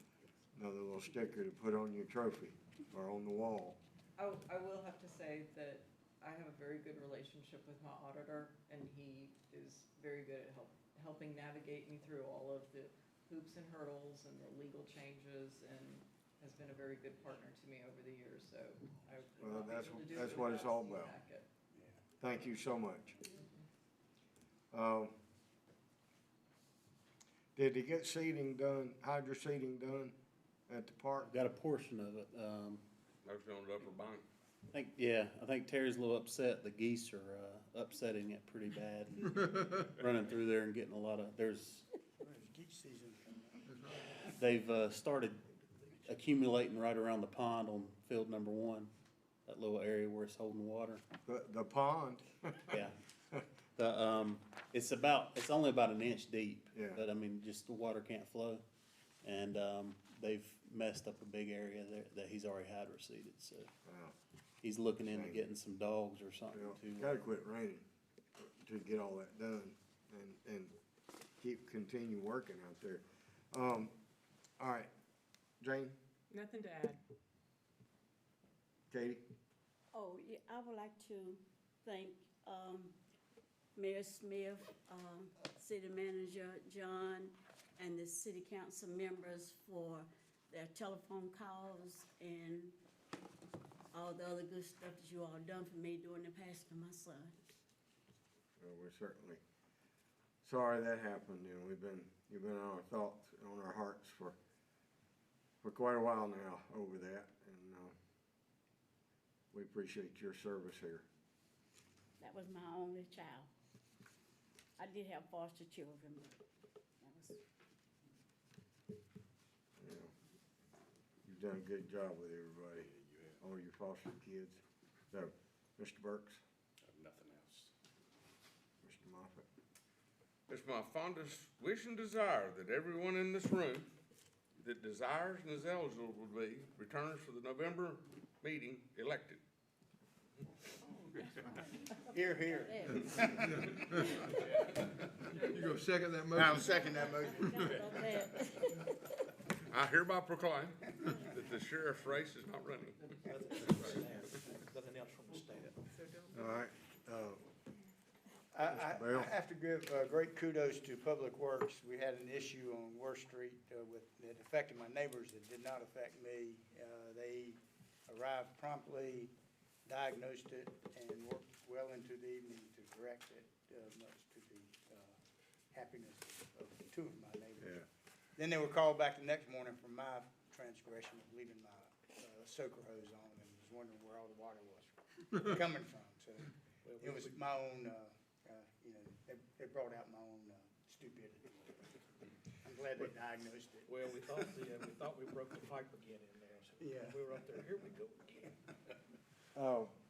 sticker to put on your trophy or on the wall. I will have to say that I have a very good relationship with my auditor, and he is very good at helping navigate me through all of the hoops and hurdles and the legal changes, and has been a very good partner to me over the years, so I would not be able to do it That's what it's all without about. Steve Hackett. Thank you so much. Did they get seating done, hydro seating done at the park? Got a portion of it. That's on the upper bank. I think Terry's a little upset. The geese are upsetting it pretty bad. Running through there and getting a lot of, Geese season coming up. they've started accumulating right around the pond on field number 1, that little area where it's holding water. The pond? Yeah. It's only about an inch deep. Yeah. But I mean, just the water can't flow. And, they've messed up a big area there that he's already hydro seeded, so. Wow. He's looking into getting some dogs or something Gotta quit raining to get all that done and continue working out there. All right, Jane, Nothing to add. Katie? Oh, yeah, I would like to thank, Mayor Smith, City Manager John, and the city council members for their telephone calls and all the other good stuff that you all done for me during the passing of my son. Well, we're certainly sorry that happened, and you've been on our thoughts, on our hearts for quite a while now over that, and we appreciate your service here. That was my only child. I did have foster children, but that was. You've done a good job with everybody, all your foster kids. So, Mr. Burks? Nothing else. Mr. Moffett? It's my fondest wish and desire that everyone in this room that desires and is eligible will be returns for the November meeting elected. Here, here. You gonna second that motion? I'll second that motion. I hereby proclaim that the sheriff's race is not running. Nothing else from the staff. All right, Mr. Bell? I have to give great kudos to Public Works. We had an issue on Worth Street that affected my neighbors that did not affect me. They arrived promptly, diagnosed it, and worked well into the evening to correct it, much to the happiness of two of my neighbors. Yeah. Then they were called back the next morning for my transgression of leaving my soaker hose on and was wondering where all the water was coming from. So it was my own, they brought out my own stupidity. I'm glad they diagnosed it. Well, we thought we broke the pipe again in there, so Yeah. we were up there, here we go again.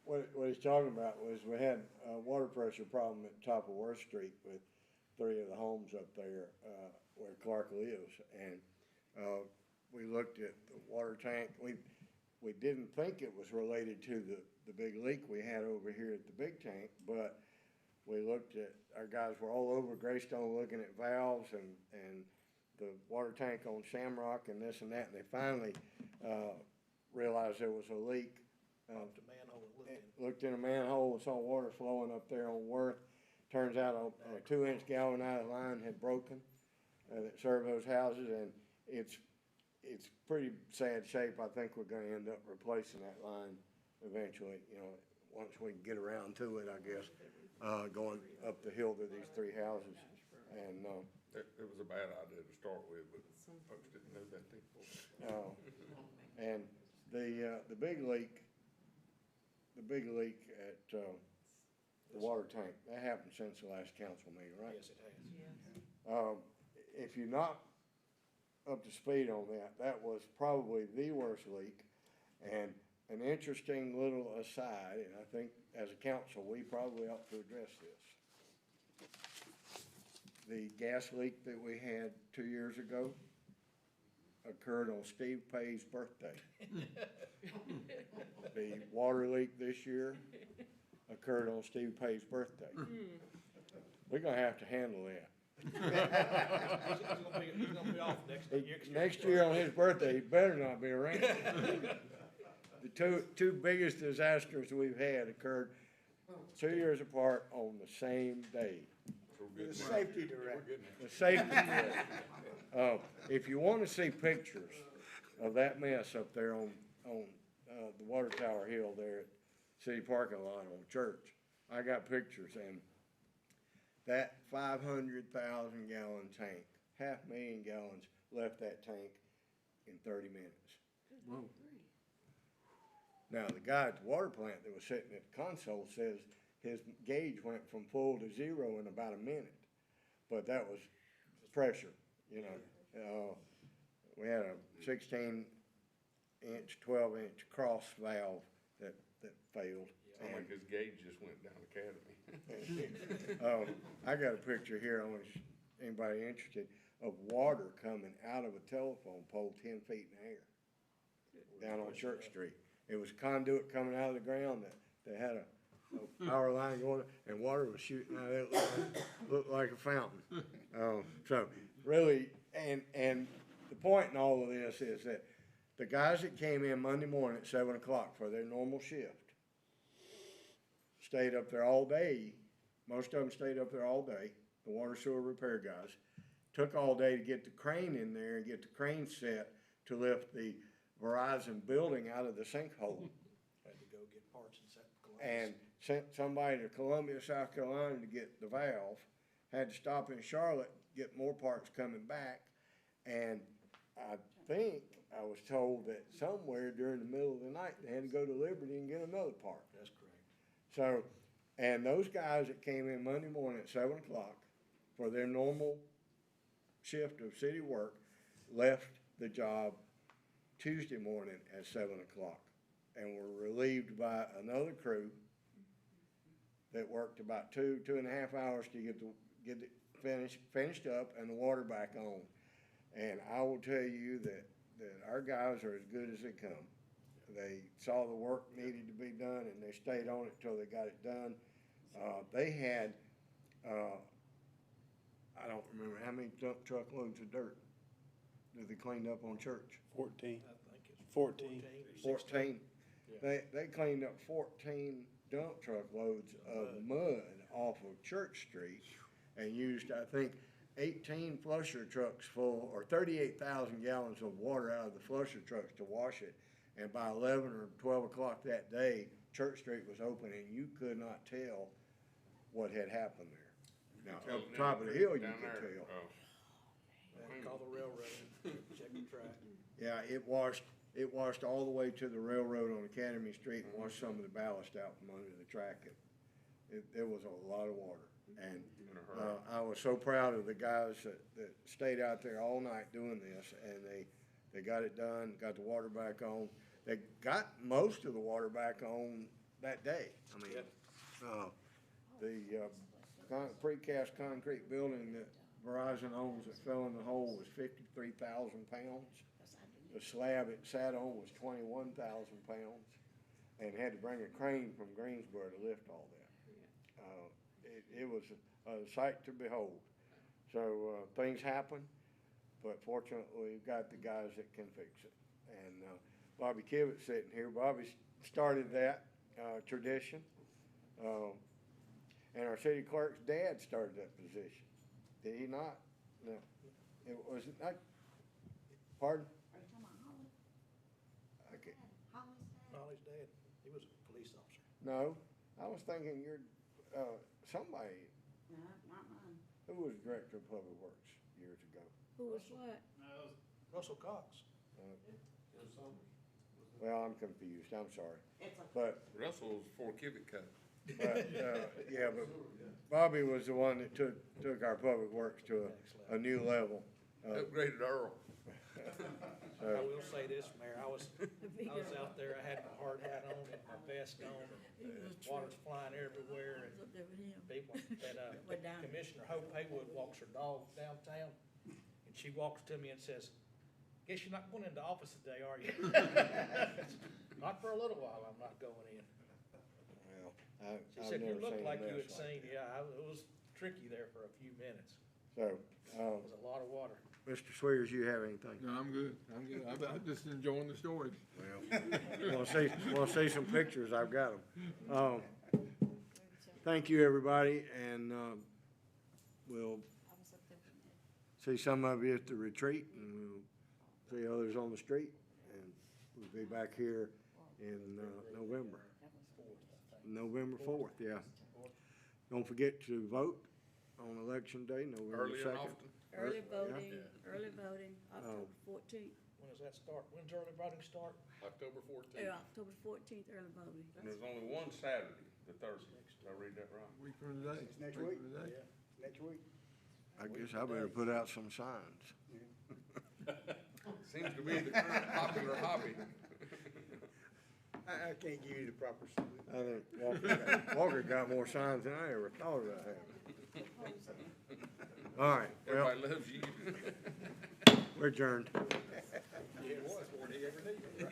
What he's talking about was we had a water pressure problem at the top of Worth Street with 3 of the homes up there, where Clark lives. And, we looked at the water tank. We didn't think it was related to the big leak we had over here at the big tank, but we looked at, our guys were all over Greystone looking at valves and the water tank on Shamrock and this and that, and they finally, realized there was a leak. The manhole and Looked in a manhole and saw water flowing up there on Worth. Turns out a 2-inch galvanized line had broken, that served those houses, and it's pretty sad shape. I think we're gonna end up replacing that line eventually, once we can get around to it, I guess, going up the hill to these 3 houses. And, It was a bad idea to start with, but folks didn't know that before. and the big leak at, the water tank, that happened since the last council meeting, right? Yes, it has. If you're not up to speed on that, that was probably the worst leak. And an interesting little aside, and I think as a council, we probably ought to address this. The gas leak that we had 2 years ago occurred on Steve Pay's birthday. The water leak this year occurred on Steve Pay's birthday. We're gonna have to handle that. He's gonna be off next year. Next year on his birthday, he better not be around. The two biggest disasters we've had occurred 2 years apart on the same day. The safety director. The safety director. If you wanna see pictures of that mess up there on the Water Tower Hill there at City Parking Lot on Church, I got pictures, and that 500,000 gallon tank, 500,000 gallons left that tank in 30 minutes. Whoa. Now, the guy at the water plant that was sitting at the console says his gauge went from full to 0 in about a minute, but that was pressure, we had a 16-inch, 12-inch cross valve that failed. Sound like his gauge just went down Academy. I got a picture here, I want anybody interested, of water coming out of a telephone pole 10 feet in the air down on Church Street. It was conduit coming out of the ground that had a power line going, and water was shooting out of it, looked like a fountain. So really, and the point in all of this is that the guys that came in Monday morning at 7 o'clock for their normal shift stayed up there all day. Most of them stayed up there all day, the water sewer repair guys. Took all day to get the crane in there and get the crane set to lift the Verizon building out of the sinkhole. Had to go get parts and set glass. And sent somebody to Columbia, South Carolina to get the valve. Had to stop in Charlotte, get more parts coming back. And I think I was told that somewhere during the middle of the night, they had to go to Liberty and get another part. That's correct. So, and those guys that came in Monday morning at 7 o'clock for their normal shift of city work left the job Tuesday morning at 7 o'clock and were relieved by another crew that worked about 2.5 hours to get it finished up and the water back on. And I will tell you that our guys are as good as they come. They saw the work needed to be done and they stayed on it till they got it done. They had, I don't remember how many dump truck loads of dirt that they cleaned up on Church. 14. I think it's 14. 14. Yeah. They cleaned up 14 dump truck loads of mud off of Church Street and used, I think, 18 flusher trucks full, or 38,000 gallons of water out of the flusher trucks to wash it. And by 11 or 12 o'clock that day, Church Street was open and you could not tell what had happened there. Now, up the top of the hill, you Down could there, tell. Call the railroad, check the track. Yeah, it washed all the way to the railroad on Academy Street and washed some of the ballast out from under the track. There was a lot of water. And, I was so proud of the guys that stayed out there all night doing this, and they got it done, got the water back on. They got most of the water back on that day. I mean, the precast concrete building that Verizon owns that fell in the hole was 53,000 pounds. The slab it sat on was 21,000 pounds, and had to bring a crane from Greensboro to lift all that. It was a sight to behold. So, things happen, but fortunately, we've got the guys that can fix it. And, Bobby Kivett sitting here, Bobby started that, tradition. And our city clerk's dad started that position. Did he not? No. It was not, pardon? Are you talking about Holly? Okay. Holly's dad, he was a police officer. No, I was thinking you're, somebody, No, not mine. who was director of public works years ago? Who was what? Russell Cox. Well, I'm confused, I'm sorry. It's okay. But, Russell was before Kivett cut. yeah, but Bobby was the one that took our public works to a new level. Upgraded Earl. I will say this, Mayor, I was out there, I had my hard hat on and my vest on, and water's flying everywhere, and Up there with him. people, and, Went down. Commissioner Hope Haywood walks her dog downtown, and she walks to me and says, "Guess you're not going into office today, are you?" Not for a little while, I'm not going in. Well, She I've said, "You never look seen a like you mess had seen," it was tricky there for a few minutes. So, It was a lot of water. Mr. Swears, you have anything? No, I'm good. I'm just enjoying the stories. Well, wanna see some pictures, I've got them. Thank you, everybody, and, we'll see some of you at the retreat, and we'll see others on the street, and we'll be back here in, November. November 4th, yeah. Don't forget to vote on election day, November Early and 2nd. often. Early voting, October 14th. When does that start? When's early voting start? October 14th. Yeah, October 14th, early voting. And there's only one Saturday, the Thursday. Did I read that right? Week from today. It's next week? from today. Next week. I guess I better put out some signs. Seems to be the current popular hobby. I can't give you the proper salute. I think Walker got more signs than I ever thought about having. All right, well, Everybody loves you. we're adjourned. Yeah, it was, before he ever knew.